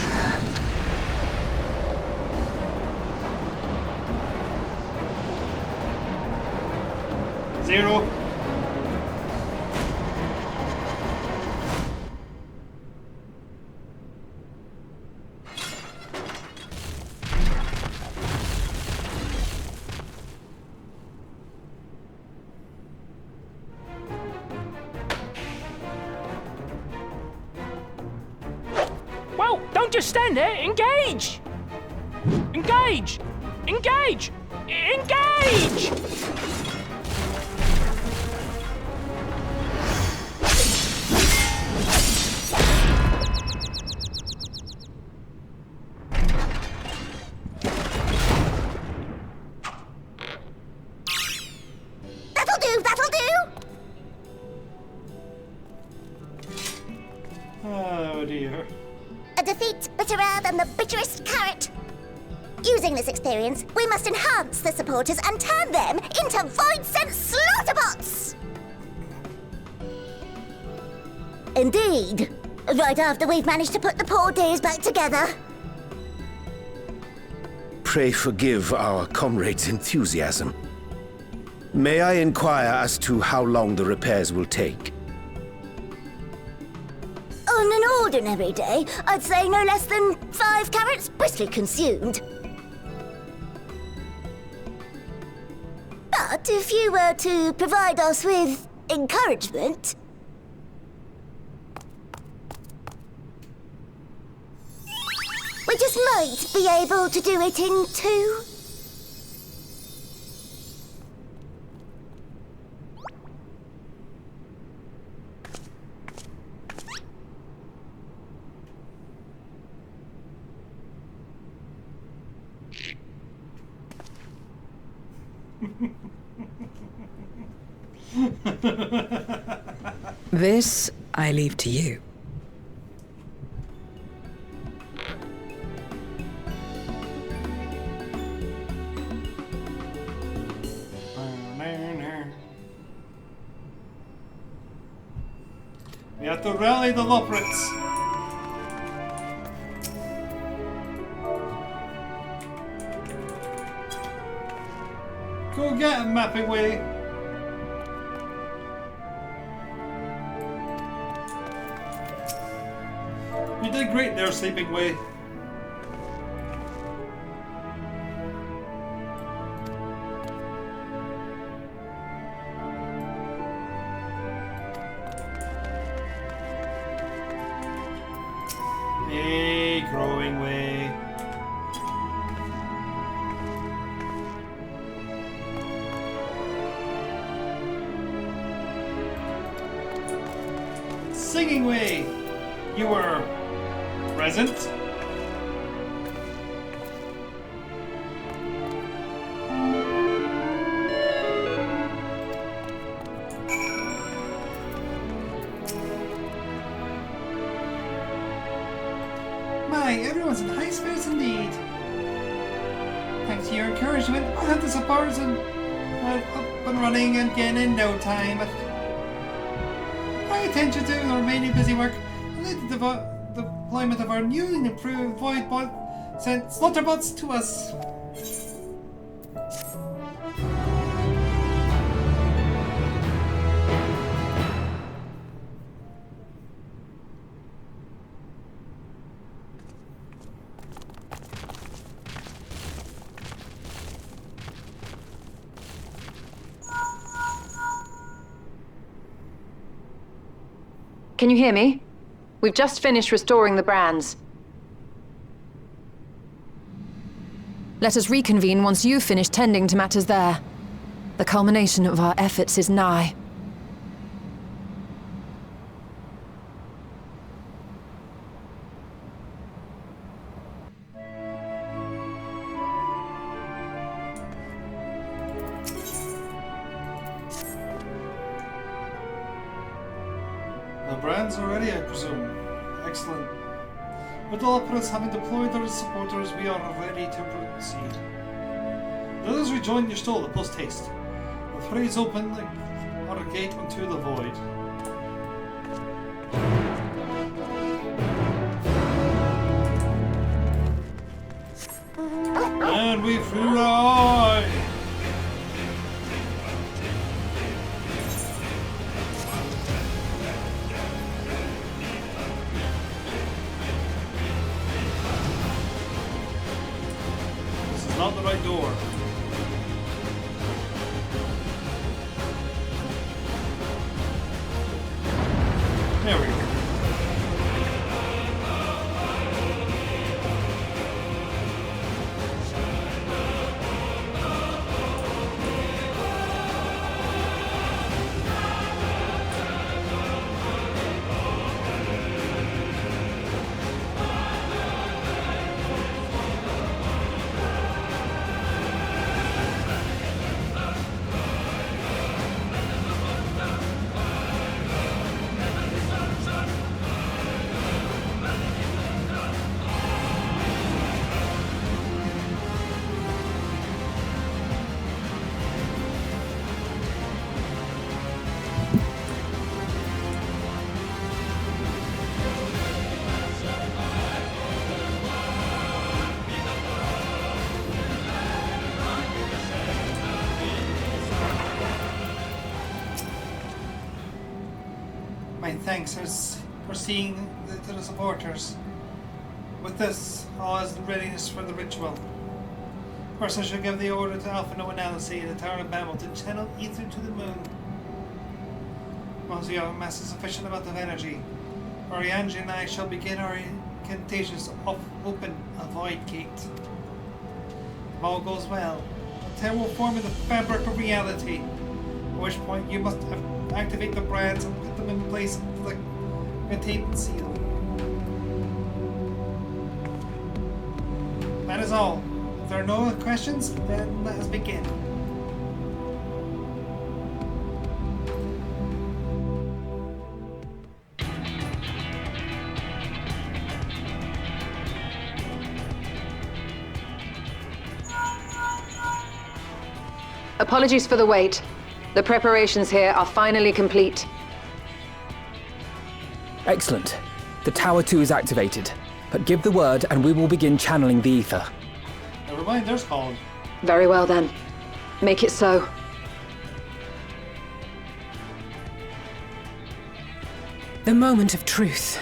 Zero. Well, don't just stand there. Engage! Engage! Engage! Engage! That'll do, that'll do! Oh dear. A defeat bitterer than the bitterest carrot. Using this experience, we must enhance the supporters and turn them into Voidsent slaughterbots! Indeed. Right after we've managed to put the poor dears back together. Pray forgive our comrade's enthusiasm. May I inquire as to how long the repairs will take? On an ordinary day, I'd say no less than 5 carrots briskly consumed. But if you were to provide us with encouragement... we just might be able to do it in 2. This I leave to you. We have to rally the Loprits. Go get him, Mapping Way. You did great there, Sleeping Way. Hey, Growing Way. Singing Way. You were present. My, everyone's in high spirits indeed. Thanks to your encouragement, I'll have the supporters up and running again in no time. Pay attention to the remaining busy work and lead the deployment of our newly improved Voidbot sent slaughterbots to us. can you hear me? We've just finished restoring the brands. Let us reconvene once you've finished tending to matters there. The culmination of our efforts is nigh. The brands are ready, I presume. Excellent. With all opponents having deployed their supporters, we are ready to proceed. Let us rejoin your stall at post haste. The threes open our gate into the void. And we fly! Not the right door. There we go. My thanks for seeing to the supporters. With this, all is in readiness for the ritual. First, I shall give the order to Alpha No Analysis in the Tower of Babel to channel ether to the moon. Once we have amassed a sufficient amount of energy, Orianji and I shall begin our incantations to open a void gate. If all goes well, the tower will form in the fabric of reality, at which point you must activate the brands and put them in place to the containment seal. That is all. If there are no other questions, then let us begin. Apologies for the wait. The preparations here are finally complete. Excellent. The Tower 2 is activated. But give the word and we will begin channeling the ether. Never mind, there's Colin. Very well then. Make it so. The moment of truth.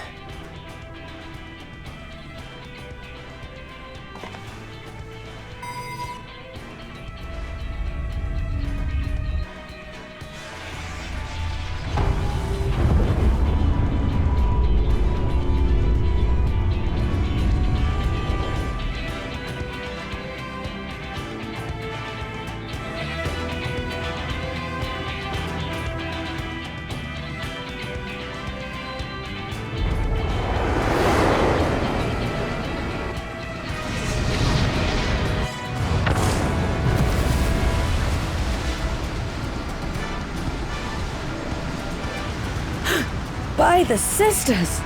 By the sisters!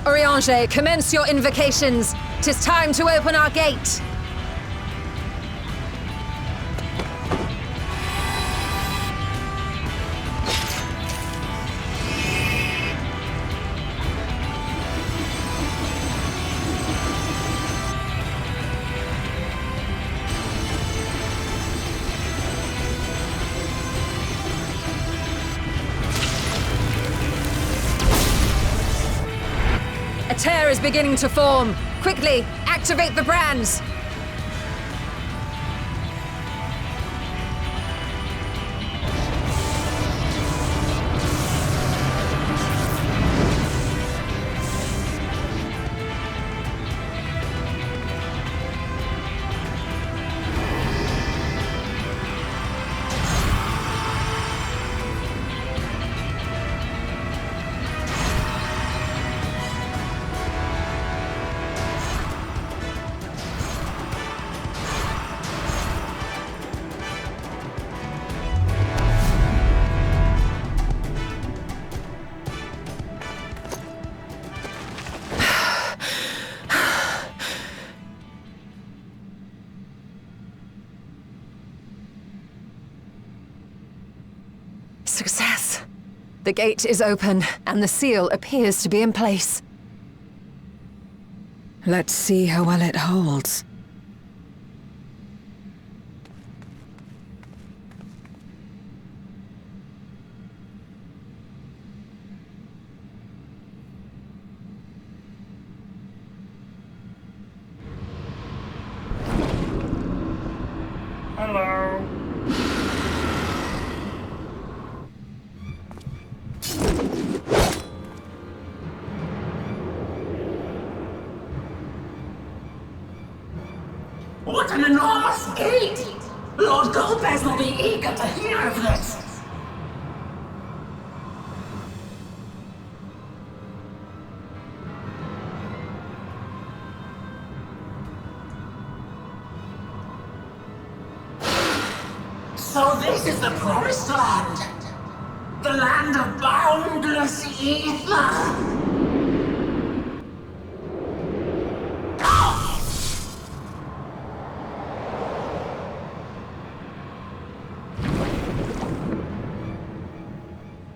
Oriange, commence your invocations. 'Tis time to open our gate. A tear is beginning to form. Quickly, activate the brands. success. The gate is open, and the seal appears to be in place. Let's see how well it holds. Hello. What an enormous gate! Lord Golbez will be eager to hear of this! So this is the Promised Land! The land of boundless ether!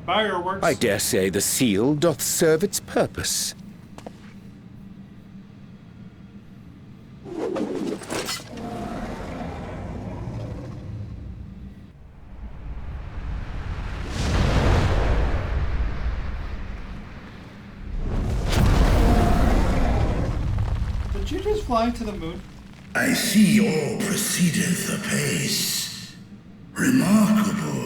Fireworks. I dare say the seal doth serve its purpose. Did you just fly to the moon? I see all proceedeth apace. Remarkable.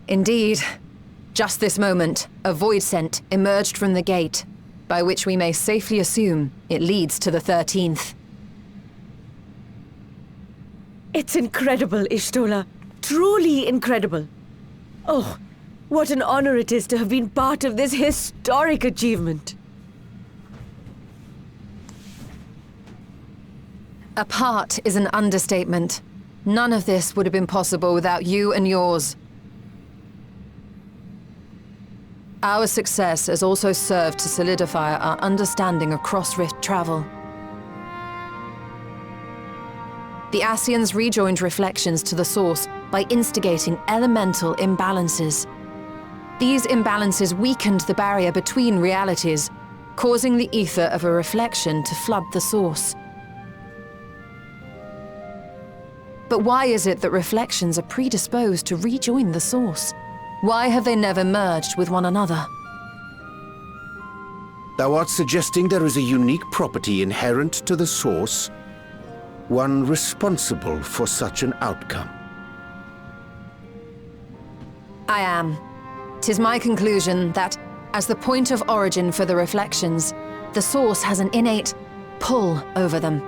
Indeed. Just this moment, a void scent emerged from the gate, by which we may safely assume it leads to the 13th. It's incredible, Ishtola. Truly incredible. Oh, what an honor it is to have been part of this historic achievement. A part is an understatement. None of this would have been possible without you and yours. Our success has also served to solidify our understanding of cross-rift travel. The Ascians rejoined reflections to the source by instigating elemental imbalances. These imbalances weakened the barrier between realities, causing the ether of a reflection to flood the source. But why is it that reflections are predisposed to rejoin the source? Why have they never merged with one another? Thou art suggesting there is a unique property inherent to the source, one responsible for such an outcome. I am. 'Tis my conclusion that, as the point of origin for the reflections, the source has an innate pull over them.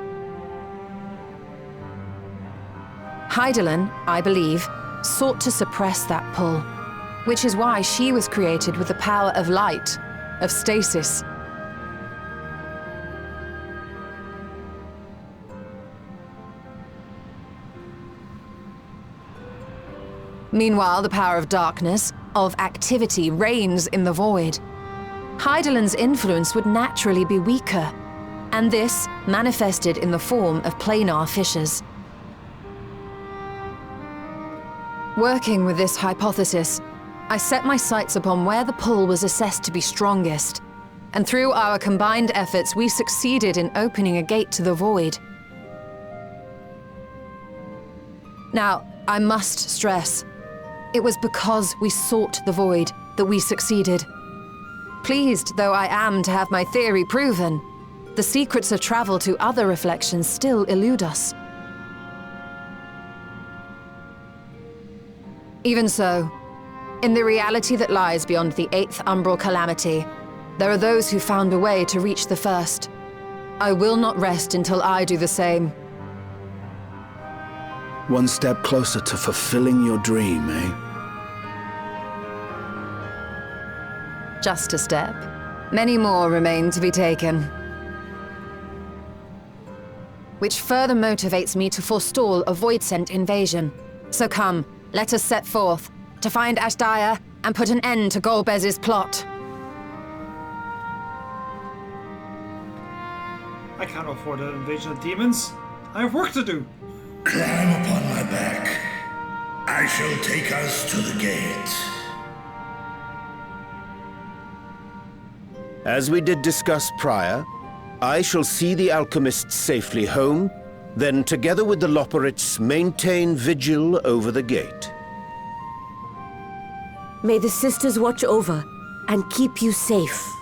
Hydaelyn, I believe, sought to suppress that pull, which is why she was created with the power of light, of stasis. Meanwhile, the power of darkness, of activity, reigns in the void. Hydaelyn's influence would naturally be weaker, and this manifested in the form of planar fissures. Working with this hypothesis, I set my sights upon where the pull was assessed to be strongest, and through our combined efforts, we succeeded in opening a gate to the void. Now, I must stress, it was because we sought the void that we succeeded. Pleased though I am to have my theory proven, the secrets of travel to other reflections still elude us. Even so, in the reality that lies beyond the 8th umbral calamity, there are those who found a way to reach the first. I will not rest until I do the same. One step closer to fulfilling your dream, eh? Just a step. Many more remain to be taken. Which further motivates me to forestall a void-sent invasion. So come, let us set forth, to find Ashdaya and put an end to Golbez's plot. I can't afford an invasion of demons. I have work to do. Climb upon my back. I shall take us to the gate. As we did discuss prior, I shall see the alchemists safely home, then together with the Loporrits maintain vigil over the gate. May the sisters watch over and keep you safe.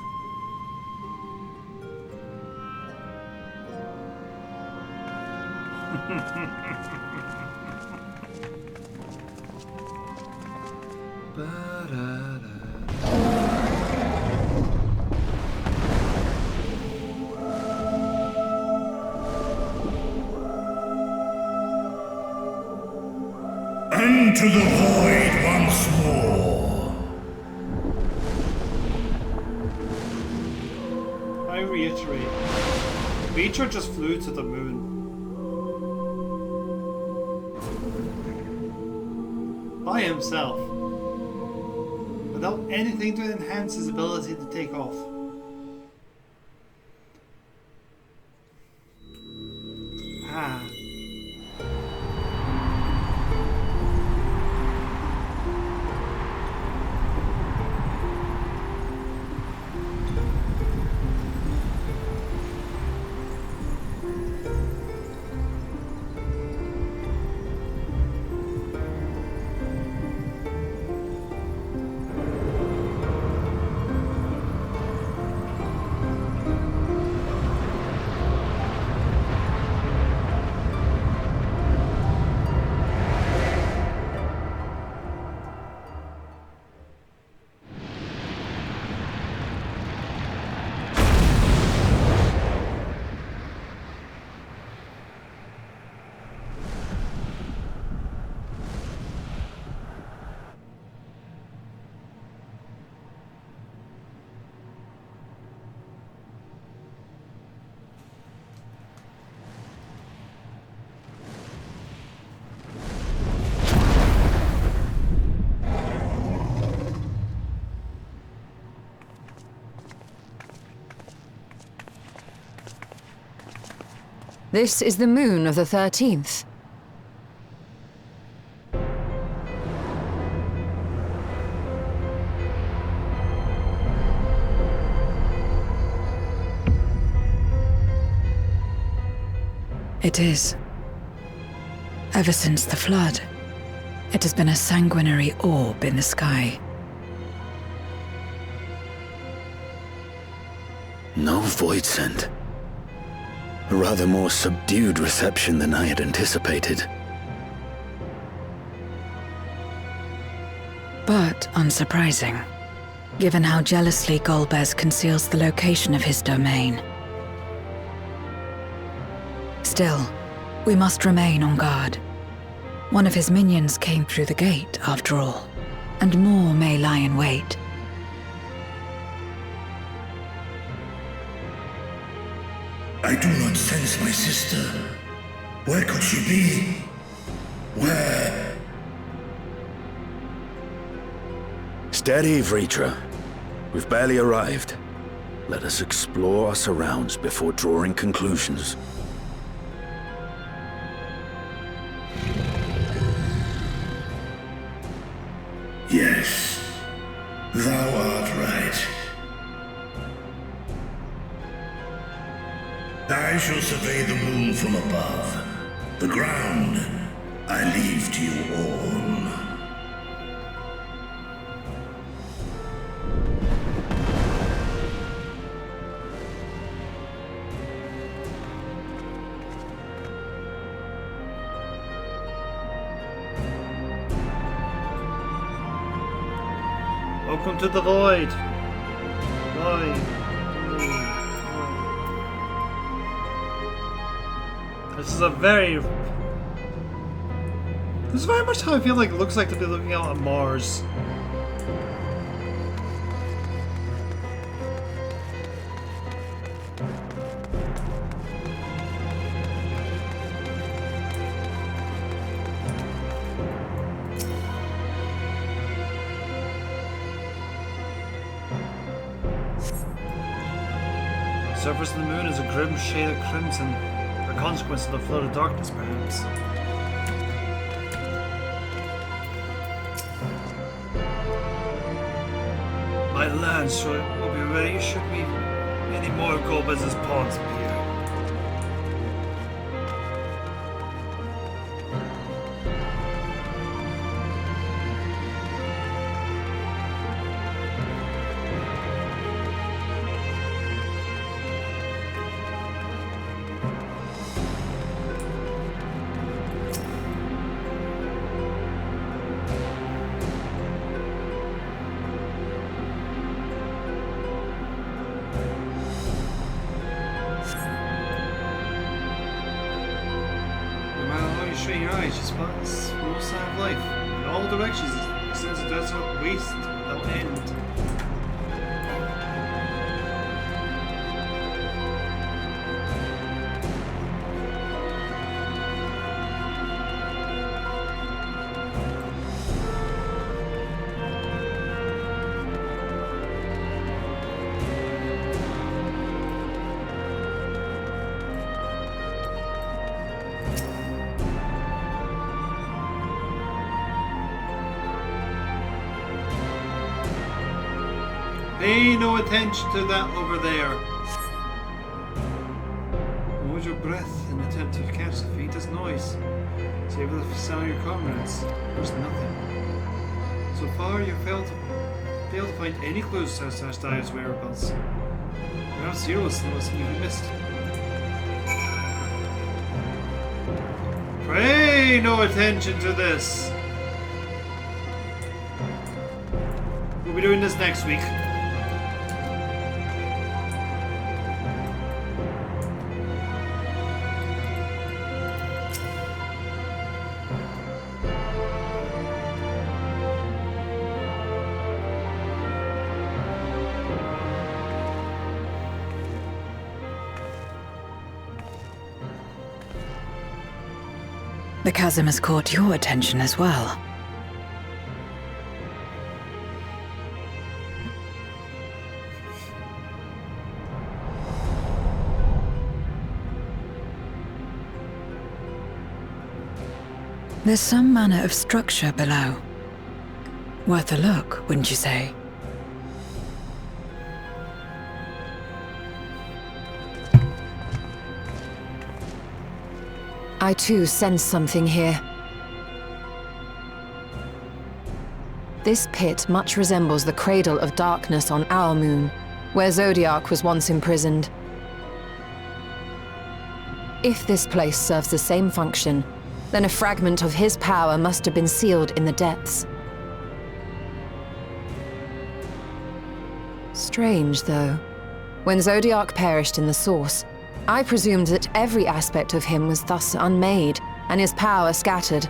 Into the void once more. I reiterate, Beecher just flew to the moon. By himself. Without anything to enhance his ability to take off. Ah. This is the moon of the 13th. It is. Ever since the flood, it has been a sanguinary orb in the sky. No void scent. A rather more subdued reception than I had anticipated. But unsurprising, given how jealously Golbez conceals the location of his domain. Still, we must remain on guard. One of his minions came through the gate, after all, and more may lie in wait. I do not sense my sister. Where could she be? Where? Steady, Vritra. We've barely arrived. Let us explore our surrounds before drawing conclusions. Yes, thou art right. I shall survey the moon from above. The ground I leave to you all. Welcome to the void. Void. This is very much how I feel like it looks like to be looking out at Mars. The surface of the moon is a grim shade of crimson. A consequence of the flood of darkness, perhaps. land will be ready should we any more Gomez's pawns appear. Strain your eyes, you spots no sign of life. In all directions, it extends a desert waste without end. Pay no attention to that over there. Hold your breath in an attempt to catch the faintest noise. Save the sound of your comrades. There's nothing. So far, you failed to find any clues to Ashdai's whereabouts. Perhaps Zero is the most thing you've missed. Pay no attention to this. We'll be doing this next week. The chasm has caught your attention as well. There's some manner of structure below. Worth a look, wouldn't you say? I too sense something here. This pit much resembles the Cradle of Darkness on our moon, where Zodiac was once imprisoned. If this place serves the same function, then a fragment of his power must have been sealed in the depths. Strange, though. When Zodiac perished in the Source, I presumed that every aspect of him was thus unmade, and his power scattered.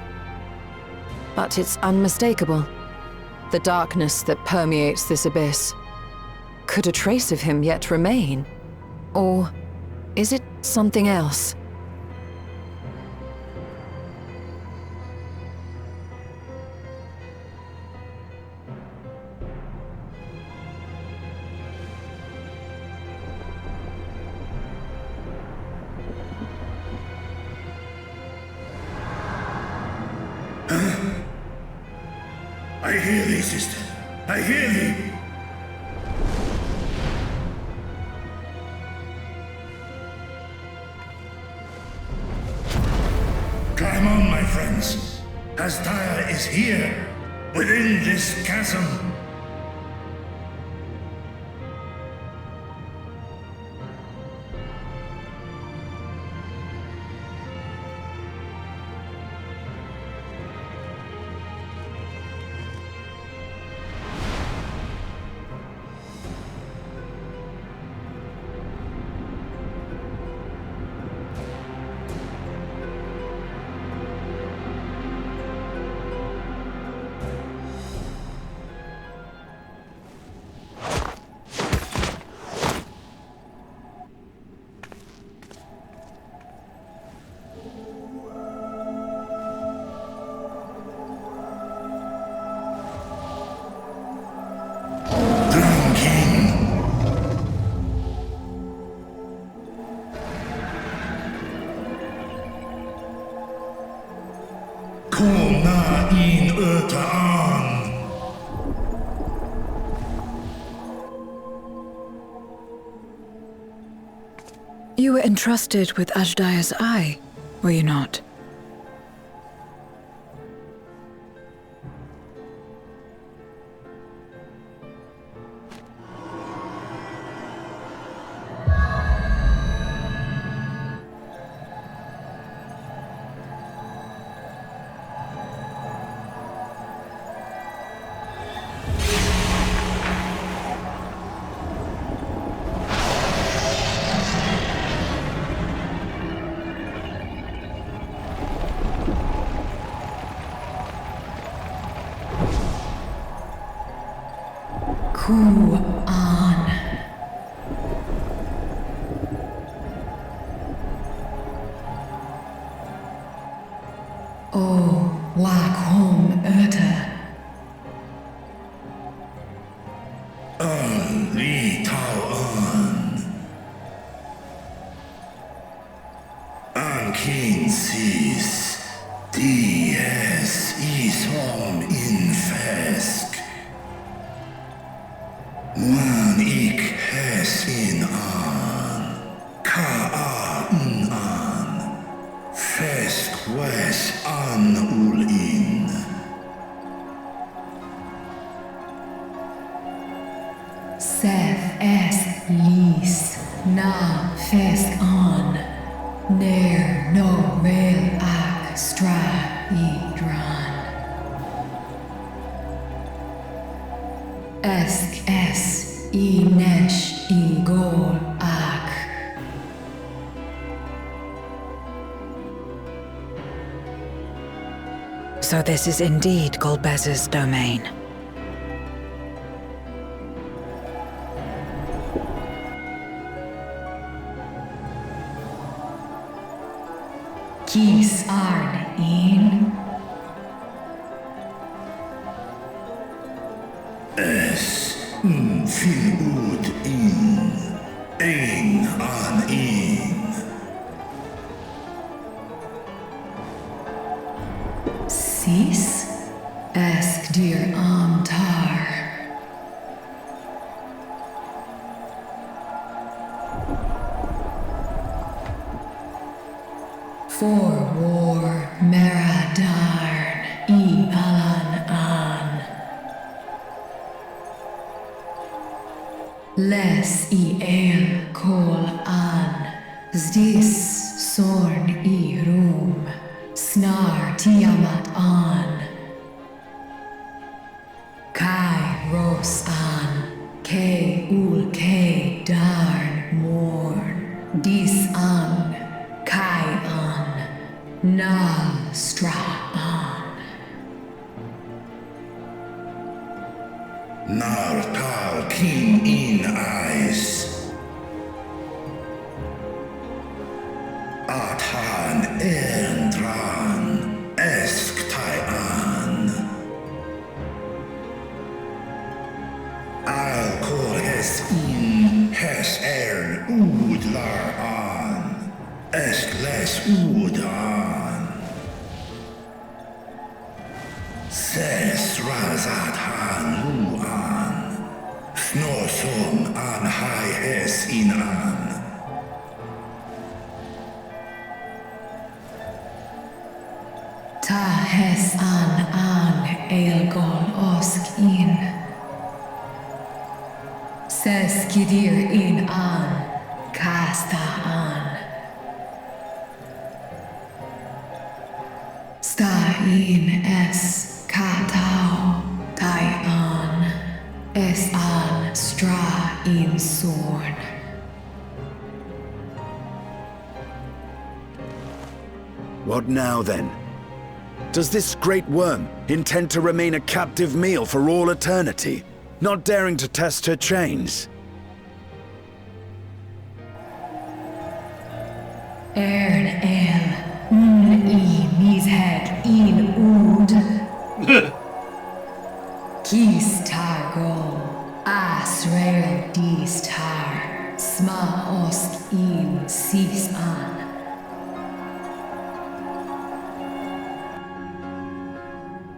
But it's unmistakable. The darkness that permeates this abyss. Could a trace of him yet remain? Or is it something else? I hear thee, sister. I hear thee. Climb on, my friends. Ashdai is here, within this chasm. You were entrusted with Ajdaya's eye, were you not? So this is indeed Golbez's domain. Kies arn in. Es fil ud in. Ein an in. Sis? Ask dear Amtar. For war Meradarn I Alan An. Les I El Kol An. Zdis Sorn I Rum. Snar Tiamat An. Kai Ros An. Ke Ul Ke Darn Morn. Dis An. Kai An. Nal Stra An. Nar Tal King in Eyes. Atan Endran Esk Taian. Al Kor Es In Hes Udlar An. Esk Les Udan. Ses Razat Han Luan. Snosom An Hai Es In An. Ta hes an Elgol Osk in. Ses Kidir in an. Kasta an. Sta in es Katao. Tai an. Es an Stra in Sorn. What now then? Does this great worm intend to remain a captive meal for all eternity, not daring to test her chains? Ern el, I mished in ud. Kis targo, asrael dis tar, sma osk in sis an.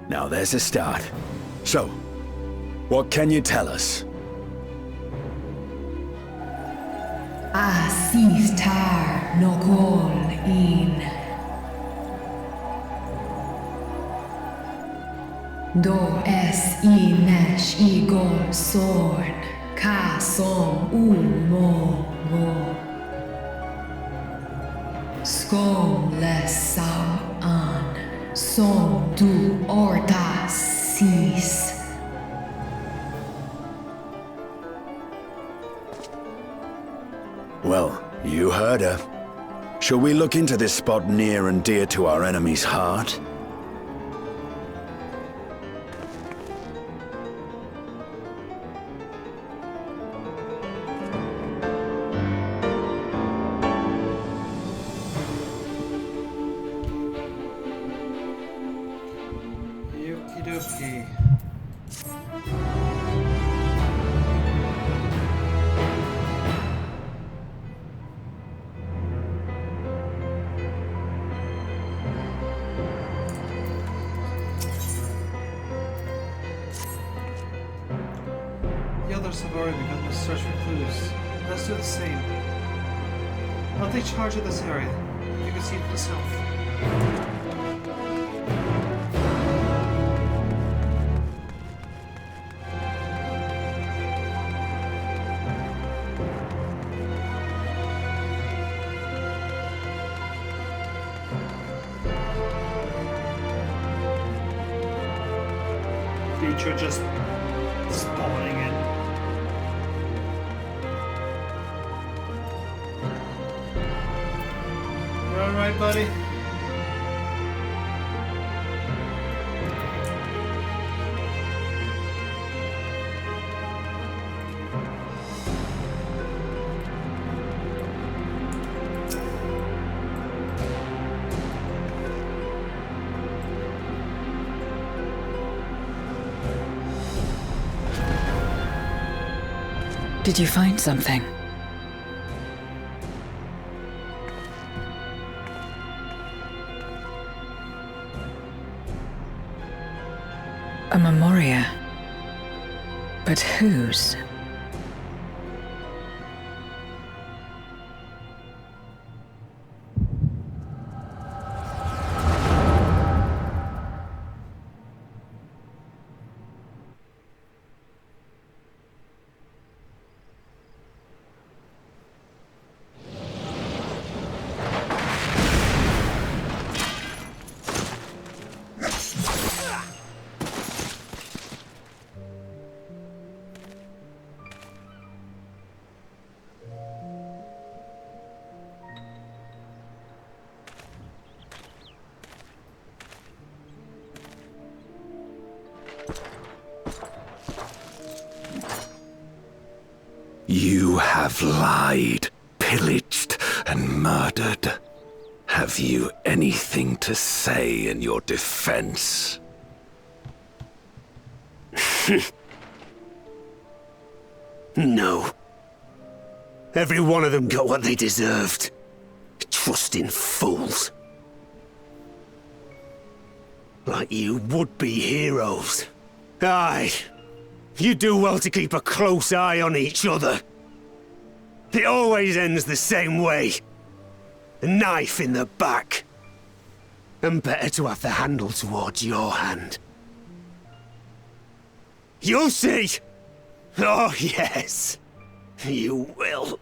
Now there's a start. So, what can you tell us? Asif tar nokol in. Do es I nesh igor sorn, ka som mo go. Skom lesau an, som du orta sis. Well, you heard her. Shall we look into this spot near and dear to our enemy's heart? Okie dokie. The others have already begun to search for clues. Let's do the same. I'll take charge of this area. You can see for yourself. Future just spawning in. You alright, buddy? Did you find something? A memoria. But whose? You have lied, pillaged, and murdered. Have you anything to say in your defense? No. Every one of them got what they deserved. Trusting fools. Like you would-be heroes. Aye. You do well to keep a close eye on each other. It always ends the same way. A knife in the back. And better to have the handle towards your hand. You'll see! Oh, yes. You will.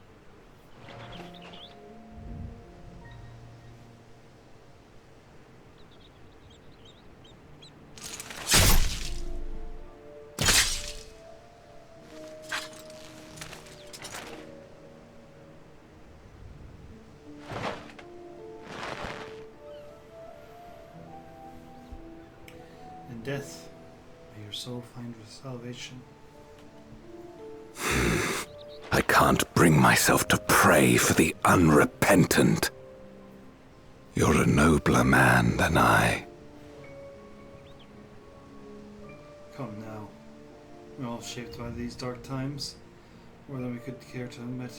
In death, may your soul find salvation. I can't bring myself to pray for the unrepentant. You're a nobler man than I. Come now. We're all shaped by these dark times, more than we could care to admit.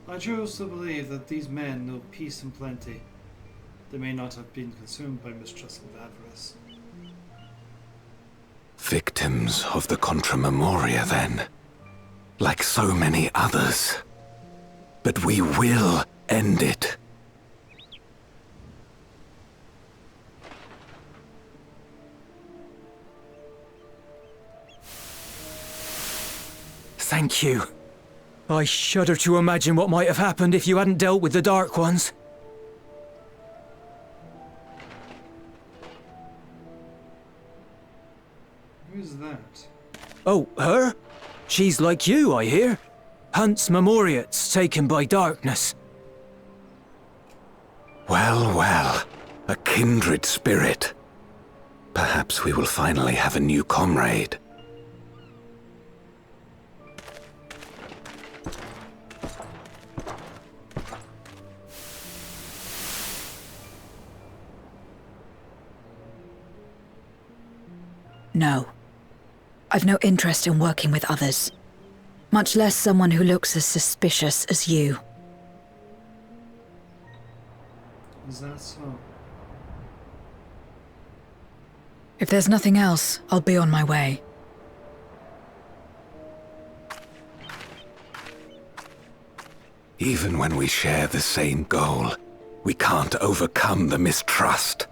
I choose to believe that these men know peace and plenty. They may not have been consumed by mistrust and avarice. Victims of the Contra Memoria, then. Like so many others. but we will end it. Thank you. I shudder to imagine what might have happened if you hadn't dealt with the Dark Ones. Who's that? Oh, her? She's like you, I hear. Hunts Memoriates taken by darkness. Well, well, a kindred spirit. Perhaps we will finally have a new comrade. No. I've no interest in working with others. Much less someone who looks as suspicious as you. Is that so? If there's nothing else, I'll be on my way. Even when we share the same goal, we can't overcome the mistrust.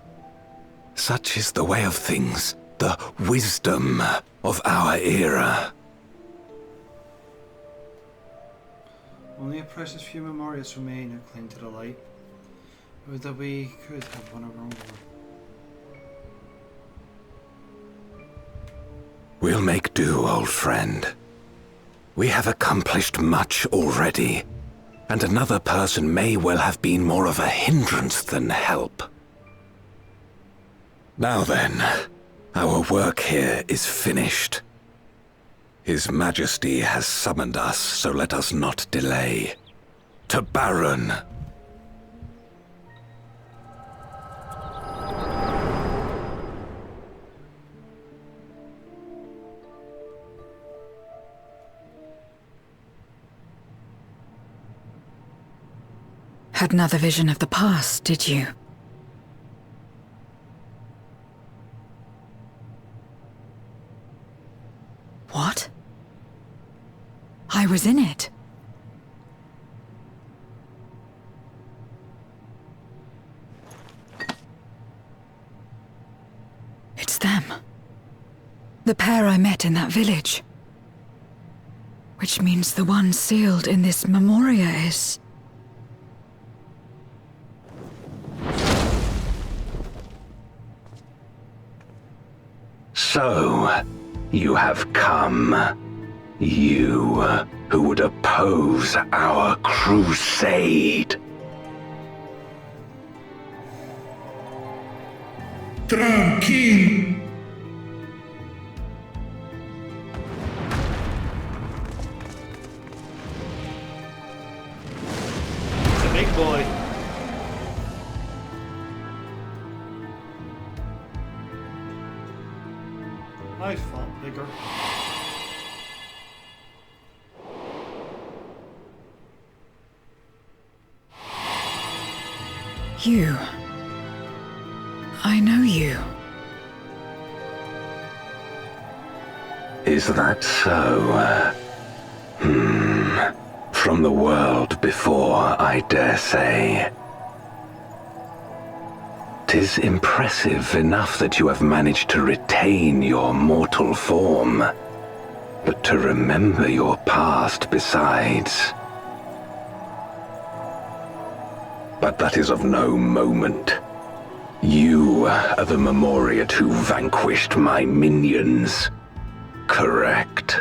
Such is the way of things, the wisdom of our era. Only a precious few memorials remain who cling to the light. Or that we could have won our own war. We'll make do, old friend. We have accomplished much already, and another person may well have been more of a hindrance than help. Now then, our work here is finished. His Majesty has summoned us, so let us not delay. To Baron! Had another vision of the past, did you? What? I was in it. It's them. The pair I met in that village. Which means the one sealed in this memoria is... So, you have come. You, who would oppose our crusade. Tranquilo. It's a big boy. I fought bigger. You. I know you. Is that so? From the world before, I dare say. 'Tis impressive enough that you have managed to retain your mortal form, but to remember your past besides. But that is of no moment. You are the Memoriat who vanquished my minions, correct?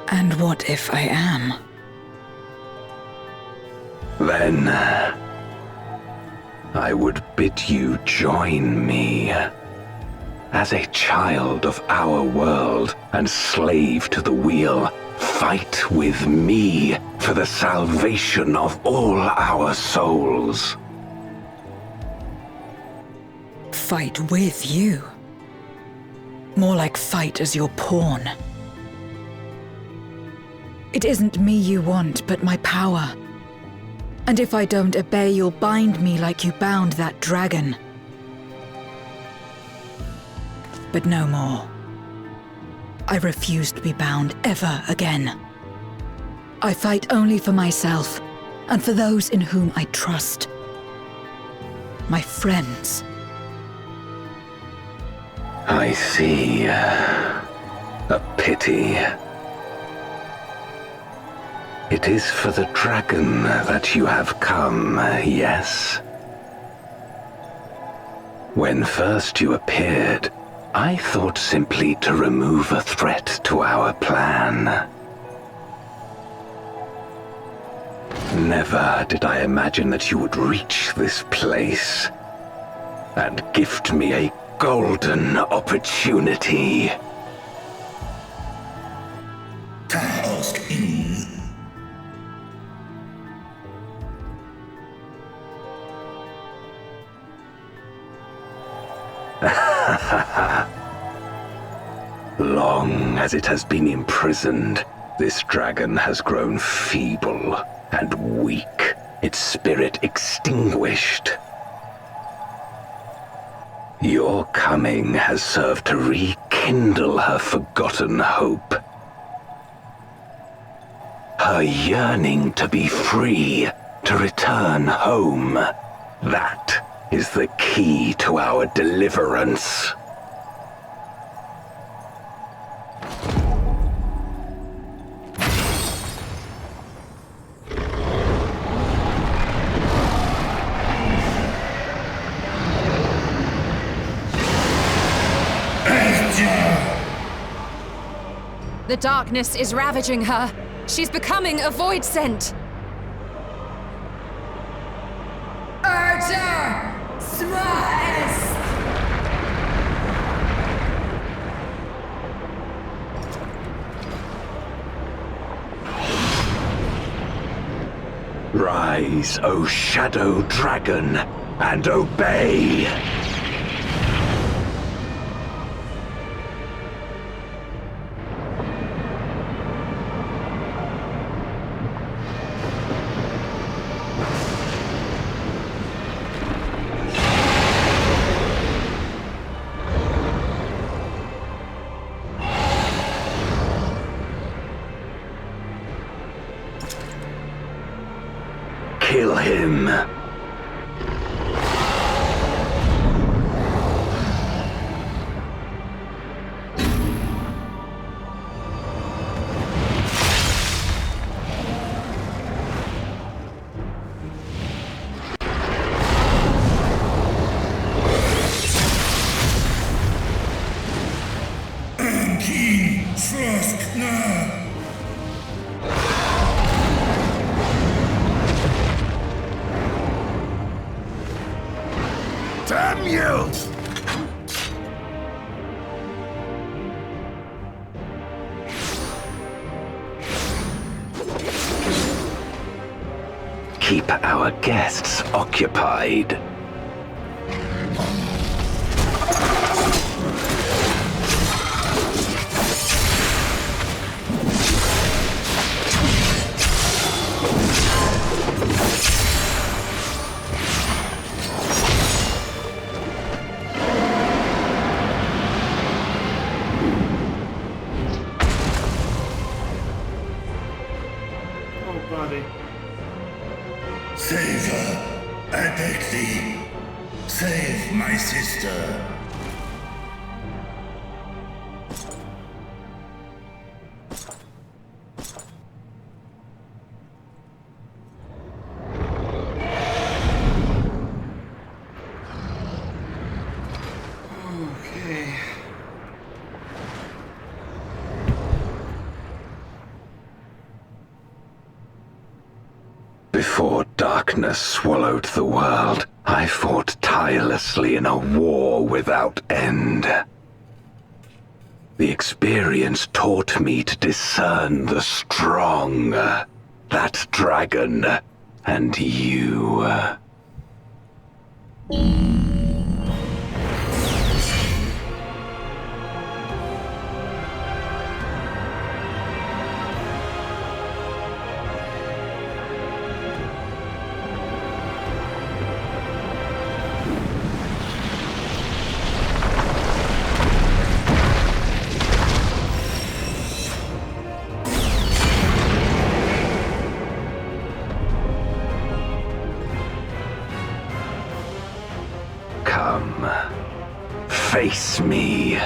And what if I am? Then I would bid you join me. As a child of our world and slave to the wheel, fight with me for the salvation of all our souls. Fight with you? More like fight as your pawn. It isn't me you want, but my power. And if I don't obey, you'll bind me like you bound that dragon. But no more. I refuse to be bound ever again. I fight only for myself, and for those in whom I trust. My friends. I see. A pity. It is for the dragon that you have come, yes? When first you appeared, I thought simply to remove a threat to our plan. Never did I imagine that you would reach this place and gift me a golden opportunity. Ask in. Long as it has been imprisoned, this dragon has grown feeble and weak, its spirit extinguished. Your coming has served to rekindle her forgotten hope. Her yearning to be free, to return home. That is the key to our deliverance. The darkness is ravaging her. She's becoming a void scent. Archer! Smash! Rise, O Shadow Dragon, and obey! Kill him. King Frost now. Damn you! Keep our guests occupied. Save her, I beg thee. Save my sister. Okay. Before darkness swallowed the world, I fought tirelessly in a war without end. The experience taught me to discern the strong, that dragon, and you. Come. Face me.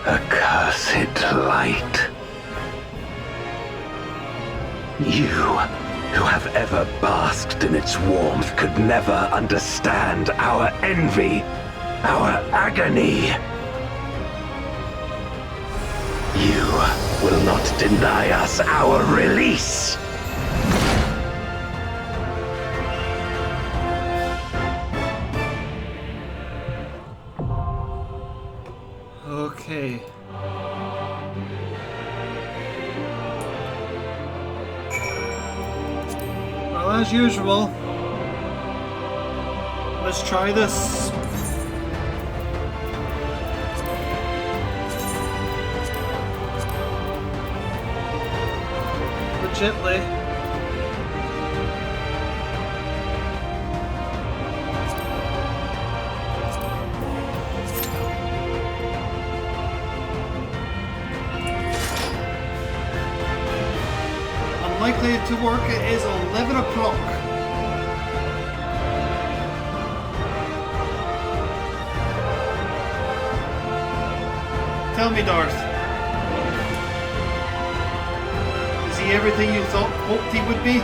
Accursed light. You, who have ever basked in its warmth, could never understand our envy, our agony. You will not deny us our release. Okay. Well, as usual, let's try this. Gently. Unlikely to work. It is 11 o'clock. Tell me, Darth. Is he everything you hoped he would be?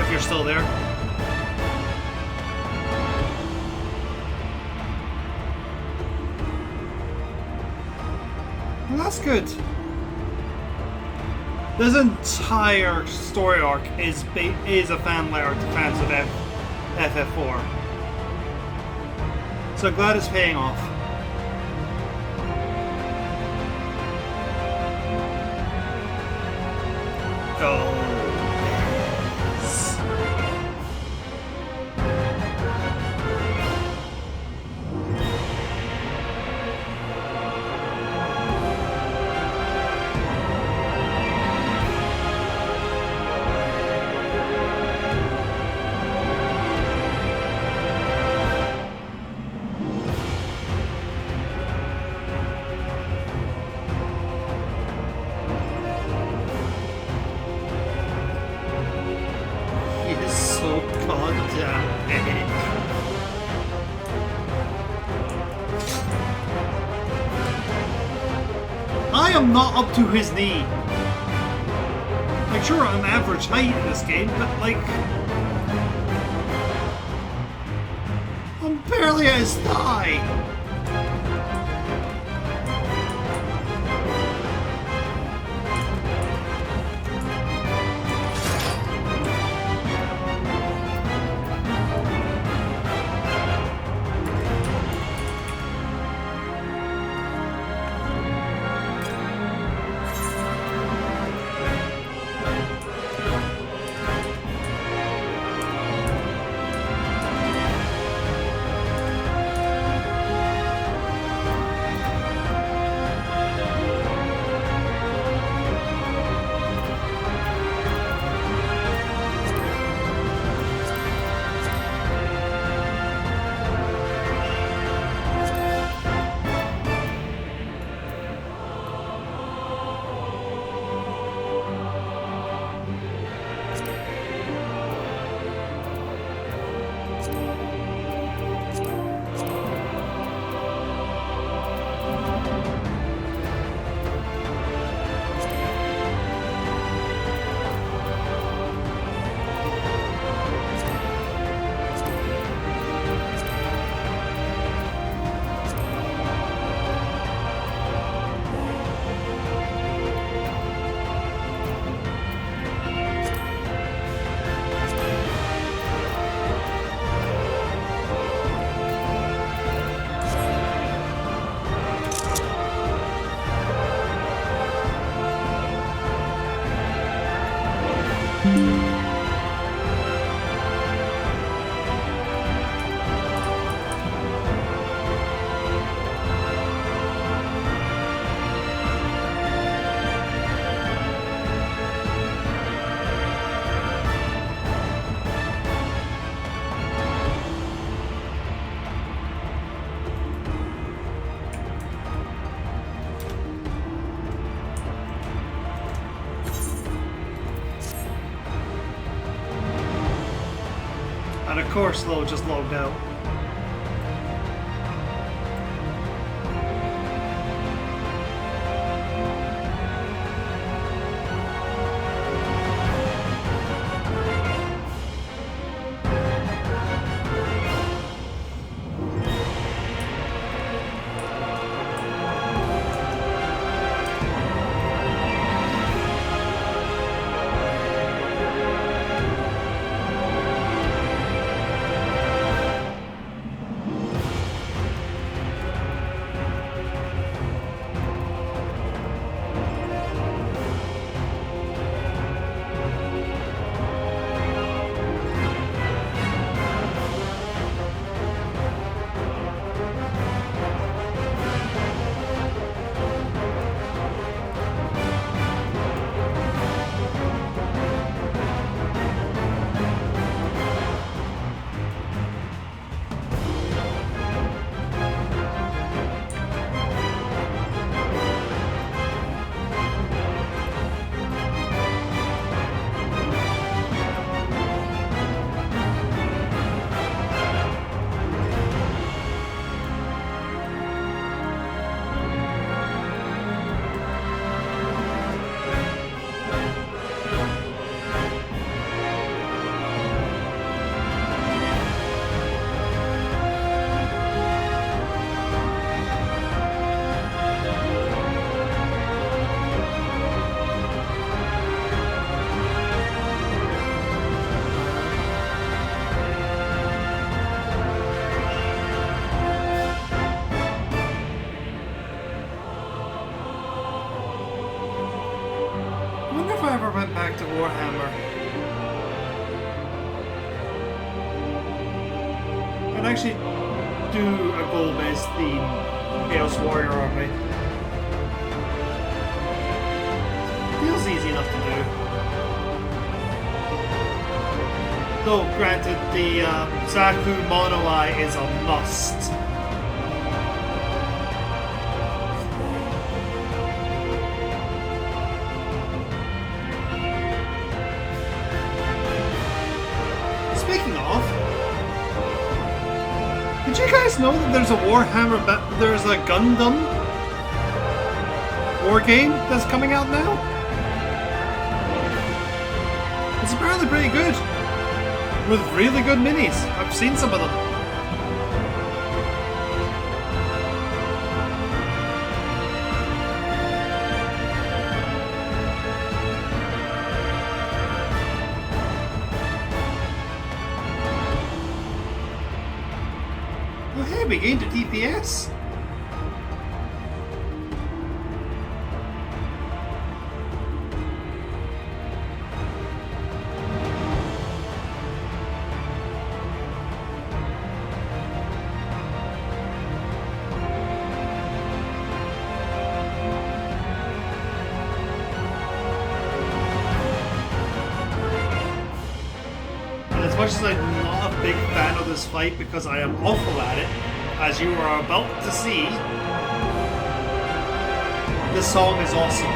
If you're still there. Well, that's good. This entire story arc is a fan letter to fans of FF4. So glad it's paying off. Go. I am not up to his knee. Like, sure, I'm average height in this game, but like, I'm barely at his thigh. And of course, Lo just logged out. Went back to Warhammer. I'd actually do a goal-based theme Chaos Warrior army. Feels easy enough to do. Though, granted, the Zaku Mono Eye is a must. Did you guys know that there's a Warhammer, there's a Gundam war game that's coming out now? It's apparently pretty good, with really good minis. I've seen some of them. We gained a DPS. And as much as I'm not a big fan of this fight because I am awful at it, as you are about to see, this song is awesome.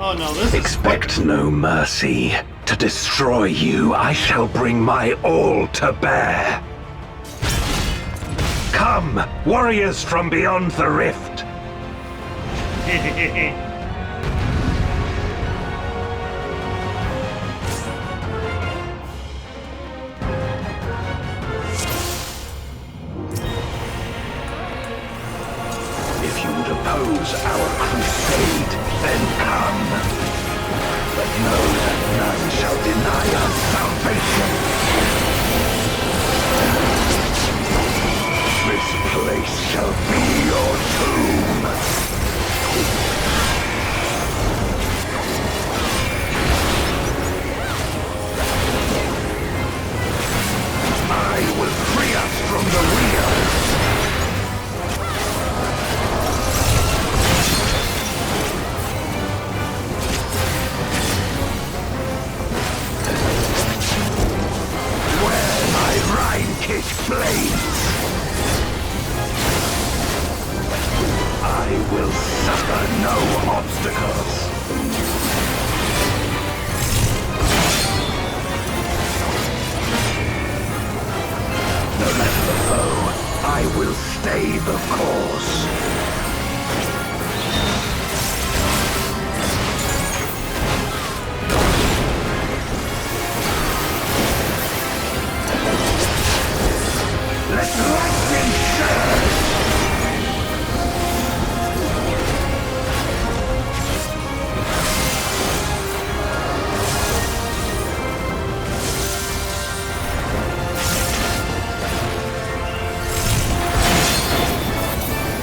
Oh no, this Expect no mercy. To destroy you, I shall bring my all to bear. Come, warriors from beyond the rift. If you would oppose our crusade, then come. But know that none shall deny us salvation. This place shall be your tomb. I will free us from the wheel. Rhine-kick blades! I will suffer no obstacles! No matter the foe, I will stay the course. Let lightning surge!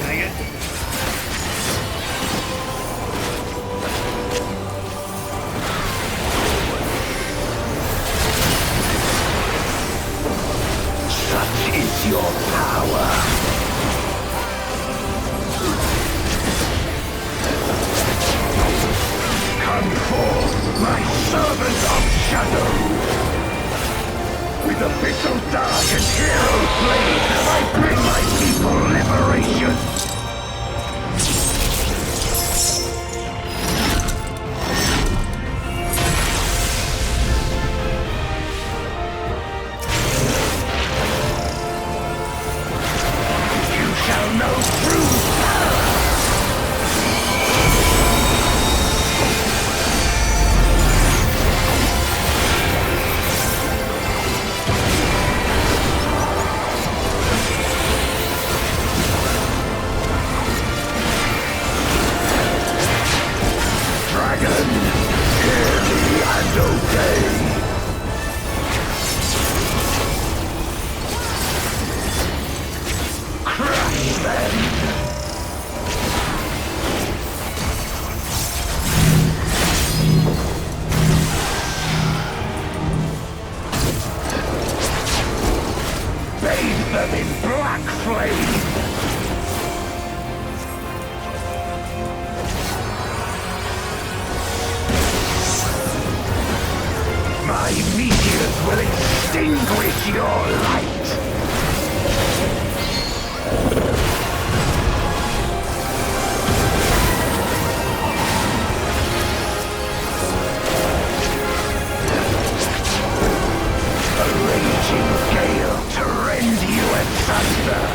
Dang it. Such is your power. Come forth, my servant of shadow. With abyssal dark and hero blade, I bring my people liberation. You shall know true power. Dragon, hear me and obey. Crush them! Bathe them in black flame! My meteors will extinguish your light! A raging gale to rend you asunder!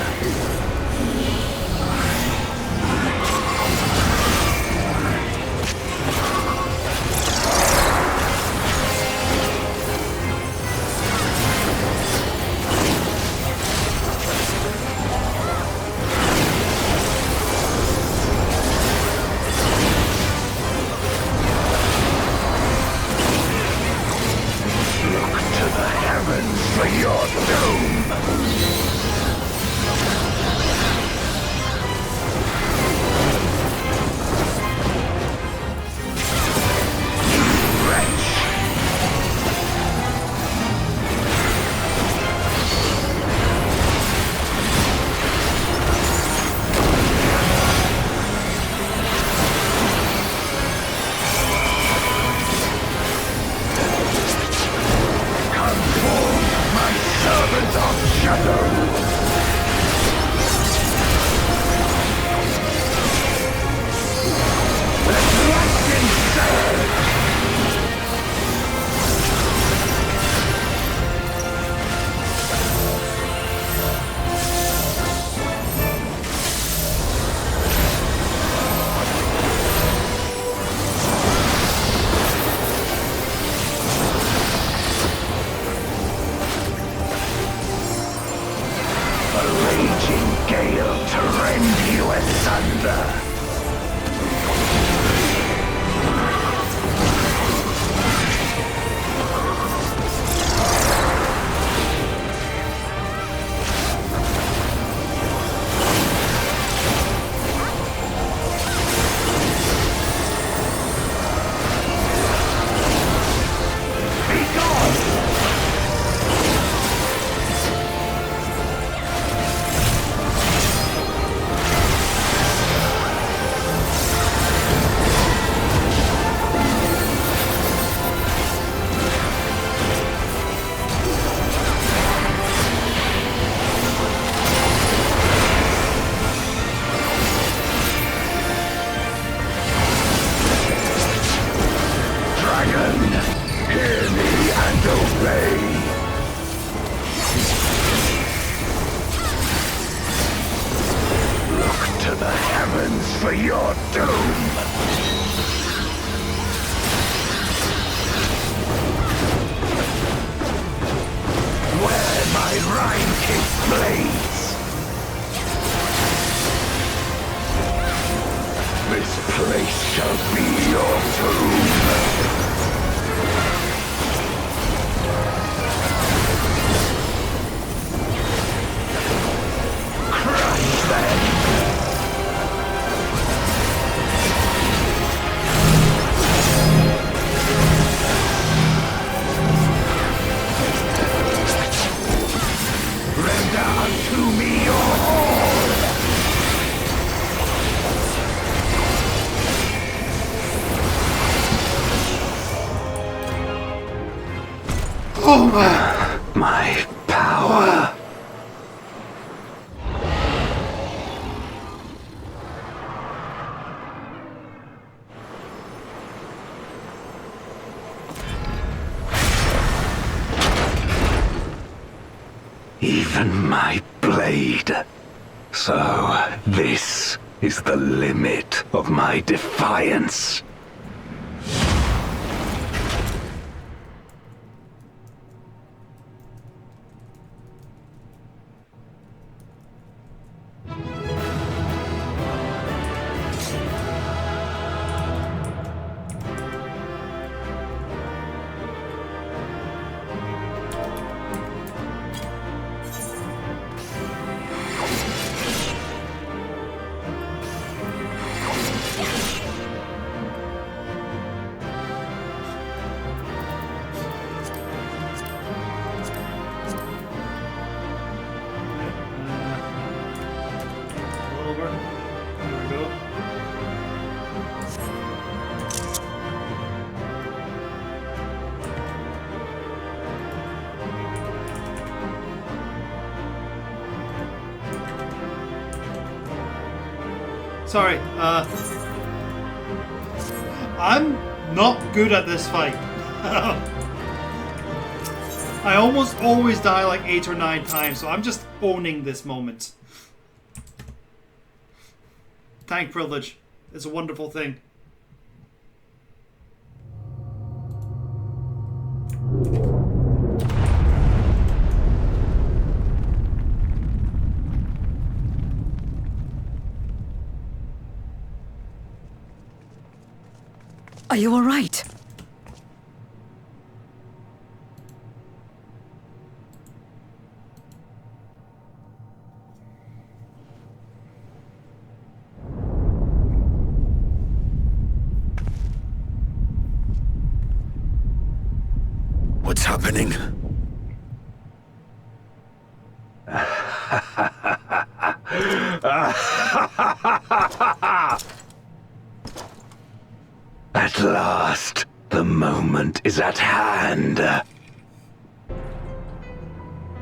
My power. Even my blade. So, this is the limit of my defiance. Sorry, I'm not good at this fight. I almost always die like 8 or 9 times, so I'm just owning this moment. Tank privilege. It's a wonderful thing. Are you all right? What's happening? At last, the moment is at hand.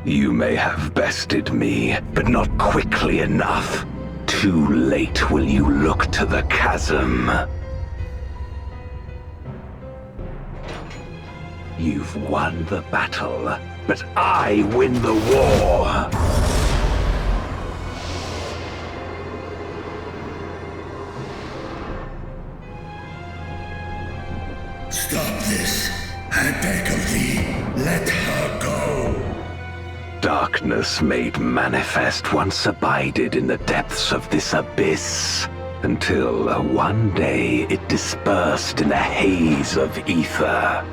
You may have bested me, but not quickly enough. Too late will you look to the chasm. You've won the battle, but I win the war. Stop this. I beg of thee, let her go. Darkness made manifest once abided in the depths of this abyss. until one day it dispersed in a haze of ether.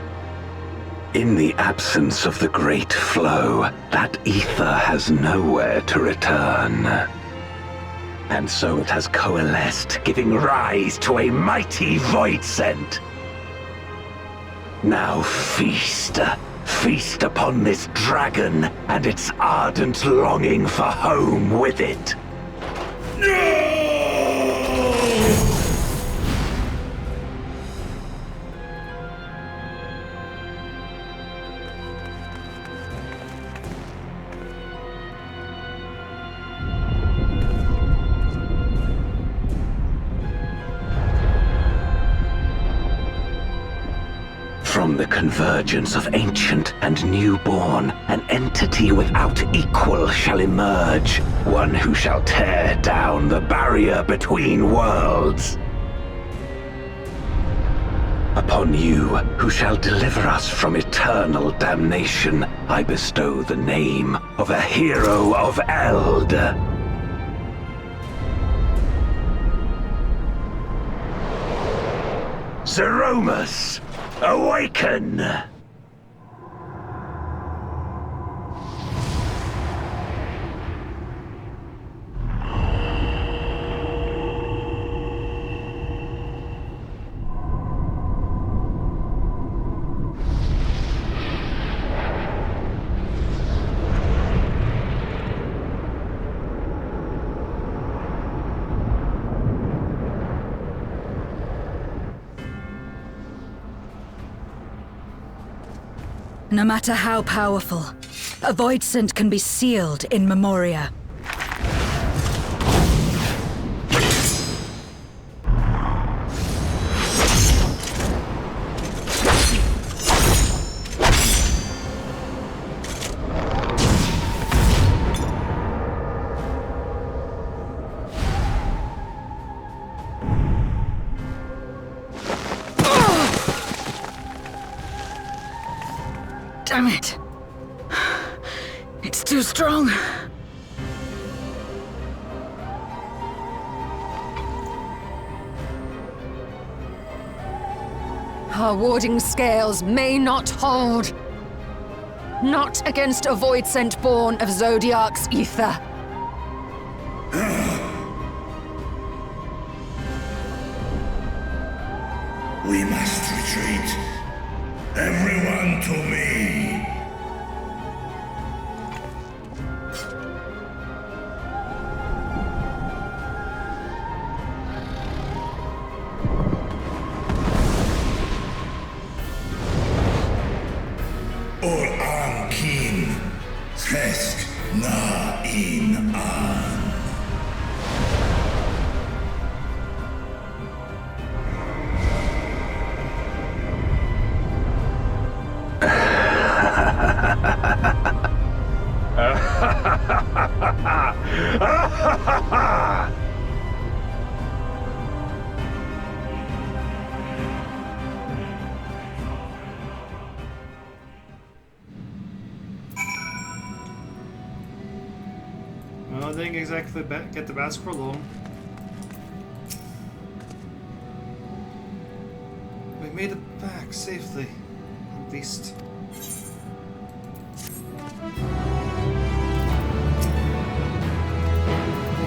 In the absence of the great flow, that ether has nowhere to return. And so it has coalesced, giving rise to a mighty void scent. Now feast upon this dragon and its ardent longing for home with it. From the convergence of ancient and newborn, an entity without equal shall emerge, one who shall tear down the barrier between worlds. Upon you, who shall deliver us from eternal damnation, I bestow the name of a hero of Eld. Zeromus! Awaken! No matter how powerful, a void scent can be sealed in Memoria. Damn it! It's too strong. Our warding scales may not hold. Not against a void scent born of Zodiark's ether. We must retreat. Everyone to me! Or Ankin, Tresk na in an. I didn't exactly get the best for long. We made it back safely, at least.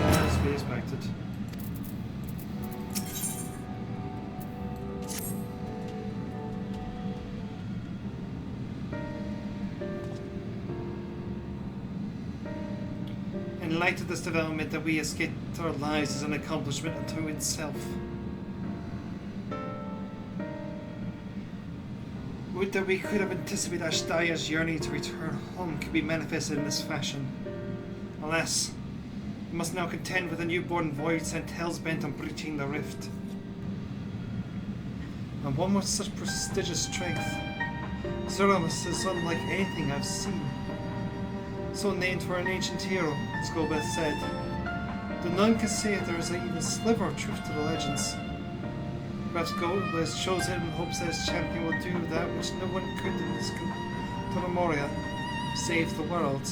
As we expected. In light of this development, that we escaped our lives is an accomplishment unto itself. Would that we could have anticipated Ashtaya's journey to return home could be manifested in this fashion. Alas, we must now contend with a newborn void sent hell's-bent on breaching the rift. And one with such prestigious strength, Zeromus is unlike anything I've seen. So named for an ancient hero, as Golbeth said. The none can say if there is even a sliver of truth to the legends. Perhaps Golbeth chose it in hopes that his champion will do that which no one could in this Memoria, save the world.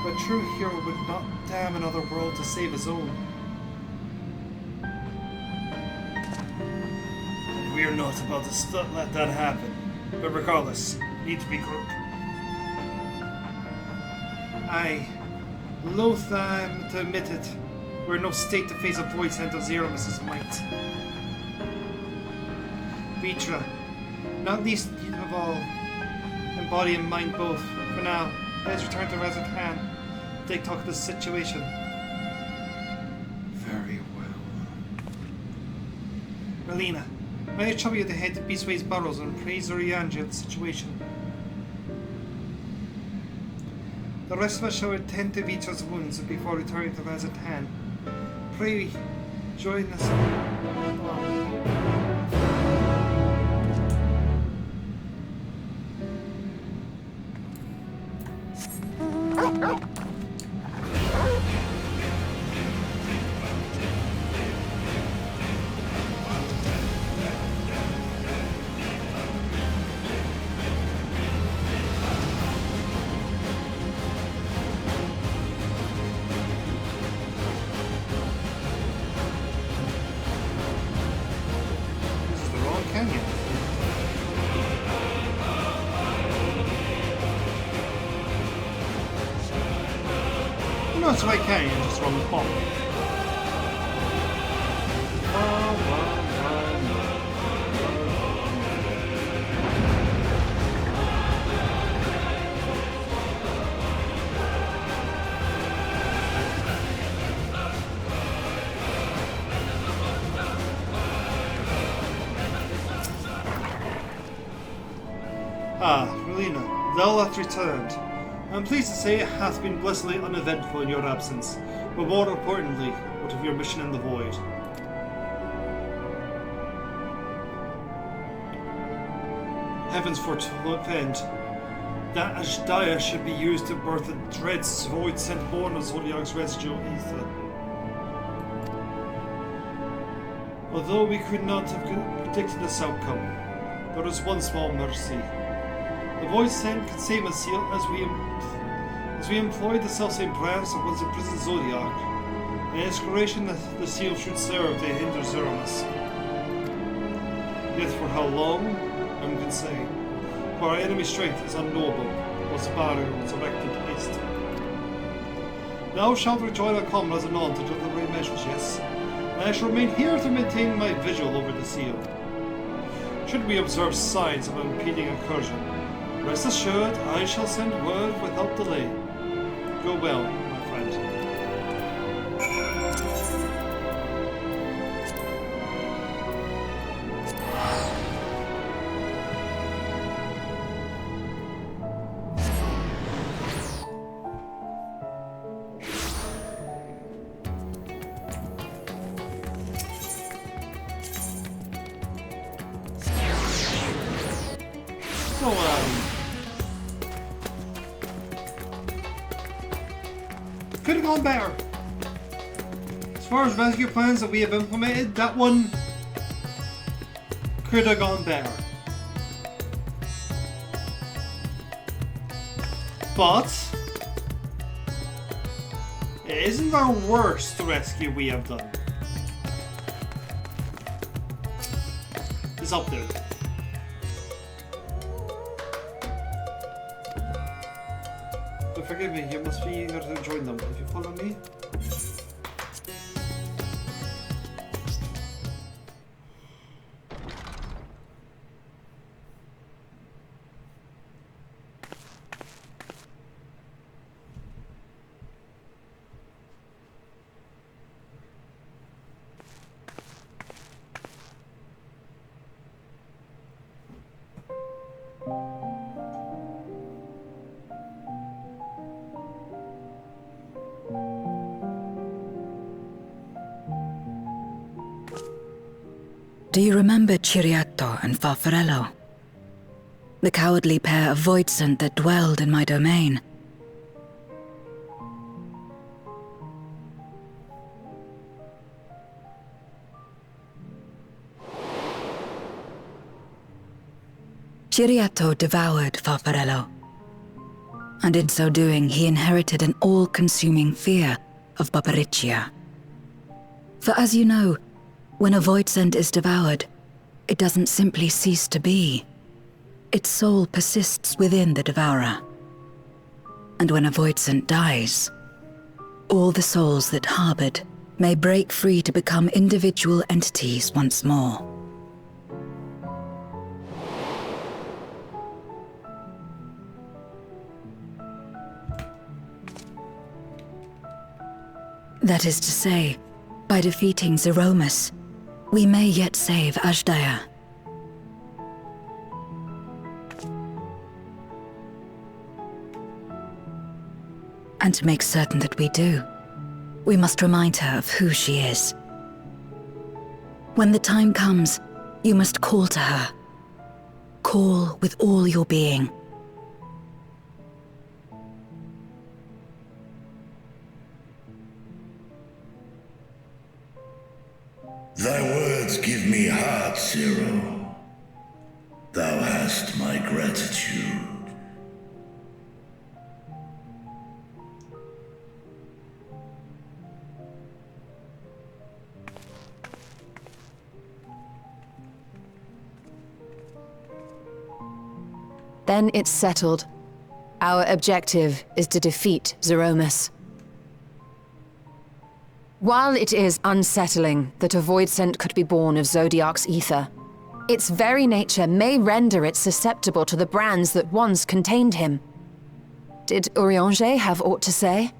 But A true hero would not damn another world to save his own. And we are not about to let that happen. But regardless, need to be group. I loath to admit it. We're in no state to face a void sent of Zero Mrs. Might. Vitra, not least of all, in body and mind both. For now, let us return to Razatan. Take talk of the situation. Very well. Relina, may I trouble you to head to Beastway's burrows and praise Orianji of the situation. The rest of us shall attend to Vitra's wounds before returning to Razatan. Pray, join us. No, it's right canyon, just wrong the ball. Ah, Relina, thou hast returned. I'm pleased to say it hath been blessedly uneventful in your absence, but more importantly, what of your mission in the void? Heavens forfend that Ashdaya should be used to birth a dread void sent born of Zodiac's residual ether. Although we could not have predicted this outcome, there is one small mercy. The void sent could save us seal as we employed the selfsame prayers that was imprisoned Zodiac, an inspiration that the seal should serve to hinder Zeramus. Yet for how long, none can say, for our enemy's strength is unknowable, was the barrier was erected haste. Now shalt rejoin our comrades anon to deliberate measures, yes, and I shall remain here to maintain my vigil over the seal. Should we observe signs of impending incursion, rest assured I shall send word without delay. Go well, my friend. So, could have gone better. As far as rescue plans that we have implemented, that one could have gone better. But it isn't our worst rescue we have done. It's up there. But forgive me, you must be eager to join them. If you follow me. Do you remember Ciriato and Farfarello? The cowardly pair of voidsent that dwelled in my domain? Ciriato devoured Farfarello. And in so doing, he inherited an all-consuming fear of Barbariccia. For as you know, when a voidsent is devoured, it doesn't simply cease to be. Its soul persists within the devourer. And when a voidsent dies, all the souls that harbored may break free to become individual entities once more. That is to say, by defeating Zeromus, we may yet save Azdaja. And to make certain that we do, we must remind her of who she is. When the time comes, you must call to her. Call with all your being. Thy words give me heart, Zero. Thou hast my gratitude. Then it's settled. Our objective is to defeat Zeromus. While it is unsettling that a voidsent could be born of Zodiark's ether, its very nature may render it susceptible to the brands that once contained him. Did Urianger have aught to say?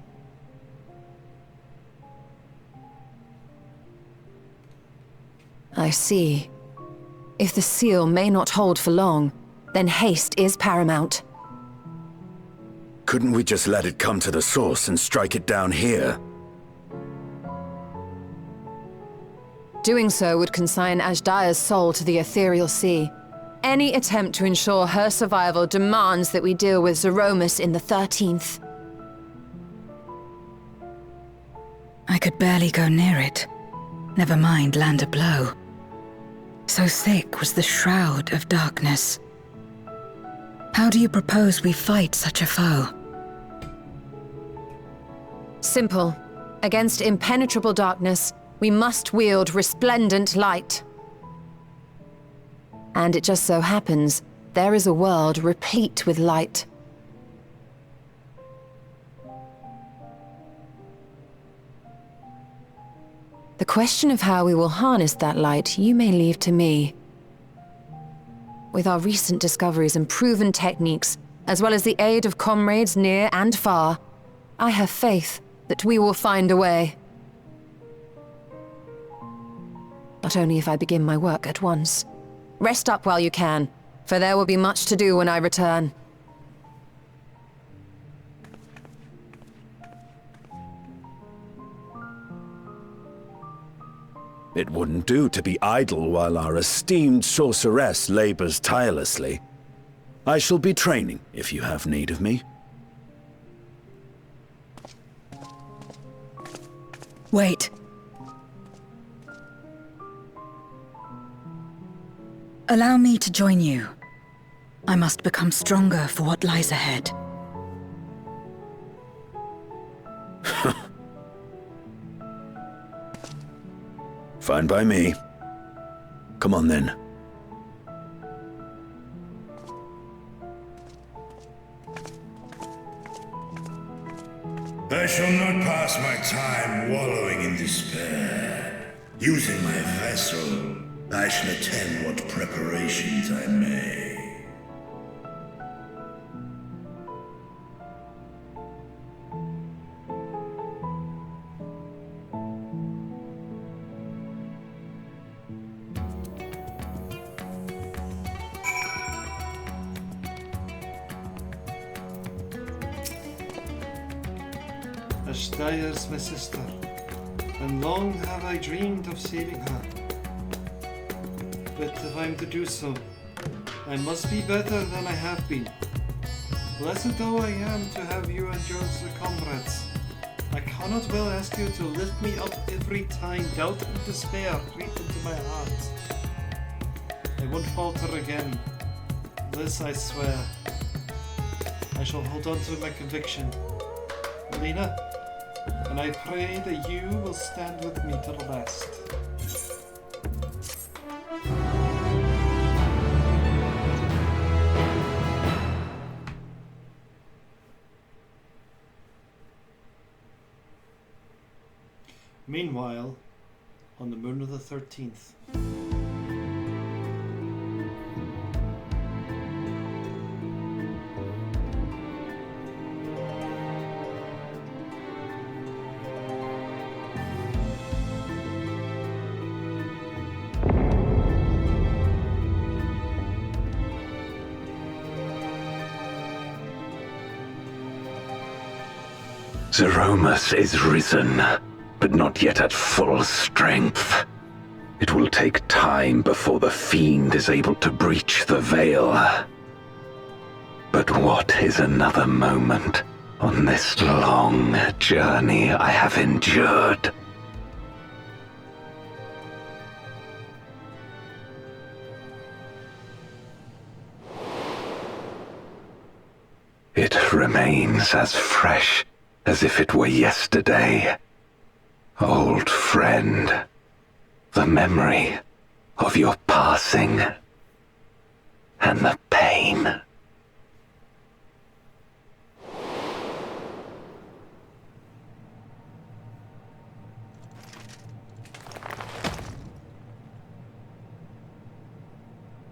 I see. If the seal may not hold for long, then haste is paramount. Couldn't we just let it come to the source and strike it down here? Doing so would consign Azdaja's soul to the ethereal sea. Any attempt to ensure her survival demands that we deal with Zeromus in the 13th. I could barely go near it. Never mind land a blow. So thick was the shroud of darkness. How do you propose we fight such a foe? Simple. Against impenetrable darkness, we must wield resplendent light. And it just so happens, there is a world replete with light. The question of how we will harness that light, you may leave to me. With our recent discoveries and proven techniques, as well as the aid of comrades near and far, I have faith that we will find a way. But only if I begin my work at once. Rest up while you can, for there will be much to do when I return. It wouldn't do to be idle while our esteemed sorceress labors tirelessly. I shall be training if you have need of me. Wait. Allow me to join you. I must become stronger for what lies ahead. Fine by me. Come on then. I shall not pass my time wallowing in despair. Using my vessel, I shall attend what preparations I may. Azdaja is my sister, and long have I dreamed of saving her. But if I am to do so, I must be better than I have been. Blessed though I am to have you and yours comrades, I cannot well ask you to lift me up every time doubt and despair creep into my heart. I won't falter again. This I swear. I shall hold on to my conviction, Alina, and I pray that you will stand with me to the last. Meanwhile, on the moon of the 13th. Zeromus is risen, but not yet at full strength. It will take time before the fiend is able to breach the veil. But what is another moment on this long journey I have endured? It remains as fresh as if it were yesterday. Old friend, the memory of your passing and the pain.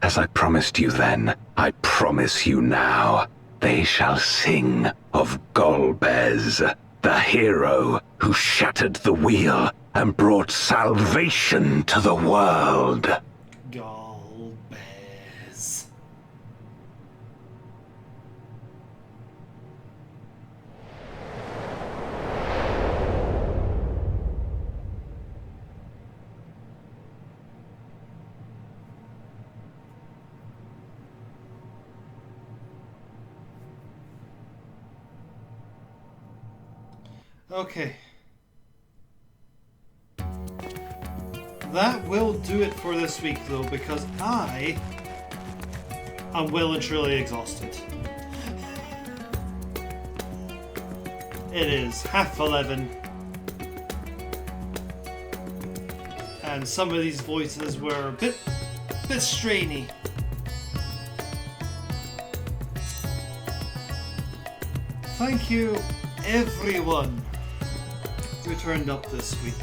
As I promised you then, I promise you now. They shall sing of Golbez, the hero who shattered the wheel and brought salvation to the world. Golbez. Okay. That will do it for this week, though, because I am well and truly exhausted. It is 11:30, and some of these voices were a bit strainy. Thank you, everyone who turned up this week.